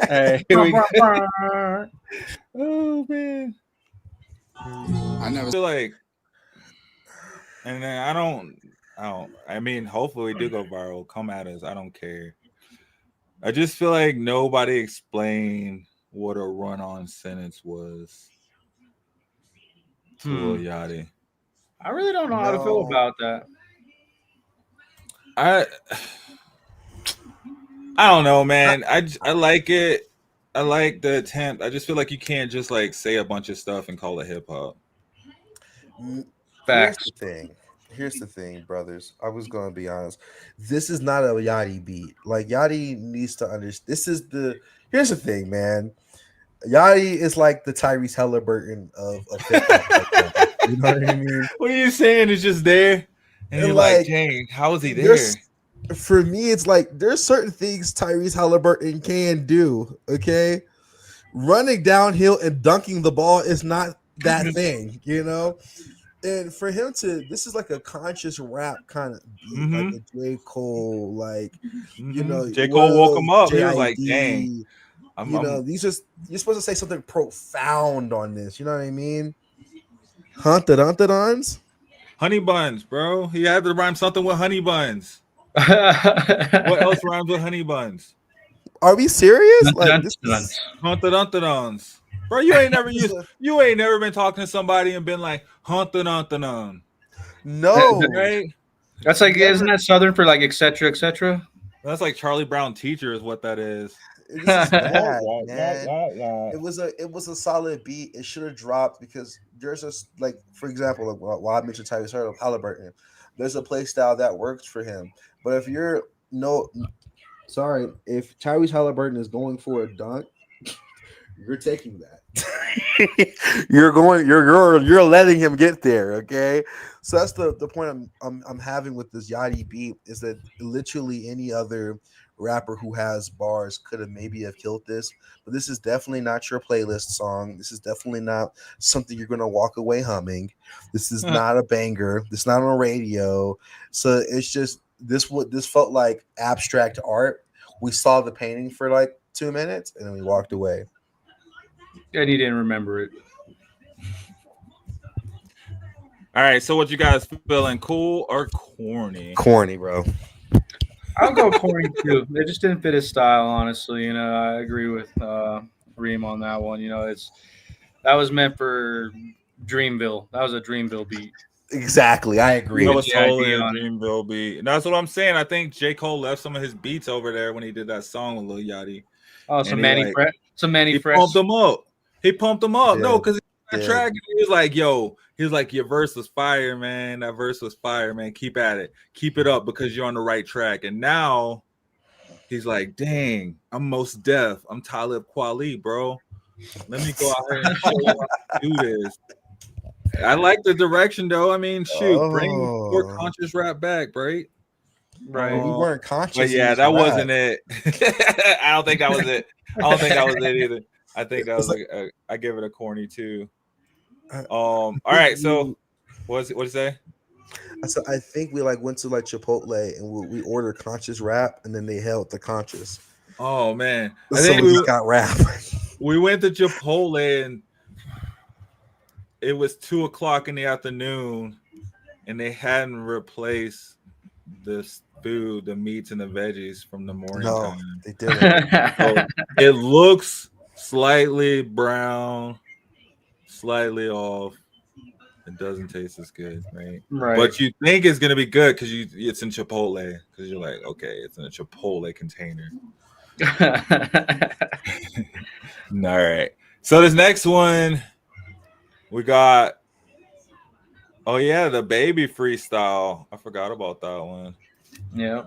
Hey, oh man, I never feel like, and then I don't. I mean, hopefully we do go viral. Come at us. I don't care. I just feel like nobody explained what a run-on sentence was to Lil Yachty. I really don't know how to feel about that. I don't know, man. I like it. I like the attempt. I just feel like you can't just like say a bunch of stuff and call it hip hop. Facts. Here's the thing, brothers. I was gonna be honest. This is not a Yachty beat. Like Yachty needs to understand. Here's the thing, man. Yachty is like the Tyrese Halliburton of hip hop. You know what I mean? What are you saying? It's just there, and you're like, dang, how is he there? For me, it's like there's certain things Tyrese Halliburton can do. Okay, running downhill and dunking the ball is not that thing, you know. And for him this is like a conscious rap kind of beat, like a J. Cole, like you know, J. Cole woke him up. He was like, dang. You're supposed to say something profound on this. You know what I mean? Huntedons? Honey buns, bro. He had to rhyme something with honey buns. What else rhymes with honey buns? Are we serious? Huntedons. Bro, you ain't never been talking to somebody and been like huntedon. No, right? That's like, isn't that Southern for like etc. etc.? That's like Charlie Brown teacher is what that is. This is bad, man. It was a solid beat. It should have dropped because there's a like, for example, like, while I mentioned Tyrese Halliburton, there's a play style that works for him. But if you're no, sorry, if Tyrese Halliburton is going for a dunk, you're taking that. you're letting him get there. Okay, so that's the point I'm having with this Yachty beat is that literally any other rapper who has bars could have maybe have killed this, but this is definitely not your playlist song. This is definitely not something you're gonna walk away humming. This is not a banger. This is not on radio. So it's just this felt like abstract art. We saw the painting for like 2 minutes and then we walked away. And he didn't remember it. All right, so what you guys feeling, cool or corny? Corny, bro. I'll go corny too. It just didn't fit his style, honestly. You know, I agree with Reem on that one. You know, that was meant for Dreamville. That was a Dreamville beat. Exactly, I agree. That was totally a Dreamville beat. And that's what I'm saying. I think J. Cole left some of his beats over there when he did that song with Lil Yachty. Oh, some Manny Fresh. He pumped them up. Yeah. No, because that track, he was like, yo, he was like, your verse was fire, man. That verse was fire, man. Keep at it. Keep it up because you're on the right track. And now he's like, dang, I'm Most Def. I'm Talib Kweli, bro. Let me go out here and show you how to do this. I like the direction, though. I mean, shoot, bring more conscious rap back, right? Right. We weren't conscious. But yeah, that wasn't it. I don't think that was it. I don't think that was it either. I think that was I give it a corny too. All right, so what'd you say? So I think we like went to like Chipotle and we ordered conscious rap and then they held the conscious. Oh man, I so think we got rap. We went to Chipotle and it was 2:00 in the afternoon, and they hadn't replaced this food, the meats and the veggies from the morning time. They didn't. So it looks slightly brown, slightly off. It doesn't taste as good, right? Right. But you think it's gonna be good because it's in Chipotle, because you're like, okay, it's in a Chipotle container. All right. So this next one, we got. Oh yeah, the baby freestyle. I forgot about that one. Yeah.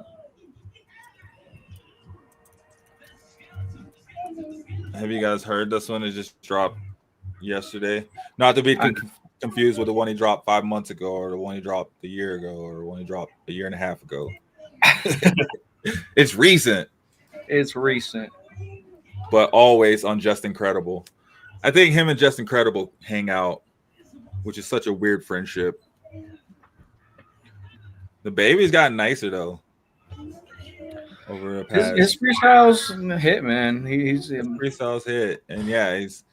Have you guys heard this one? It just dropped yesterday. Not to be confused with the one he dropped 5 months ago, or the one he dropped a year ago, or the one he dropped a year and a half ago. It's recent. It's recent. But always on Just Incredible. I think him and Just Incredible hang out, which is such a weird friendship. The baby's gotten nicer though. Over the past, his freestyles hit, man. He's freestyles hit, and yeah, he's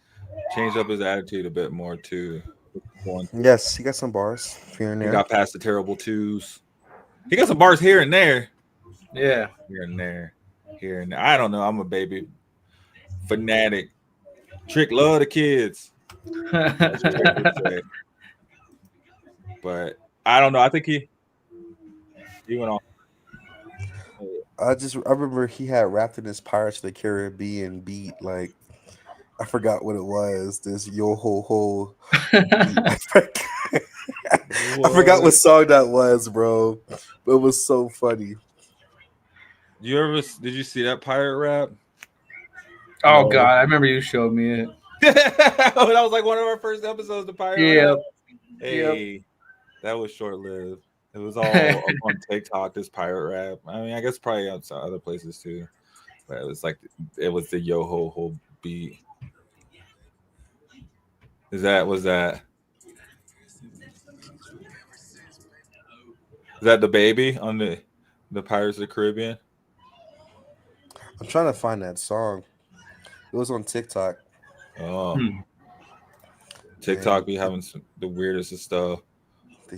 changed up his attitude a bit more too. Yes, he got some bars here and there. He got past the terrible twos. He got some bars here and there. Yeah, here and there, here and there. I don't know. I'm a baby fanatic. Trick love the kids. But I don't know. I think he went on. I remember he had rapped in his Pirates of the Caribbean beat. Like, I forgot what it was. This yo ho ho. I forgot what song that was, bro. But it was so funny. Did you see that pirate rap? Oh God, I remember you showed me it. That was like one of our first episodes. The pirate. Yeah. Hey, that was short lived. It was all up on TikTok. This pirate rap. I mean, I guess probably outside other places too. But it was like it was the yo ho ho beat. Was that? Is that the baby on the Pirates of the Caribbean? I'm trying to find that song. It was on TikTok. Oh, TikTok be having the weirdest of stuff.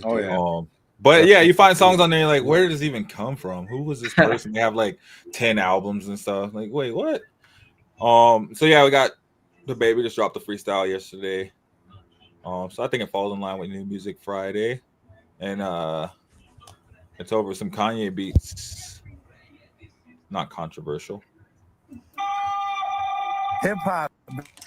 Oh yeah. But yeah, you find songs on there. You're like, where did this even come from? Who was this person? They have like 10 albums and stuff. Like, wait, what? So yeah, we got the baby just dropped the freestyle yesterday. So I think it falls in line with New Music Friday, and it's over some Kanye beats. Not controversial. Hip hop,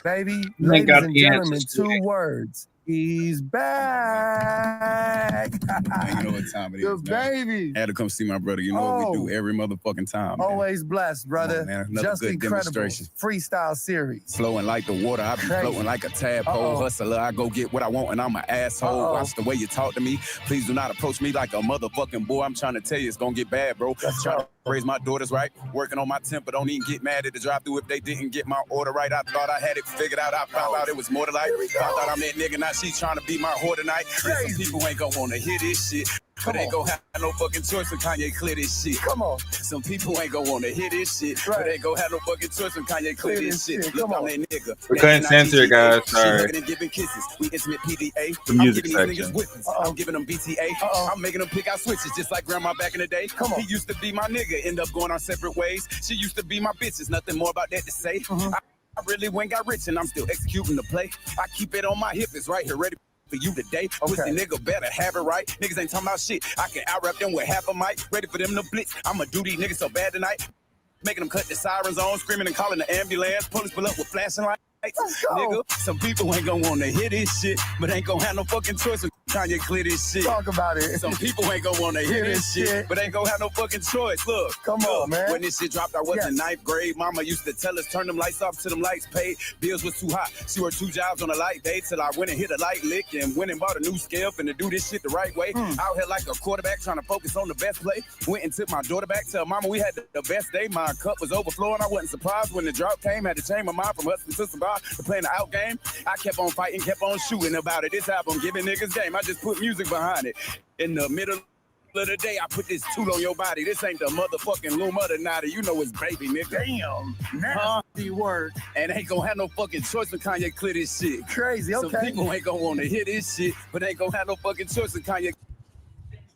baby. Ain't Ladies got and the gentlemen, answers to 2 it. words. He's back. Man, you know what time it The is, man. baby. I had to come see my brother. You know what we do every motherfucking time, man. Always blessed, brother. Come on, man. Another Just good incredible. demonstration. Freestyle series. Flowing like the water, I be floating like a tadpole. Hustler, I go get what I want and I'm an asshole. Watch the way you talk to me. Please do not approach me like a motherfucking boy. I'm trying to tell you it's gonna get bad, bro. Trying to raise my daughters right. Working on my temper. Don't even get mad at the drive through if they didn't get my order right. I thought I had it figured out. I found out it was more to life. I thought I'm that nigga. Now she trying to be my whore tonight. Yeah, some people ain't gonna wanna hear this shit. But they gon' have no fucking choice when Kanye clear this shit. Come on. Some people ain't gon' wanna hear this shit. But they gon' have no fucking choice when Kanye clear this shit. Look, I'm that nigga. We couldn't censor it, guys. Sorry. And giving kisses. We intimate PDA. The music I'm giving these section. niggas whippings. I'm giving them BTA. I'm making them pick out switches just like grandma back in the day. Come on. He used to be my nigga. End up going our separate ways. She used to be my bitches. Nothing more about that to say. I really went got rich and I'm still executing the play. I keep it on my hip. It's right here ready for you today. Pussy nigga better have it right. Niggas ain't talking about shit. I can out-rap them with half a mic. Ready for them to blitz. I'ma do these niggas so bad tonight. Making them cut the sirens on, screaming and calling the ambulance. Police pull up with flashing lights. Nigga, some people ain't gonna wanna hear this shit, but ain't gonna have no fucking choice when Kanye clear this shit. Talk about it. Some people ain't gonna wanna hear this shit, but ain't gonna have no fucking choice. Look, come on, man. When this shit dropped, I was in 9th grade. Mama used to tell us, turn them lights off till them lights paid. Bills was too hot. She worked 2 jobs on a light day till I went and hit a light lick and went and bought a new scale finna do this shit the right way. Out here like a quarterback trying to focus on the best play. Went and took my daughter back. Tell mama we had the best day. My cup was overflowing. I wasn't surprised when the drought came. Had to change my mind from hustling to survive to playing the out game. I kept on fighting, kept on shooting about it. This album giving niggas game. I just put music behind it. In the middle of the day, I put this tool on your body. This ain't the motherfucking Luma the Nada. You know it's baby, nigga. Damn. Nasty word. And ain't gonna have no fucking choice when Kanye clear this shit. Crazy, okay. Some people ain't gonna wanna hear this shit, but ain't gonna have no fucking choice when Kanye.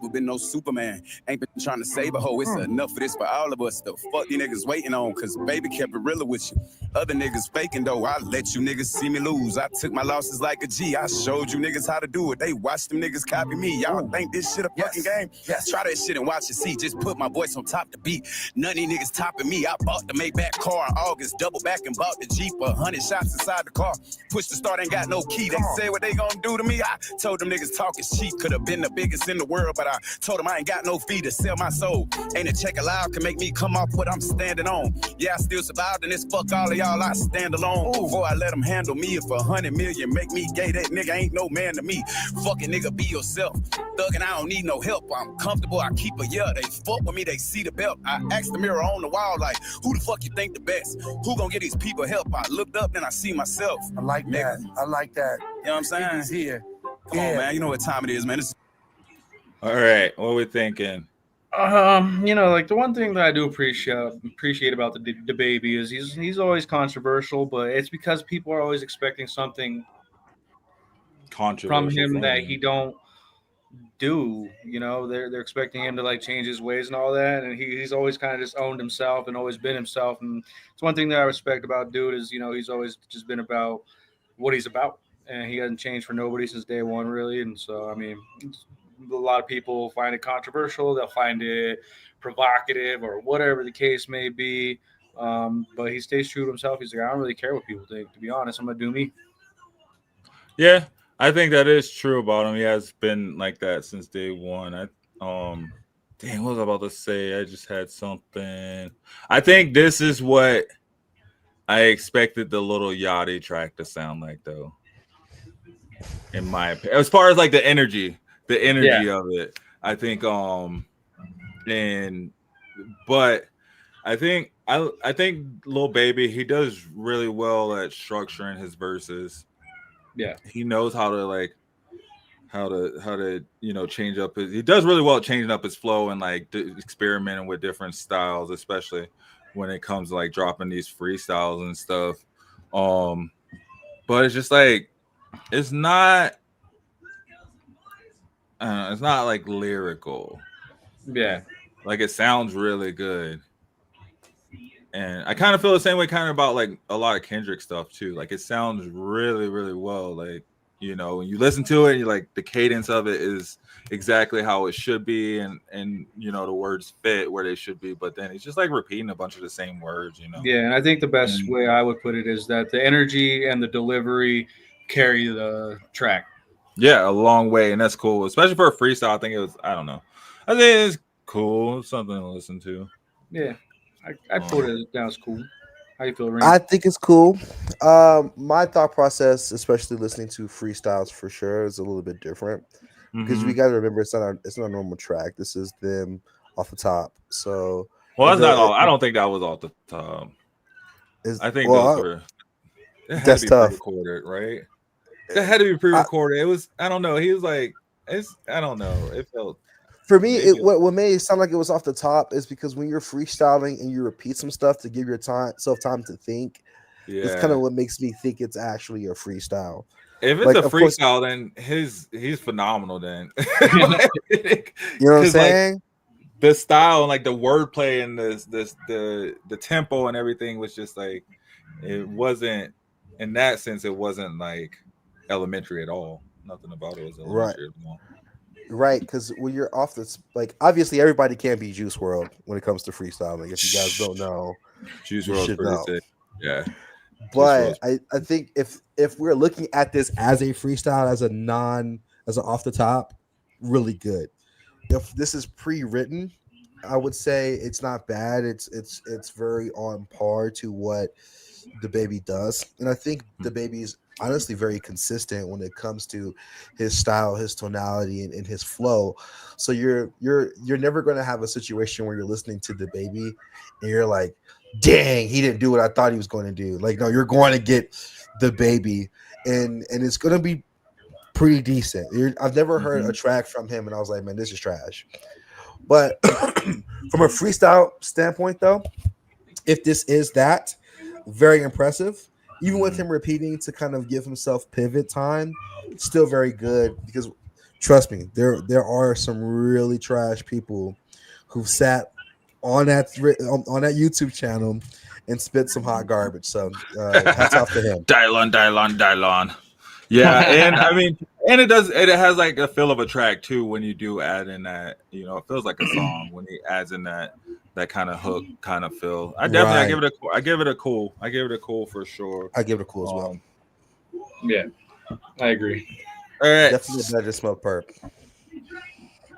We've been no Superman. Ain't been trying to save a hoe. It's enough of this for all of us. The fuck these niggas waiting on, cause baby kept it realer with you. Other niggas faking though. I let you niggas see me lose. I took my losses like a G. I showed you niggas how to do it. They watched them niggas copy me. Y'all think this shit a fucking game? Yes. Try that shit and watch and see. Just put my voice on top the beat. None of these niggas topping me. I bought the Maybach car in August. Double back and bought the Jeep. 100 shots inside the car. Push the start, ain't got no key. They say what they gonna do to me. I told them niggas talk is cheap. Could have been the biggest in the world, but I told them I ain't got no fee to sell my soul. Ain't a check allowed can make me come off what I'm standing on. Yeah, I still survived, and it's fuck all of y'all. I stand alone. Before I let them handle me, if 100 million make me gay, that nigga ain't no man to me. Fucking nigga, be yourself. Thuggin', I don't need no help. I'm comfortable. I keep a yeah. They fuck with me. They see the belt. I asked the mirror on the wall, like, who the fuck you think the best? Who gonna get these people help? I looked up, then I see myself. I like that. I like that. You know what I'm saying? He's here. Come on, man. You know what time it is, man. All right, what are we thinking? You know, like the one thing that I do appreciate about the baby is he's always controversial, but it's because people are always expecting something from him that he don't do. You know, they're expecting him to like change his ways and all that, and he's always kind of just owned himself and always been himself. And it's one thing that I respect about dude is, you know, he's always just been about what he's about, and he hasn't changed for nobody since day one, really. And so, I mean, a lot of people find it controversial. They'll find it provocative or whatever the case may be. But he stays true to himself. He's like, I don't really care what people think. To be honest, I'm going to do me. Yeah, I think that is true about him. He has been like that since day one. Damn, what was I about to say? I just had something. I think this is what I expected the Little Yachty track to sound like, though. In my opinion, as far as like the energy of it, I think but I think Lil Baby, he does really well at structuring his verses. Yeah, he knows how to you know, change up he does really well at changing up his flow and like experimenting with different styles, especially when it comes to like dropping these freestyles and stuff. But it's just like it's not like lyrical. Yeah. Like it sounds really good. And I kind of feel the same way kind of about like a lot of Kendrick stuff too. Like it sounds really, really well. Like you know, when you listen to it, you're like the cadence of it is exactly how it should be, and you know the words fit where they should be, but then it's just like repeating a bunch of the same words, you know. Yeah, and I think the best way I would put it is that the energy and the delivery carry the track. Yeah, a long way, and that's cool, especially for a freestyle. I think it was, I don't know, I think it's cool. It's something to listen to. Yeah, I put it down as cool. How you feel, Ring? I think it's cool. My thought process, especially listening to freestyles for sure, is a little bit different because we got to remember it's not a normal track. This is them off the top. So well, that's not all. I don't think that was off the top. I think those were. It had that's to be tough. Pre-recorded, right? It had to be pre-recorded. It was. I don't know. He was like, it's. I don't know. It felt. For me, what made it sound like it was off the top is because when you're freestyling and you repeat some stuff to give yourself time to think, it's kind of what makes me think it's actually a freestyle. If it's a freestyle, then he's phenomenal. Then you know what I'm saying? Like, the style and like the wordplay and the tempo and everything was just like, it wasn't, in that sense, it wasn't like elementary at all. Nothing about it was elementary at all. Right, because when you're off this, like, obviously everybody can't be Juice WRLD when it comes to freestyling. If you guys don't know, Juice WRLD's pretty sick. Yeah, but I think if we're looking at this as a freestyle, as an off the top, really good. If this is pre-written, I would say it's not bad. It's very on par to what DaBaby does, and I think DaBaby's honestly very consistent when it comes to his style, his tonality, and his flow. So you're never going to have a situation where you're listening to DaBaby and you're like, dang, he didn't do what I thought he was going to do. Like, no, you're going to get DaBaby, and it's going to be pretty decent. I've never heard a track from him and I was like, man, this is trash. But from a freestyle standpoint, though, if this is that, very impressive. Even with him repeating to kind of give himself pivot time, still very good, because trust me, there are some really trash people who've sat on that YouTube channel and spit some hot garbage. So hats off to him. Dylon. Yeah, and I mean, and it has like a feel of a track too when you do add in that, you know, it feels like a song when he adds in that kind of hook kind of feel. I give it a cool for sure. I give it a cool as well. Yeah, I agree. All right, definitely better than Smoke Perp.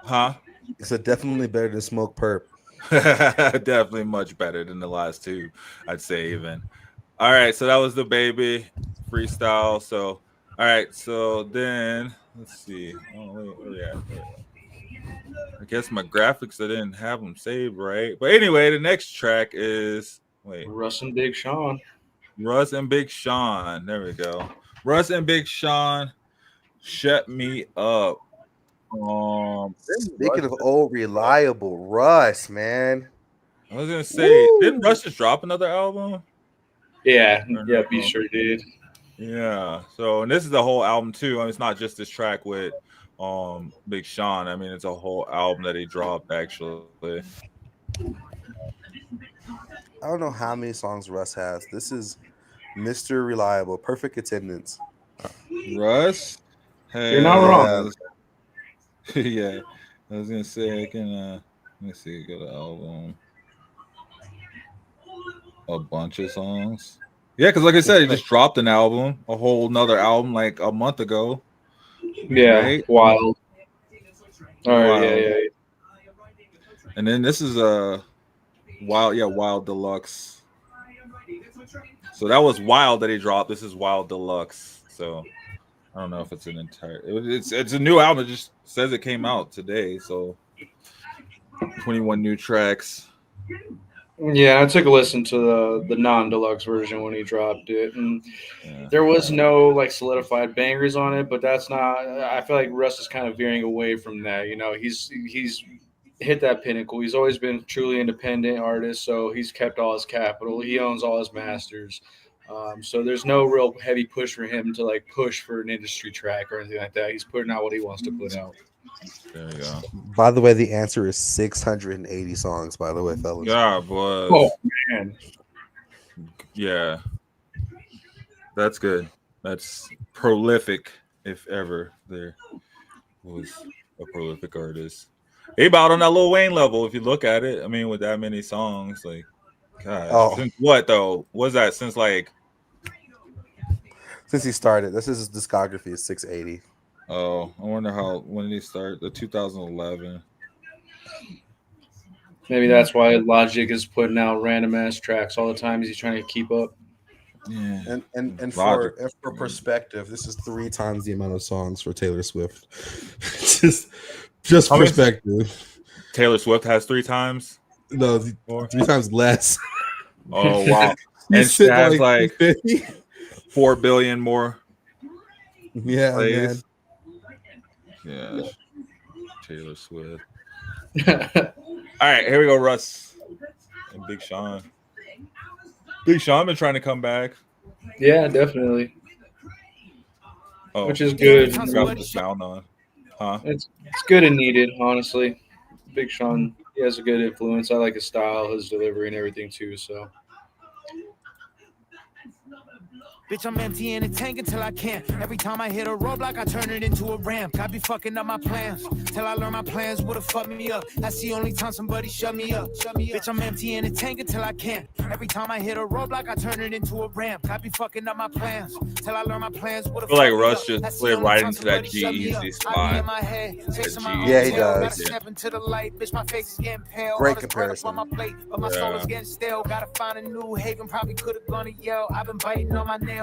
Huh? It's definitely better than Smoke Perp. Definitely much better than the last two, I'd say even. All right, so that was DaBaby freestyle. So all right, so then let's see. Oh wait, yeah. I guess my graphics, I didn't have them saved right. But anyway, the next track is Russ and Big Sean. Russ and Big Sean. There we go. Russ and Big Sean, Shut Me Up. Speaking of old reliable Russ, man. I was gonna say, didn't Russ just drop another album? Yeah, he sure did. Yeah. So, and this is the whole album too. I mean, it's not just this track with Big Sean. I mean, it's a whole album that he dropped actually. I don't know how many songs Russ has. This is Mr. Reliable, perfect attendance. Russ, you're not wrong. Yeah, I was gonna say I can. Let me see. Go to album. A bunch of songs. Yeah, because like I said, he just dropped an album, a whole nother album like a month ago. Yeah, right? Wild. All right, yeah. And then this is a Wild Deluxe. So that was Wild that he dropped. This is Wild Deluxe. So I don't know if it's an entire. It's a new album. It just says it came out today. So 21 new tracks. Yeah, I took a listen to the non-deluxe version when he dropped it, and there was no like solidified bangers on it. But that's not. I feel like Russ is kind of veering away from that. You know, he's hit that pinnacle. He's always been a truly independent artist, so he's kept all his capital. He owns all his masters. So there's no real heavy push for him to like push for an industry track or anything like that. He's putting out what he wants to put out. There you go. By the way, the answer is 680 songs, by the way, fellas. Yeah, boy. Oh, man. Yeah. That's good. That's prolific. if ever there was a prolific artist. He about on that Lil Wayne level. If you look at it, I mean, with that many songs, like, gosh, Oh. since what though? Was that since like? Since he started, this is his discography is 680. Oh, I wonder when did he start? The 2011. Maybe that's why Logic is putting out random ass tracks all the time. Is he trying to keep up? Yeah. And Logic. for perspective, this is 3 times the amount of songs for Taylor Swift. just How many- perspective. Taylor Swift has 3 times. No, 3 times less. Oh wow! And she has like 4 billion more. Yeah, plays. man. Yeah. Taylor Swift. All right, here we go, Russ and Big Sean. Big Sean been trying to come back. Yeah, definitely. Oh, Which is good. Got the sound on. Huh? It's good and needed, honestly. Big Sean, he has a good influence. I like his style, his delivery, and everything too. So. Bitch, I'm emptying the tank until I can't. Every time I hit a roadblock, I turn it into a ramp. I be fucking up my plans. Till I learn my plans would've fucked me up. That's the only time somebody shut me up. Bitch, I'm emptying the tank until I can't. Every time I hit a roadblock, I turn it into a ramp. I be fucking up my plans. Till I learn my plans would've I feel like fucked me Russ up. just That's the slid only right time into that somebody shut me G-Eazy up. I be spot. in my head, chasing my own Yeah, he tail. does. Gotta step into the light. Bitch, my face is getting pale. Great All this bread up comparison. on my plate, but my soul is getting stale. Gotta find a new haven. Probably could've gone to Yale. I've been biting on my nails.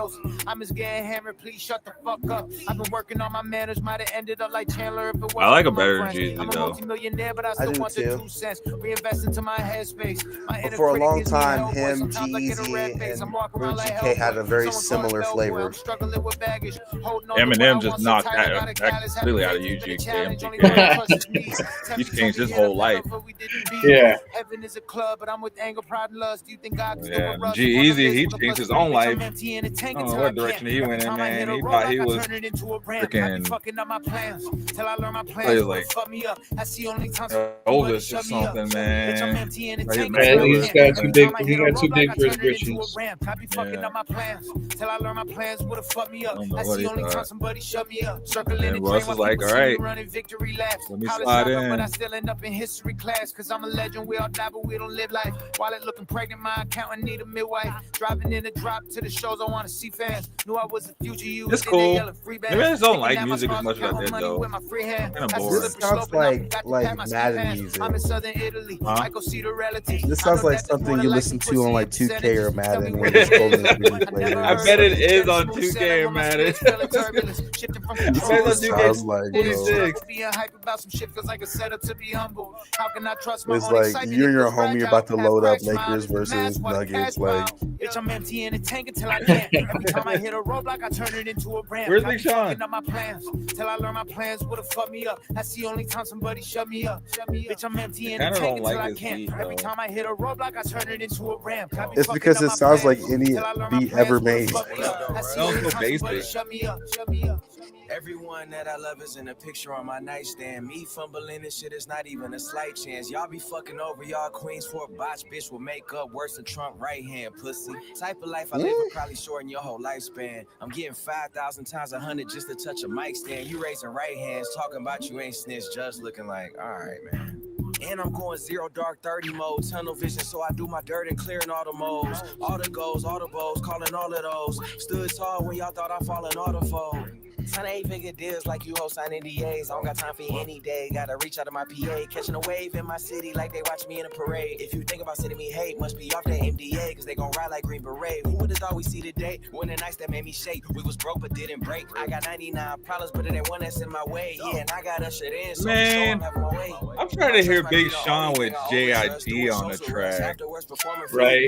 I'm just getting hammered. Please shut the fuck up. I've been working on my manners. Might have ended up like Chandler if it wasn't I like for a my better friends. Jeezy I'm a though. multi-millionaire, but I still do want the too. 2 cents. Reinvest into my headspace. My But inner for a critic long gives me time, hell, boy. him, Sometimes I get a red G-Eazy, face. I'm and walking around like GK had Hellboy. a very Someone call similar it Bellboy. flavor. I'm struggling with baggage. Holding on to what I Eminem just want so knocked tight, I got a that callous completely out of habit. you, It's been a GK. challenge. Only God MGK. trusts me. He's Tempted changed told me his hit whole up life. but we didn't beat. Yeah. Heaven is a club, but I'm with anger, pride, and lust. Do you think God can still Yeah, put Russ G-Eazy, on the list he with a changed plus his 3? own Bitch, life. I'm emptying the I tank don't know until I what direction can't. he Every went in, time I hit man. a He road, thought like he I was turn it into a ramp. I be freaking fucking up my plans till I learn my probably plans. like Fuck me up. That's the only time somebody Elvis or shut me up. something, Bitch, I'm man. emptying the Like his tank Mac until I Miller or He's can't. got too Every big. time I He hit a got too road, like big I for his turn it into a britches. ramp. I be fucking Yeah. up my plans till I learn my plans would've fucked me I up. don't know That's what the he only time thought. somebody shut me up. Circling And the Russ train while was like, people all see me right, running victory laps. let me College slide dropout, but I in. still end up in history class. Cause I'm a legend. We all die, but we don't live life. Wallet looking pregnant, my accountant need a midwife. Driving in a drop to the shows I wanna see fans. Knew I was the future youth. It's Then they cool. yelling free Maybe I bands. just don't Thinking like that my music as scars much as I counting did money though. with my free hand. Kind of That's a boring. This slippery sounds slope and I like forgot to pack my ski Madden pants. music. I'm in southern Italy. Huh? I go see the relatives. This I sounds know like that there's something more you to life listen than to on pussy like and 2K or percentages. Tell me Madden what when it you're is. scrolling through these I never I heard playlists. bet it of is steady on smooth 2K sailing or when my Madden. spirits feeling turbulence. Shifting from This is control what to this sounds surveillance. like, Daily bro. struggle, being hype about some shit feels like a setup to be humble. How can I trust my It's own like excitement? you It and your feels homie are fragile. about to Half load up crack smile Lakers is the versus mask while the cash Nuggets. Like, pile. Bitch, I'm emptying the tank until I can't. Every time I hit a roadblock, I turn it into a ramp. Where's I Big be Sean? fucking up my plans till I learn my plans would've fucked me up. That's the only time somebody shut me up. Bitch, I'm emptying the Kinda tank don't until like I his can't. beat, Every though. time I hit a roadblock, I turn it into a ramp. I be it's fucking because up it my sounds like plans any till I learn my beat plans ever would've made. fucked me up. That's the Sounds only so time somebody basic. shut me up. Shut me up. Everyone that I love is in a picture on my nightstand. Me fumbling this shit is not even a slight chance. Y'all be fucking over y'all queens for a botch. Bitch will make up worse than Trump right hand, pussy. Type of life I live will probably shorten your whole lifespan. I'm getting 5,000 times 100 just to touch a mic stand. You raising right hands, talking about you ain't snitch, just looking like, all right, man. And I'm going 0 dark 30 mode, tunnel vision, so I do my dirt and clearing all the modes. All the goals, all the bows, calling all of those. Stood tall when y'all thought I fallen all the fold. Sign 8-figure deals like you host sign NDAs. I don't got time for you any day. Gotta reach out to my PA. Catching a wave in my city like they watch me in a parade. If you think about sending me hate, must be off that MDA. Cause they gon' ride like Green Beret. Who would've thought we see today? When the nights that made me shake. We was broke but didn't break. I got 99 problems, but it ain't one that's in my way. Yeah, and I got ushered in, so Man, I'm having my way. I'm trying to hear Big Sean with JID on the track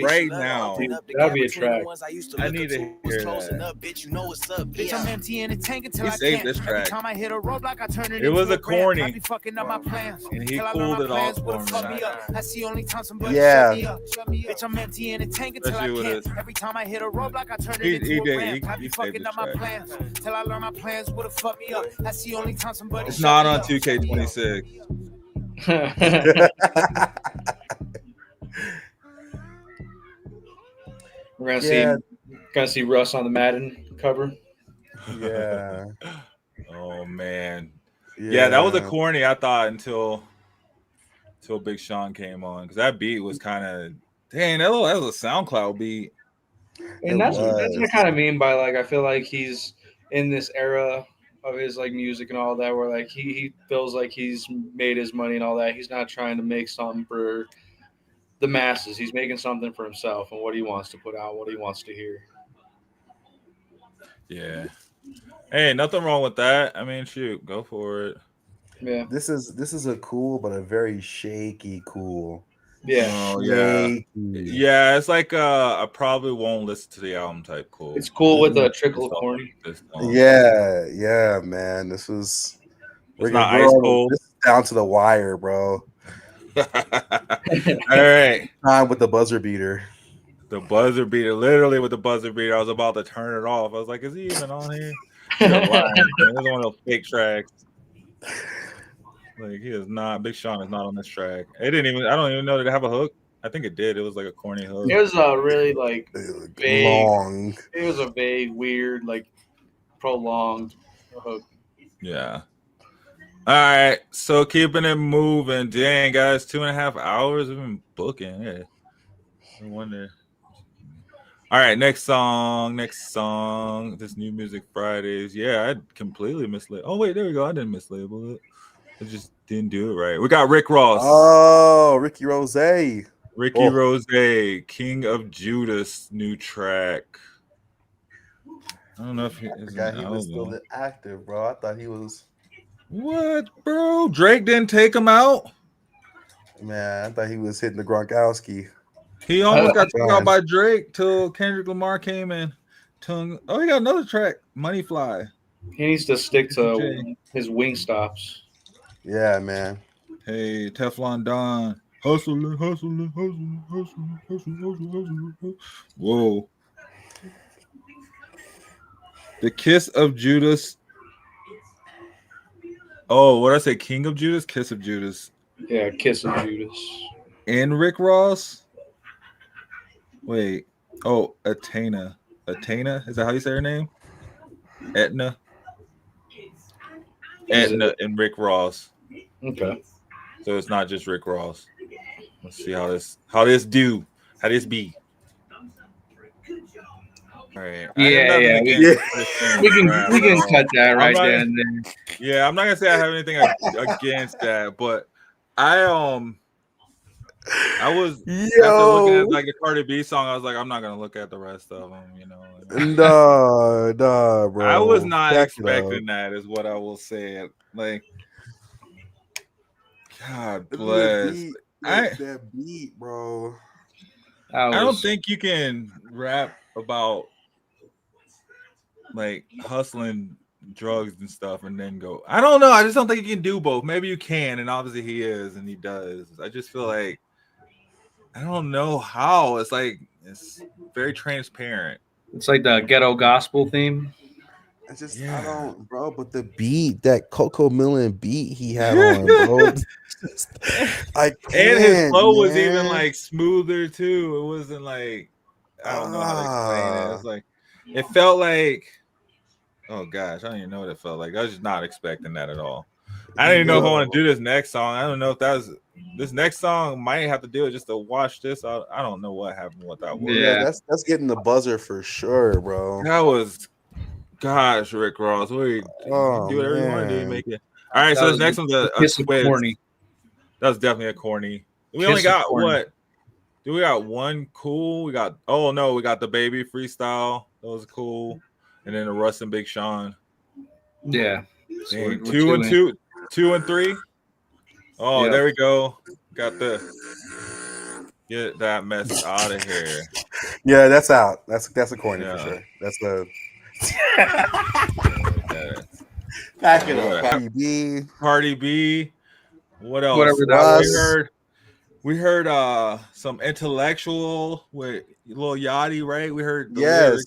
right now. Dude, that'd be a track. I need to hear that. Bitch, you know what's up. Bitch, I'm emptying the tank until He I saved can't. this Every track. time I hit a roadblock, I turn it It was into a corny. ramp. I be fucking up my plans. And he till I learn cooled my it plans off would've for me. fucked me up. That's the only time somebody Yeah. shut me up. Bitch, I'm emptying the tank until I Especially with can't. Every time I hit a roadblock, I turn He- it he into did- a ramp. he- I he be saved fucking this up my track. plans till I learn my plans would've fucked me up. That's the only time somebody It's shut not me on up. 2K26. We're Yeah. gonna see Russ on the Madden cover. Yeah. Oh man. Yeah, that was a corny, I thought, until Big Sean came on, because that beat was kind of dang. That was a SoundCloud beat. And that's what I kind of mean by like I feel like he's in this era of his like music and all that where like he feels like he's made his money and all that. He's not trying to make something for the masses. He's making something for himself and what he wants to put out, what he wants to hear. Yeah. Hey, nothing wrong with that. I mean, shoot, go for it. Yeah. This is a cool but a very shaky cool. Yeah. Oh, yeah. Yeah, it's like I probably won't listen to the album type cool. It's cool with a trickle of corny. Yeah, man. This was it's not ice cold. This is down to the wire, bro. All right. Time with the buzzer beater. The buzzer beater, literally with the buzzer beater. I was about to turn it off. I was like, is he even on here? This is one of those fake tracks. Like he is not. Big Sean is not on this track. It didn't even. I don't even know did it have a hook. I think it did. It was like a corny hook. It was a really like vague, long. It was a vague, weird, like prolonged hook. Yeah. All right. So keeping it moving. Dang, guys, 2.5 hours. We've been booking. Yeah. No wonder. All right, next song. This New Music Fridays. Yeah, I completely mislabeled. Oh wait, there we go. I didn't mislabel it. I just didn't do it right. We got Rick Ross. Oh, Ricky Rose. Rose, King of Judas, new track. I don't know if he was still active, bro. I thought he was. What, bro? Drake didn't take him out? Man, I thought he was hitting the Gronkowski. He almost got taken out by Drake till Kendrick Lamar came in. Oh, he got another track, Money Fly. He needs to stick to his wing stops. Yeah, man. Hey, Teflon Don. Hustling. Whoa. The Kiss of Judas. Oh, what did I say? King of Judas? Kiss of Judas. Yeah, Kiss of Judas. And Rick Ross? Wait. Oh, Atena. Is that how you say her name? Etna and Rick Ross. Okay. So it's not just Rick Ross. Let's see how this be. All right. Yeah. We can cut that right there and then. Yeah, I'm not gonna say I have anything against that, but I was after looking at like the Cardi B song, I was like, I'm not gonna look at the rest of them, you know. Nah, bro. I was not expecting that, is what I will say. Like, God bless. That beat, bro. I don't think you can rap about like hustling drugs and stuff and then go. I don't know. I just don't think you can do both. Maybe you can, and obviously he is, and he does. I just feel like I don't know how. It's like it's very transparent. It's like the ghetto gospel theme. I don't, bro. But the beat, that Coco Melon beat he had on, bro. And his flow was even like smoother too. It wasn't like I don't know how to explain it. It was like it felt like oh gosh, I don't even know what it felt like. I was just not expecting that at all. I didn't even know if I want to do this next song. I don't know if this next song might have to do it just to watch this. I don't know what happened with that one. Yeah, that's getting the buzzer for sure, bro. That was gosh, Rick Ross. Do whatever you want to do, you make it. All right, so this next one's a corny. That was definitely a corny. We only got what? Do we got one cool? We got the Baby freestyle. That was cool. And then the Russ and Big Sean. Yeah. Dang, 2 and 3. Oh, there we go. Got get that mess out of here. Yeah, that's out. That's a corny for sure. That's the back it up. Cardi B. What else? Whatever that we heard some intellectual with Lil Yachty, right? We heard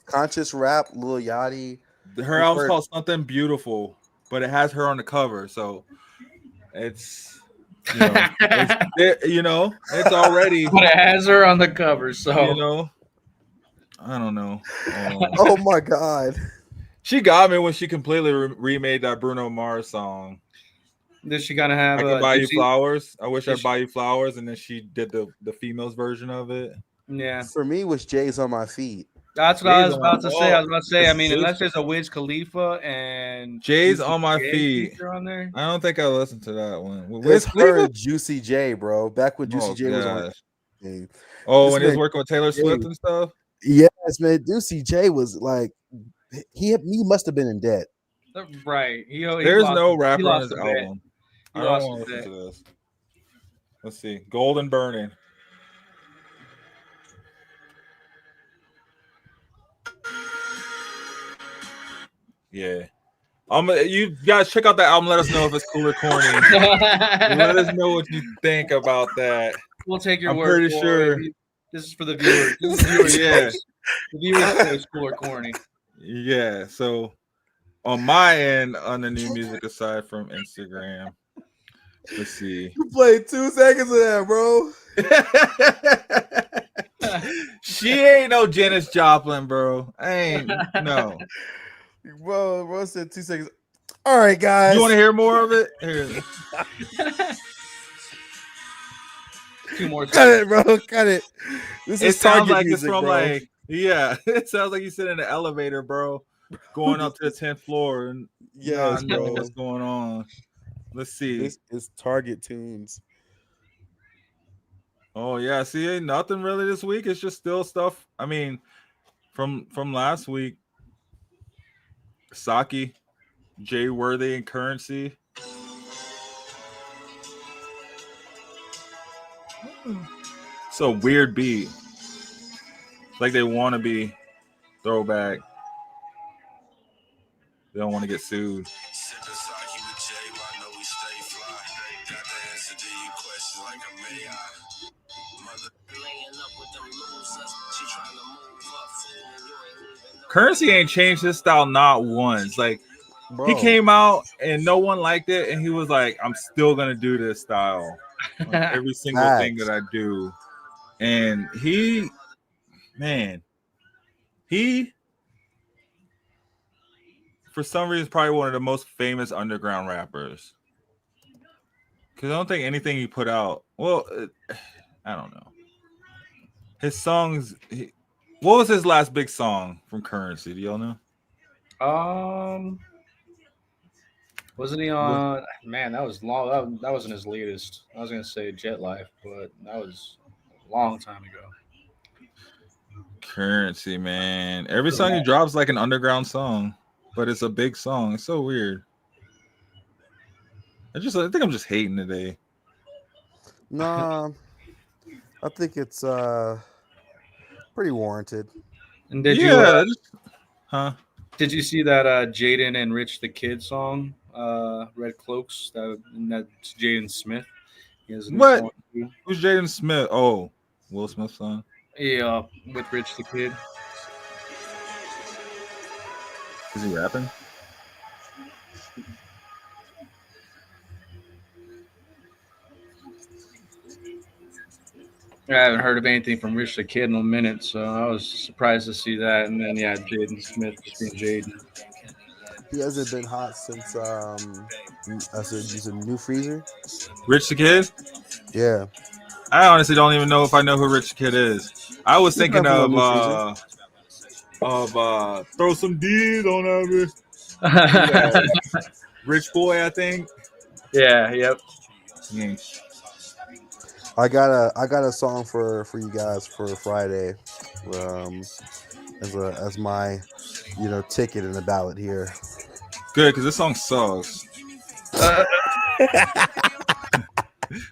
conscious rap, Lil Yachty. Her album's called Something Beautiful, but it has her on the cover, so it's it's already. But it has her on the cover, so I don't know. Oh my God. She got me when she completely remade that Bruno Mars song. Did she kind of have I Can Buy You Gypsy? Flowers? I Wish I'd she- Buy You Flowers, and then she did the females version of it. Yeah, For me, it was Jay's on My Feet. that's what I was Jay's about to say. I was about to say. I mean, Jay's- unless there's a Wiz Khalifa and Jay's Juicy on My J Feet. feature on there. I don't think I listened to that one. It's Wiz her, Khalifa? Juicy J, bro. Back when Juicy Oh, J was on. gosh. Hey, Oh, this when he was man- working with Taylor Swift and stuff? Yes, man. Juicy J was like, he must have been in debt. Right. There's lost- no he rapper on lost his a bet. album. He I don't lost want a to listen bet. to this. Let's see. Golden Burning. Yeah. You guys check out that album. Let us know if it's cool or corny. Let us know what you think about that. We'll take your I'm word pretty for sure. it. This is for the viewers. This is the viewers' Yeah. choice. The viewers' choice, cool or corny. Yeah. So on my end, on the new music aside from Instagram, let's see. You played 2 seconds of that, bro. She ain't no Janis Joplin, bro. I ain't no. Bro said 2 seconds. All right, guys. You want to hear more of it? Here. 2 more. Cut it, bro. Cut it. This It is sounds Target like music, it's from bro. like, yeah. It sounds like you sit in the elevator, bro, going up to the 10th floor and Yes, not knowing bro. what's going on. Let's see. This is Target tunes. Oh yeah, see, ain't nothing really this week. It's just still stuff. I mean, from last week, Saki, Jay Worthy, and Currency. It's a weird beat. It's like they want to be throwback. They don't want to get sued. Currency ain't changed his style not once. Like, Bro. he came out and no one liked it, and he was like, "I'm still gonna do this style, like, every single thing that I do." And he, for some reason, is probably one of the most famous underground rappers. Because I don't think anything he put out. Well, I don't know. His songs. What was his last big song from Currency? Do y'all know? Wasn't he on? Man, that was long. That wasn't his latest. I was gonna say Jet Life, but that was a long time ago. Currency, man. Every song he drops like an underground song, but it's a big song. It's so weird. I think I'm just hating today. Nah, I think it's pretty warranted. And did you see that Jaden and Rich the Kid song, Red Cloaks? That's Jaden Smith. He has a new What? song too. Who's Jaden Smith? Oh, Will Smith's son. Yeah, with Rich the Kid. Is he rapping? I haven't heard of anything from Rich the Kid in a minute, so I was surprised to see that. And then Jaden Smith just being Jaden. He hasn't been hot since he's a new freezer. Rich the Kid? Yeah. I honestly don't even know if I know who Rich the Kid is. I was thinking of Throw Some D's on that Rich Boy, I think. Yeah, yep. Yeah. I got a song for you guys for Friday, as my ticket in the ballot here. Good, because this song sucks.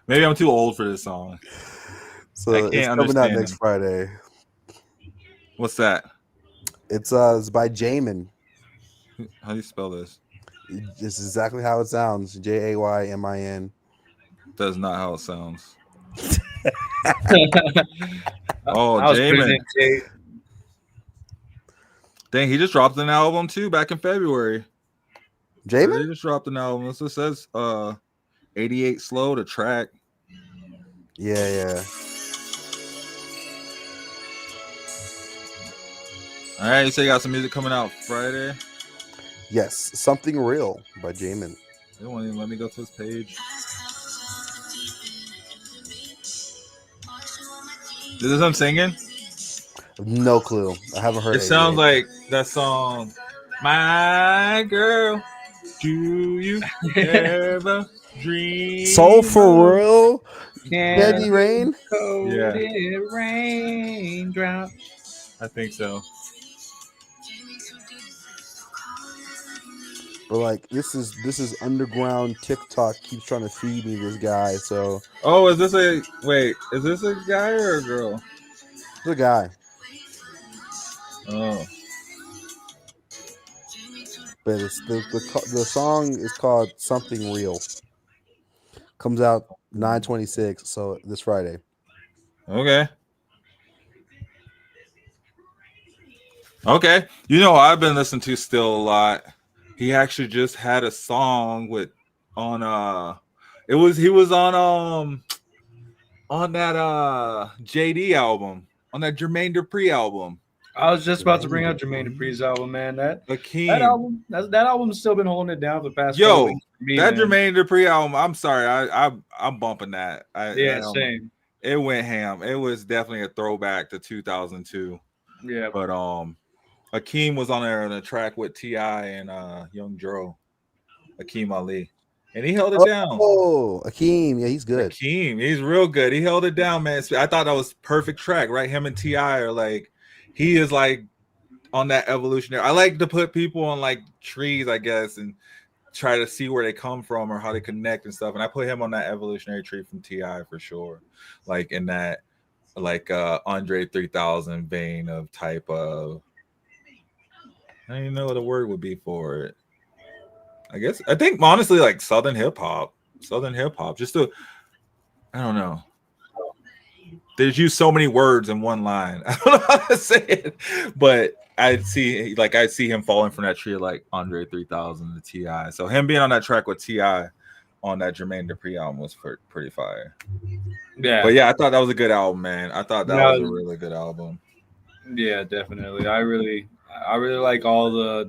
Maybe I'm too old for this song. So it's coming out next Friday. What's that? It's by Jamin. How do you spell this? It's exactly how it sounds. Jaymin. That's not how it sounds. Oh, Jamin. Dang, he just dropped an album too back in February. Jamin? He just dropped an album. This says 88 Slow to Track. Yeah. All right, you say you got some music coming out Friday? Yes, Something Real by Jamin. They won't even let me go to his page. Is this him singing? No clue. I haven't heard It sounds 88. like that song, My Girl, Do You Ever Dream? Soul for Real? Can Candy Rain? Yeah. Coated raindrop. I think so. But like this is underground TikTok keeps trying to feed me this guy. So Oh, is this a guy or a girl? the guy. Oh. But it's the song is called Something Real. Comes out 9/26, so this Friday. Okay. Okay. You know, I've been listening to Still a lot. He actually just had a song he was on that JD album, on that Jermaine Dupri album. I was just about to bring up Jermaine Dupri's album, man. That Akeem. album's still been holding it down for the past Yo, couple weeks for me, that man. Jermaine Dupri album, I'm sorry, I'm bumping that. Same. It went ham. It was definitely a throwback to 2002. Yeah. But Akeem was on there on a track with T.I. and Young Dro, Akeem Ali. And he held it down. Oh, Akeem. Yeah, he's good. Akeem, he's real good. He held it down, man. I thought that was perfect track, right? Him and T.I. are like, he is like on that evolutionary. I like to put people on like trees, I guess, and try to see where they come from or how they connect and stuff. And I put him on that evolutionary tree from T.I. for sure. Like in that, like Andre 3000 vein of type of, I don't even know what the word would be for it. I think honestly like Southern hip hop, just to, I don't know. There's used so many words in one line. I don't know how to say it, but I see him falling from that tree like Andre 3000 to T.I. So him being on that track with T.I. on that Jermaine Dupri album was pretty fire. Yeah. But yeah, I thought that was a good album, man. I thought that was a really good album. Yeah, definitely. I really like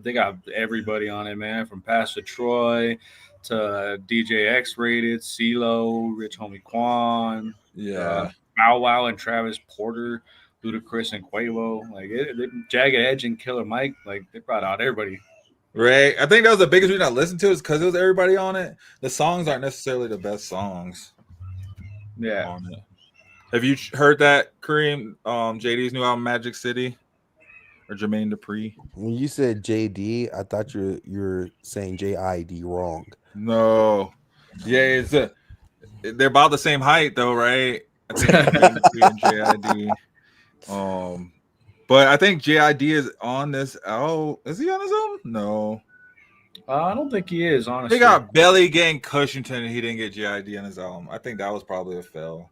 they got everybody on it, man, from Pastor Troy to DJ X-Rated, CeeLo, Rich Homie Quan, Bow Wow and Travis Porter, Ludacris and Quavo, like Jagged Edge and Killer Mike, like they brought out everybody. Right. I think that was the biggest reason I listened to it, is because it was everybody on it. The songs aren't necessarily the best songs. Yeah. On it. Have you heard that, Kareem? JD's new album, Magic City, or Jermaine Dupri? When you said JD, I thought you're saying JID wrong. No. Yeah, they're about the same height though, right? I think and JID. But I think JID is on this. Oh, is he on his own? No. I don't think he is, honestly. He got Belly Gang Cushington and he didn't get JID on his album. I think that was probably a fail.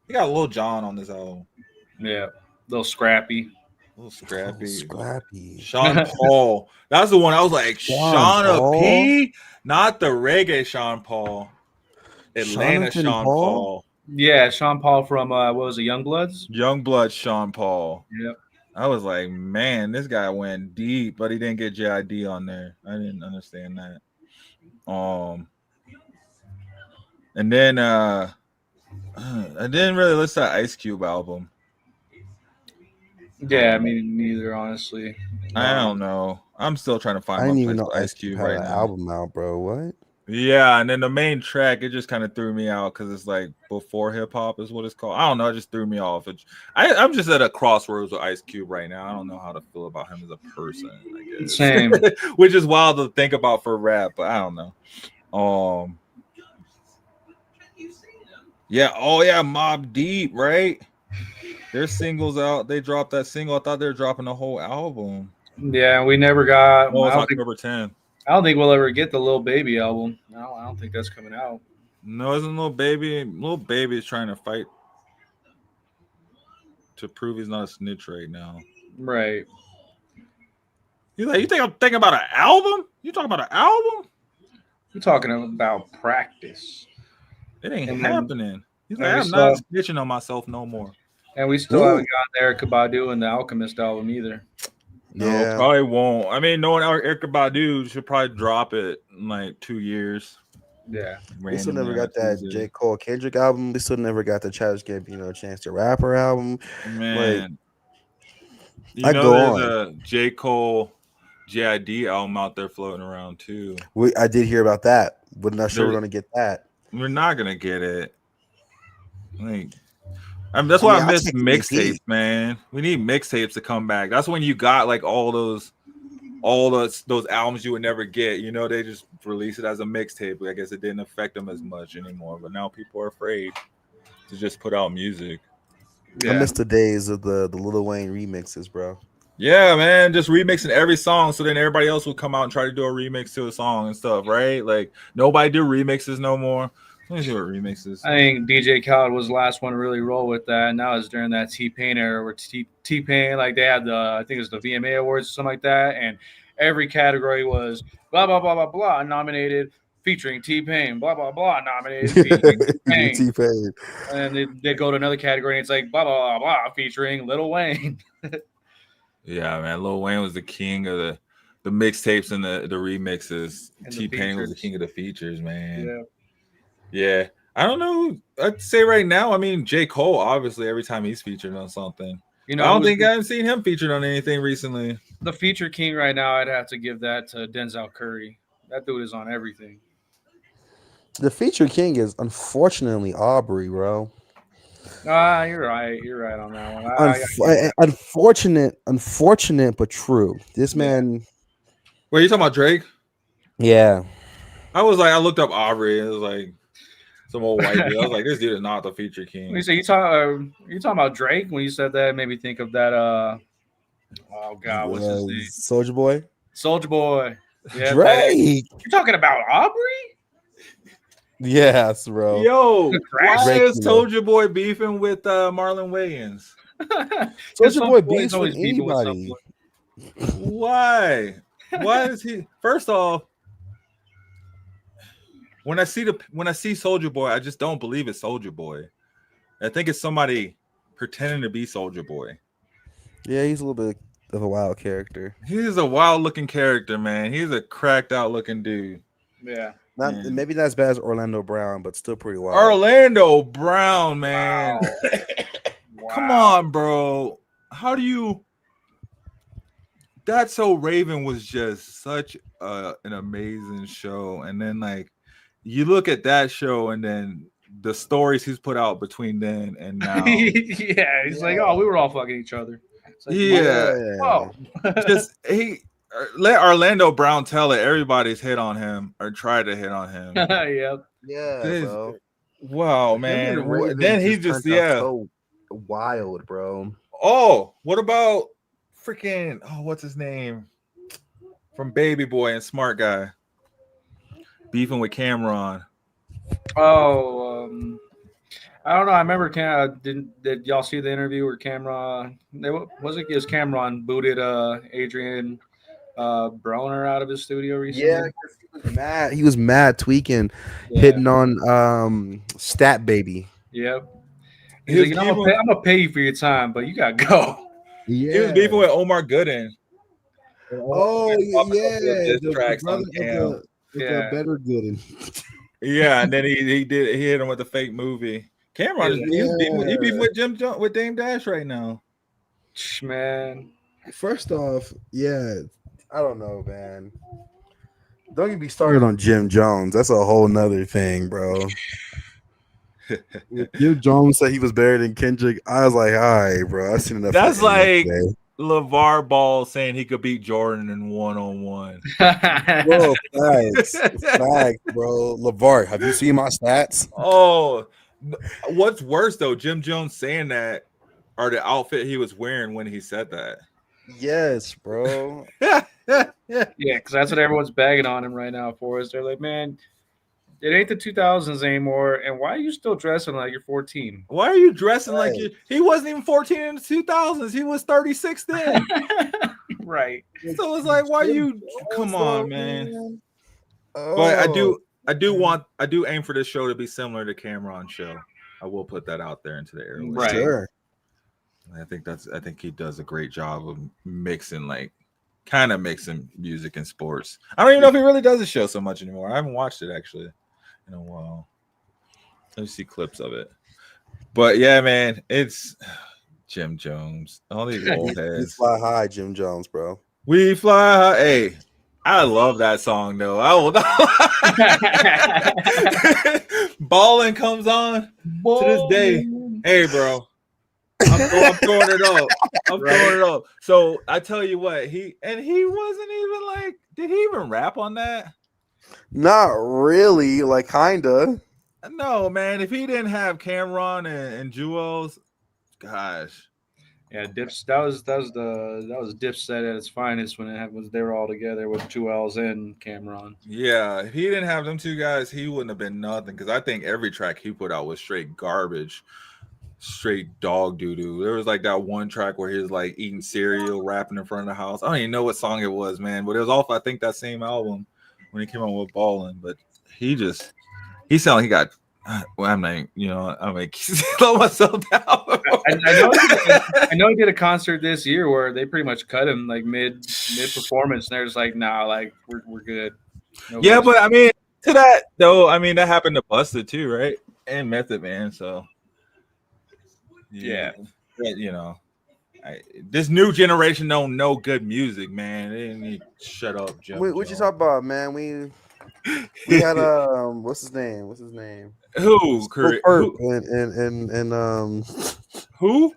He got Lil Jon on this album. Yeah. Little Scrappy. Scrappy. Sean Paul. That's the one I was like, Shauna P? Not the reggae Sean Paul. Atlanta Sean Paul. Yeah, Sean Paul from what was it, Youngbloods? Youngblood Sean Paul. Yep. I was like, man, this guy went deep, but he didn't get JID on there. I didn't understand that. And then I didn't really listen to Ice Cube album. Yeah, I mean, neither, honestly. I don't know. I'm still trying to find. I didn't even know Ice Cube had an album out, bro. What? Yeah, and then the main track, it just kind of threw me out because it's like before hip hop is what it's called. I don't know, it just threw me off. I'm just at a crossroads with Ice Cube right now. I don't know how to feel about him as a person, I guess. Same. Which is wild to think about for rap, but I don't know. Yeah, oh yeah, Mobb Deep, right? Their singles out. They dropped that single. I thought they were dropping the whole album. Yeah, we never got. Oh, it's October 10th. I don't think we'll ever get the Lil Baby album. No, I don't think that's coming out. No, isn't Lil Baby? Lil Baby is trying to fight to prove he's not a snitch right now. Right. You think I'm thinking about an album? You talking about an album? We're talking about practice. It ain't happening. He's like, I'm not snitching on myself no more. And we still haven't gotten Erykah Badu and the Alchemist album either. No, probably won't. I mean, knowing Erykah Badu should probably drop it in like 2 years. Yeah. We still never got that J. Cole Kendrick album. We still never got the Childish Gambino Chance the Rapper album. Man, I go there's on. a J. Cole JID album out there floating around too. I did hear about that. We're not sure we're gonna get that. We're not gonna get it. Like, that's why I miss mixtapes, man. We need mixtapes to come back. That's when you got like all those albums you would never get. You know, they just release it as a mixtape. I guess it didn't affect them as much anymore. But now people are afraid to just put out music. I miss the days of the Lil Wayne remixes, bro. Yeah, man, just remixing every song, so then everybody else will come out and try to do a remix to a song and stuff, right? Like nobody do remixes no more. Let me see what remixes. I think DJ Khaled was the last one to really roll with that, and that was during that T-Pain era where T-Pain, like they had I think it was the VMA Awards or something like that, and every category was blah blah blah blah blah nominated featuring T-Pain, blah blah blah nominated featuring T-Pain. And then they go to another category and it's like blah blah blah, blah featuring Lil Wayne. Yeah, man, Lil Wayne was the king of the mixtapes and the remixes. T-Pain was the king of the features, man. Yeah. I don't know. I'd say right now, I mean, J. Cole, obviously, every time he's featured on something. You know, I don't think I haven't seen him featured on anything recently. The feature king right now, I'd have to give that to Denzel Curry. That dude is on everything. The feature king is unfortunately Aubrey, bro. You're right. You're right on that one. Unfortunate, but true. This man. Wait, you talking about Drake? Yeah. I looked up Aubrey. And it was like some old white dude. I was like, this dude is not the feature king. You say you talking about Drake? When you said that, it made me think of that. Oh God, what's his name? Soulja Boy. Soulja Boy. Yeah, Drake. You're talking about Aubrey? Yes, bro. Yo, why is Soulja Boy beefing with Marlon Wayans? Soulja Boy beefs with anybody. Why? Why is he? First off, when I see Soulja Boy, I just don't believe it's Soulja Boy. I think it's somebody pretending to be Soulja Boy. Yeah, he's a little bit of a wild character. He's a wild looking character, man. He's a cracked out looking dude. Yeah. Maybe not as bad as Orlando Brown, but still pretty wild. Orlando Brown, man. Wow. Come on, bro. How do you? That's So Raven was just such an amazing show, and then like you look at that show, and then the stories he's put out between then and now. Yeah, he's like, oh, we were all fucking each other. Like, just let Orlando Brown tell it. Everybody's hit on him or tried to hit on him. Yep. Yeah, bro. Wow, man. Then he just so wild, bro. Oh, what about freaking what's his name from Baby Boy and Smart Guy beefing with Cameron? I don't know. I remember. Did y'all see the interview where Cameron? It was Cameron booted Adrian Broner out of his studio recently? Yeah, he was mad. He was mad, tweaking, hitting on Stat Baby. Yep. He's like, I'm gonna pay you for your time, but you gotta go. Yeah. He was beefing with Omar Gooden. Oh yeah, the tracks on Cam. Better Gooden. Yeah, and then he hit him with a fake movie. Cameron he beefing with Dame Dash right now. Man. First off, I don't know, man. Don't get me started on Jim Jones. That's a whole nother thing, bro. Jim Jones said he was better than Kendrick. I was like, all right, bro. I've seen enough. That's like LeVar Ball saying he could beat Jordan in 1-on-1. Bro, facts, bro. LeVar, have you seen my stats? Oh, what's worse though, Jim Jones saying that or the outfit he was wearing when he said that? Yes, bro. Yeah, because that's what everyone's bagging on him right now for. Is they're like, man, it ain't the 2000s anymore, and why are you still dressing like you're 14? Why are you dressing like you? He wasn't even 14 in the 2000s. He was 36 then. Right. So it's like, why you? Come on, man. But I do aim for this show to be similar to Cameron's show. I will put that out there into the airwaves. Right. Sure. I think he does a great job of mixing like kind of mixing music and sports. I don't even know if he really does the show so much anymore. I haven't watched it actually in a while. Let me see clips of it. But yeah, man, it's Jim Jones. All these old We heads. fly high, Jim Jones, bro. We fly high. Hey, I love that song though. I will Ballin' comes on to this day. Hey, bro. I'm throwing it up. I'm throwing it up. So I tell you what, he wasn't even like, did he even rap on that? Not really, like kinda. No, man. If he didn't have Cameron and Jewels, gosh. Yeah, Dips. That was Dipset at its finest when it was they were all together with Jewels and Cameron. Yeah, if he didn't have them two guys, he wouldn't have been nothing. Because I think every track he put out was straight garbage, straight dog doo doo. There was like that one track where he was like eating cereal, rapping in front of the house. I don't even know what song it was, man. But it was off, I think, that same album when he came out with Ballin'. But he sounded like he got. Well, I'm not, I'm like slow myself down. I know he did a concert this year where they pretty much cut him like mid performance, and they're just like, nah, like we're good. No Yeah, question. but I mean, to that though, I mean that happened to Busta too, right? And Method Man, so yeah. This new generation don't know good music, man. They need to shut up, Jim. What you talking about, man? We had what's his name? Who? Who?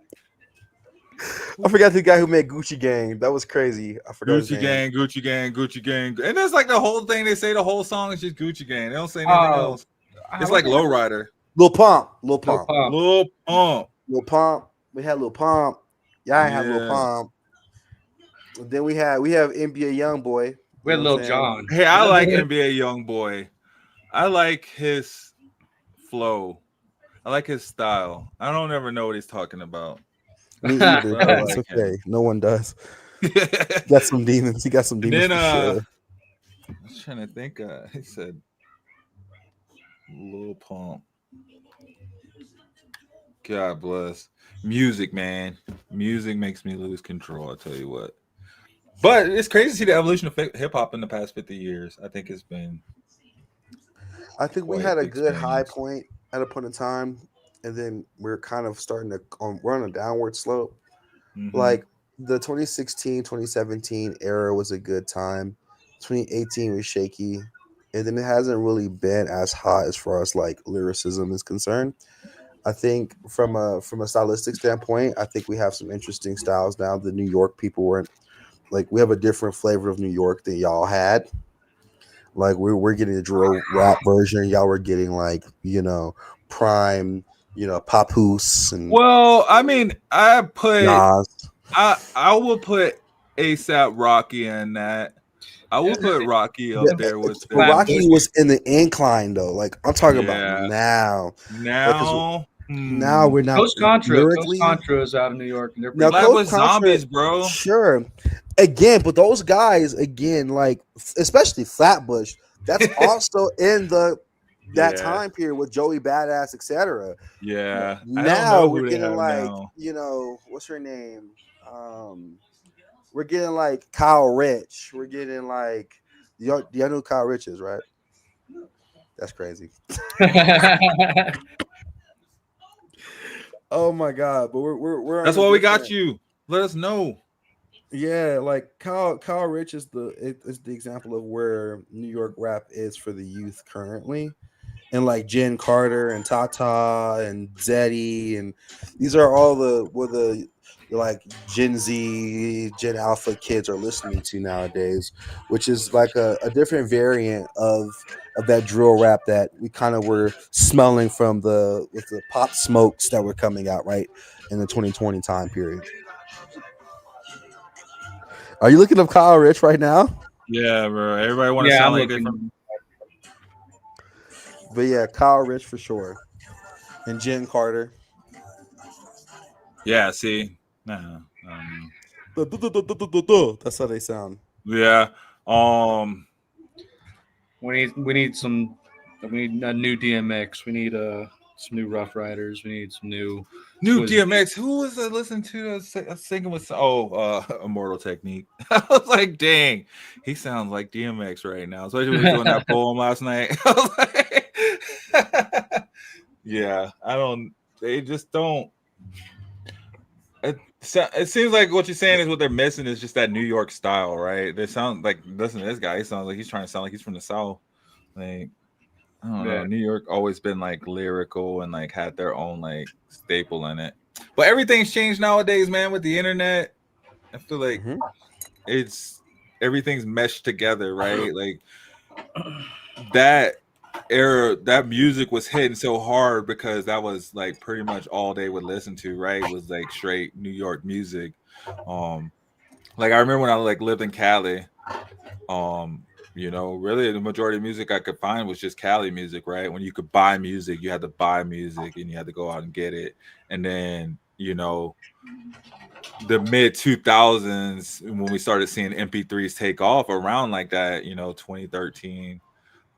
I forgot the guy who made Gucci Gang. That was crazy. I forgot his name. Gucci Gang. And that's like the whole thing. They say the whole song is just Gucci Gang. They don't say anything else. It's like Lowrider. Lil Pump. Lil Pump. We had Lil Pump. Yeah, I had Lil Pump. Then we have NBA Youngboy. We had Lil Jon. Hey, I like NBA Youngboy. I like his flow. I like his style. I don't ever know what he's talking about. Me either. It's okay. No one does. He got some demons. He got some demons. Then, for sure. I was trying to think. He said Lil Pump. God bless. Music, man. Music makes me lose control. I tell you what. But it's crazy to see the evolution of hip hop in the past 50 years. I think it's been. I think we had a good high point at a point in time, and then we're kind of starting to. We're on a downward slope. Mm-hmm. Like the 2016, 2017 era was a good time. 2018 was shaky, and then it hasn't really been as hot as far as like lyricism is concerned. I think from a stylistic standpoint, I think we have some interesting styles now. The New York people weren't like we have a different flavor of New York than y'all had. Like we're getting a drill rap version, y'all were getting like prime, Papoose and. Well, I mean, I put Nas. I will put ASAP Rocky in that. I will put Rocky up there with them. Rocky was in the incline though. Like I'm talking about now. Now we're not. Coach Contra is out of New York. And they're now Coach with zombies, bro. Sure. Again, but those guys, like especially Flatbush, that's also in that time period with Joey Badass, etc. Yeah. Now we're getting like what's her name? We're getting like Kyle Rich. We're getting like y'all know who Kyle Rich is, right? That's crazy. Oh my god! But we're that's why we got you. Let us know. Yeah, like Kyle Rich is the example of where New York rap is for the youth currently, and like Jen Carter and Tata and Zeddy, and these are all the like Gen Z, Gen Alpha kids are listening to nowadays, which is like a different variant of that drill rap that we kind of were smelling with the Pop Smokes that were coming out right in the 2020 time period. Are you looking up Kyle Rich right now? Yeah, bro. Everybody want to sound like different. But yeah, Kyle Rich for sure, and Jen Carter. Yeah, see, that's how they sound. Yeah. We need a new DMX. We need some new Rough Riders. We need some new DMX. Who was I listening to? I was singing with Immortal Technique. I was like, dang, he sounds like DMX right now. Especially when he was doing that poem last night. I was like, yeah, I don't. They just don't. It seems like what you're saying is what they're missing is just that New York style, right? They sound like, listen to this guy. He sounds like he's trying to sound like he's from the South. Like, I don't know. New York always been like lyrical and like had their own like staple in it. But everything's changed nowadays, man, with the internet. I feel like everything's meshed together, right? Like that era, that music was hitting so hard because that was like pretty much all they would listen to, right? Was like straight New York music. Like I remember when I like lived in Cali, really the majority of music I could find was just Cali music, right? When you could buy music, you had to buy music and you had to go out and get it. And then, the mid 2000s, when we started seeing MP3s take off around like that, 2013,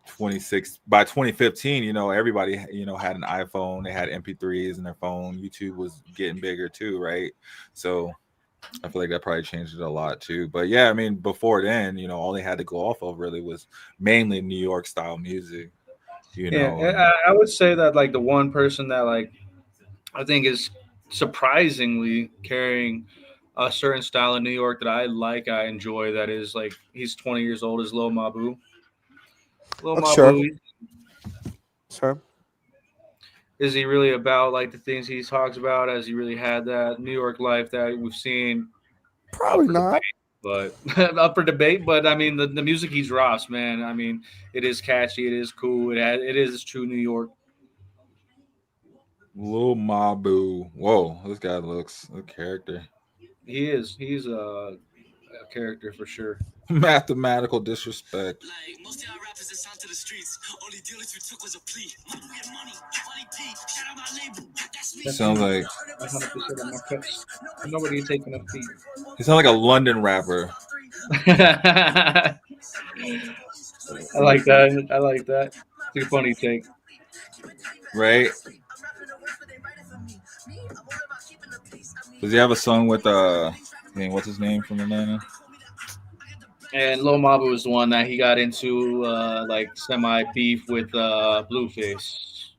26, by 2015, everybody, had an iPhone, they had MP3s in their phone. YouTube was getting bigger too, right? So I feel like that probably changed it a lot too. But yeah, I mean, before then, all they had to go off of really was mainly New York style music. I would say that like the one person that like I think is surprisingly carrying a certain style in New York that I enjoy, that is like he's 20 years old, is Lil Mabu. Lil Mabu. Sure. Is he really about like the things he talks about? Has he really had that New York life that we've seen? Probably not. But up for debate. But I mean, the music he drops, man. I mean, it is catchy. It is cool. It is true New York. Lil Mabu. Whoa, this guy looks a character. He is. He's a character for sure. Mathematical disrespect. Like most of y'all rappers that signed to the streets, only dealers we took was a plea. Sounds like 100% of my cuts. Nobody taking a fee. He sounds like a London rapper. I like that. It's a funny take. Right? Does he have a song with what's his name from Atlanta? And Lil Mabu was the one that he got into like semi beef with Blueface.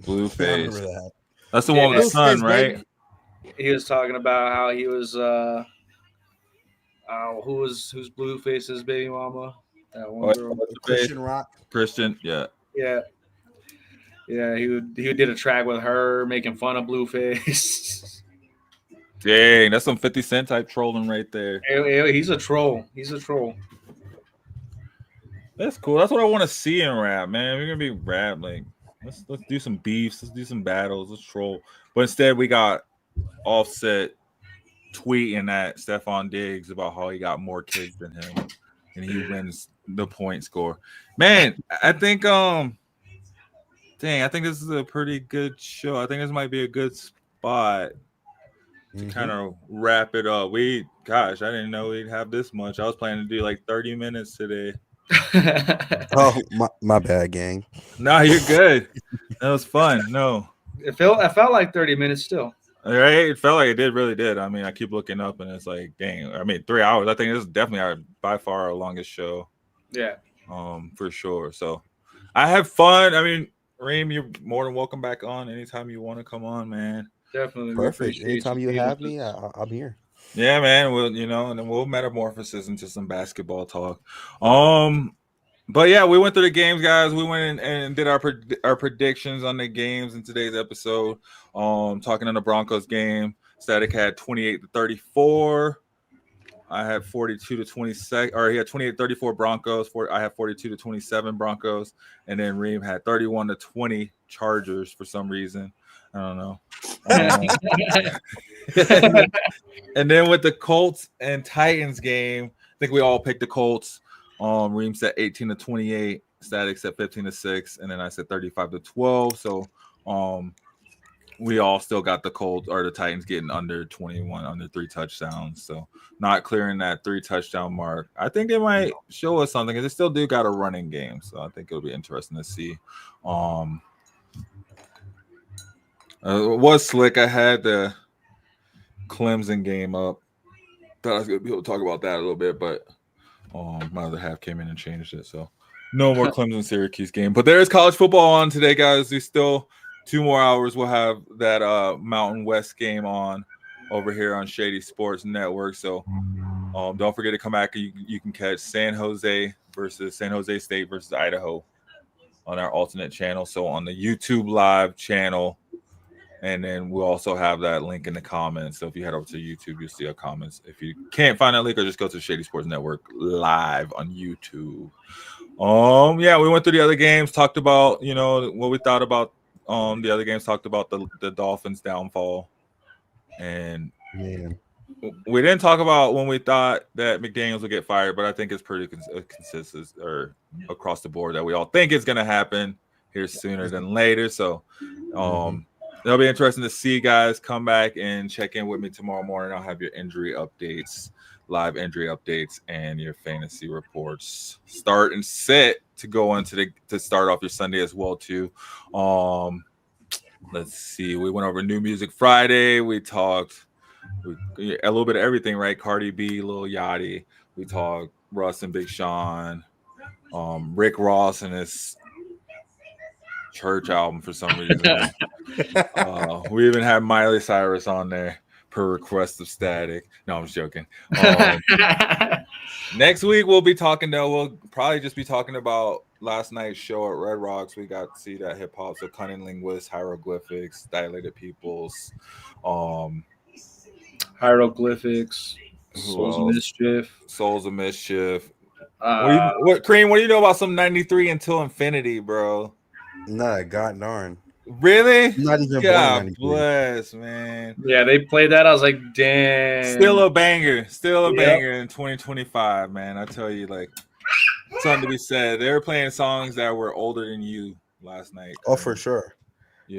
Blueface. That's the one with the son, right? He was talking about how he was who's Blueface's baby mama? That one girl. Christian Rock. Christian, yeah. Yeah. Yeah, he did a track with her making fun of Blueface. Dang, that's some 50 Cent type trolling right there. He's a troll. That's cool. That's what I want to see in rap, man. We're gonna be rap, like let's do some beefs, let's do some battles, let's troll. But instead, we got Offset tweeting at Stephon Diggs about how he got more kids than him, and he wins the point score. Man, I think I think this is a pretty good show. I think this might be a good spot to kind of wrap it up. I didn't know we'd have this much. I was planning to do like 30 minutes today. Oh, my bad, gang. No, you're good. That was fun. No, I felt like 30 minutes still. All right, it felt like it really did. I mean, I keep looking up and it's like, dang. I mean, 3 hours. I think this is definitely by far our longest show. Yeah. For sure. So I have fun. I mean, Reem, you're more than welcome back on anytime you want to come on, man. Definitely. Perfect. Anytime you have me, I'm here. Yeah, man. We'll, and then we'll metamorphosis into some basketball talk. But yeah, we went through the games, guys. We went in and did our predictions on the games in today's episode. Talking on the Broncos game, Statik had 28-34. I had 42-26, or he had 28-34 Broncos. I had 42-27 Broncos, and then Reem had 31-20 Chargers for some reason. I don't know. And then with the Colts and Titans game, I think we all picked the Colts. Reem said 18-28, Statik said 15-6, and then I said 35-12. So we all still got the Colts or the Titans getting under 21, under 3 touchdowns. So not clearing that 3 touchdown mark. I think they might show us something because they still do got a running game. So I think it'll be interesting to see. It was slick. I had the Clemson game up. Thought I was gonna be able to talk about that a little bit, but my other half came in and changed it. So no more Clemson Syracuse game. But there is college football on today, guys. We still 2 more hours. We'll have that Mountain West game on over here on Shady Sports Network. So don't forget to come back. You can catch San Jose State versus Idaho on our alternate channel. So on the YouTube live channel. And then we'll also have that link in the comments. So if you head over to YouTube, you'll see our comments. If you can't find that link, or just go to Shady Sports Network live on YouTube. Yeah, we went through the other games, talked about, what we thought about the other games, talked about the Dolphins' downfall. And we didn't talk about when we thought that McDaniels would get fired, but I think it's pretty consistent or across the board that we all think it's going to happen here sooner than later. So, it'll be interesting to see guys come back and check in with me tomorrow morning. I'll have your injury updates, live injury updates, and your fantasy reports. Start and sit to go into to start off your Sunday as well too. Let's see. We went over New Music Friday. We talked a little bit of everything, right? Cardi B, Lil Yachty. We talked Russ and Big Sean, Rick Ross and his church album for some reason. We even had Miley Cyrus on there per request of Static. No, I'm just joking. Next week we'll probably just be talking about last night's show at Red Rocks. We got to see that hip hop, so Cunning Linguists, Hieroglyphics, Dilated Peoples, Hieroglyphics, Souls of Mischief. What Cream? What do you know about some 93 Until Infinity, bro? Nah, god darn. Really? Not even God bless, man. Yeah, they played that. I was like, damn. Still a banger in 2025, man. I tell you, like, something to be said. They were playing songs that were older than you last night. Oh, for sure.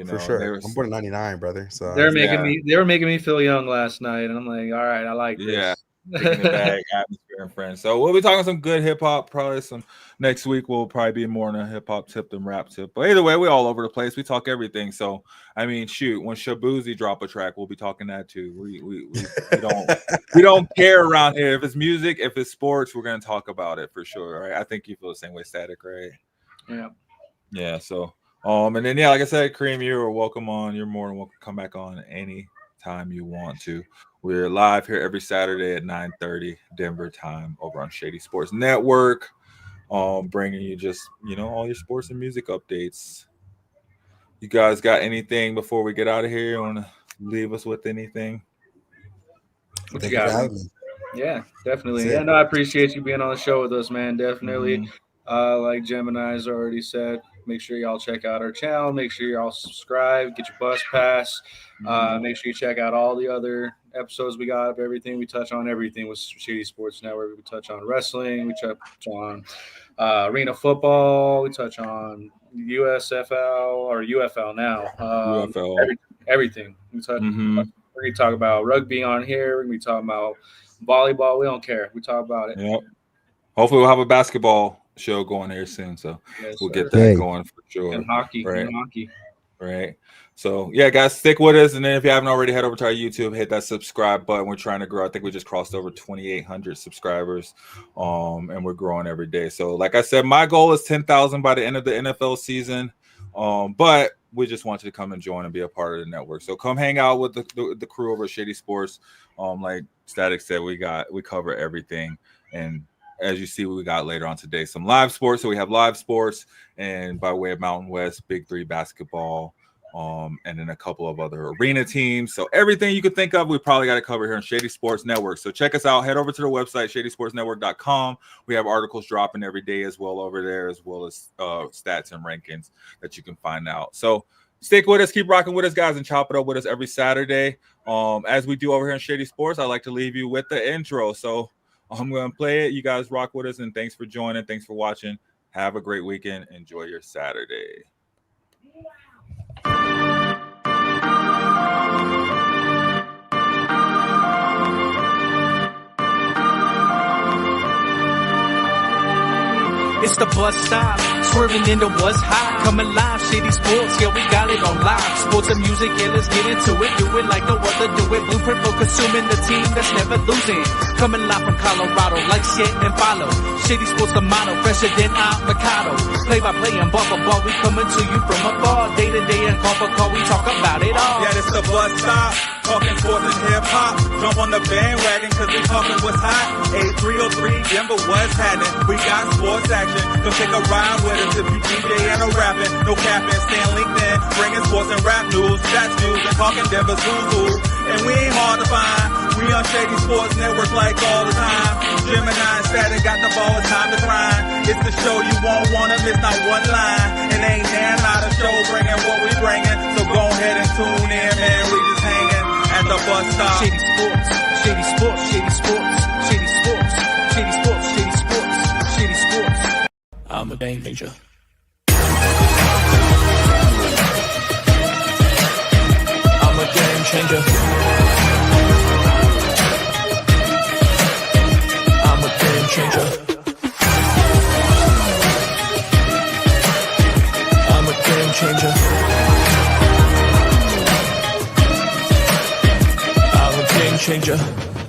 For sure. I'm born in 99, brother. So they were making me feel young last night, and I'm like, all right, I like this. Yeah. Taking it back, atmosphere and friends. So we'll be talking some good hip hop. Probably some next week. We'll probably be more on a hip hop tip than rap tip. But either way, we all over the place. We talk everything. So I mean, shoot, when Shabuzi drop a track, we'll be talking that too. We don't care around here. If it's music, if it's sports, we're gonna talk about it for sure. Right? I think you feel the same way, Static, right? Yeah. Yeah. So and then like I said, Cream, you are welcome on. You're more than welcome to come back on any time you want to. We're live here every Saturday at 9:30 Denver time over on Shady Sports Network, bringing you just, all your sports and music updates. You guys got anything before we get out of here? You want to leave us with anything? What you got? Yeah, definitely. Yeah, no, I appreciate you being on the show with us, man. Definitely. Like Gemini's already said, make sure y'all check out our channel. Make sure y'all subscribe. Get your bus pass. Make sure you check out all the other episodes we got of everything. We touch on everything with Shady Sports Network. We touch on wrestling. We touch on arena football. We touch on USFL or UFL now. UFL. Everything. We touch. We're gonna talk about rugby on here. We're gonna be talking about volleyball. We don't care. We talk about it. Yep. Hopefully we'll have a basketball show going here soon, so we'll get that going for sure. And hockey, right? So yeah, guys, stick with us, and then if you haven't already, head over to our YouTube, hit that subscribe button. We're trying to grow. I think we just crossed over 2,800 subscribers, and we're growing every day. So like I said, my goal is 10,000 by the end of the NFL season, but we just want you to come and join and be a part of the network. So come hang out with the crew over at Shady Sports. Like Static said, we cover everything. And as you see what we got later on today, some live sports. So we have live sports, and by way of Mountain West, Big 3 basketball, and then a couple of other arena teams. So everything you could think of, we probably got to cover here on Shady Sports Network. So check us out. Head over to the website, shadysportsnetwork.com. We have articles dropping every day as well over there, as well as stats and rankings that you can find out. So stick with us, keep rocking with us, guys, and chop it up with us every Saturday. As we do over here on Shady Sports, I like to leave you with the intro. So I'm going to play it. You guys rock with us, and thanks for joining. Thanks for watching. Have a great weekend. Enjoy your Saturday. It's the bus stop, swerving into what's hot. Coming live, Shady Sports, yeah, we got it on live. Sports and music, yeah, let's get into it. Do it like no other, do it. Blueprint for consuming the team that's never losing. Coming live from Colorado, like shit and follow. Shady Sports, the motto, fresher than avocado. Play by play and ball for ball, we coming to you from afar. Day to day and call for call, we talk about it all. Yeah, this the bus stop, talking sports and hip hop. Jump on the bandwagon, cause we talking what's hot. 8303, Denver, what's happening? We got sports action, come take a ride with us. If you DJ and a rapping, no capping, stay on LinkedIn, bringing sports and rap news, stats news, and talking Denver Zulu. And we ain't hard to find, we on Shady Sports Network like all the time. Gemini Statik got the ball, it's time to grind. It's the show you won't wanna miss, not one line. And ain't there not a show bringing what we bringing. So go ahead and tune in, man, we just hanging at the bus stop. Shady Sports, Shady Sports, Shady Sports, Shady Sports, Shady Sports, Shady Sports, Shady Sports. I'm a game changer. I'm a game changer. I'm a game changer. I'm a game changer. I'm a game changer.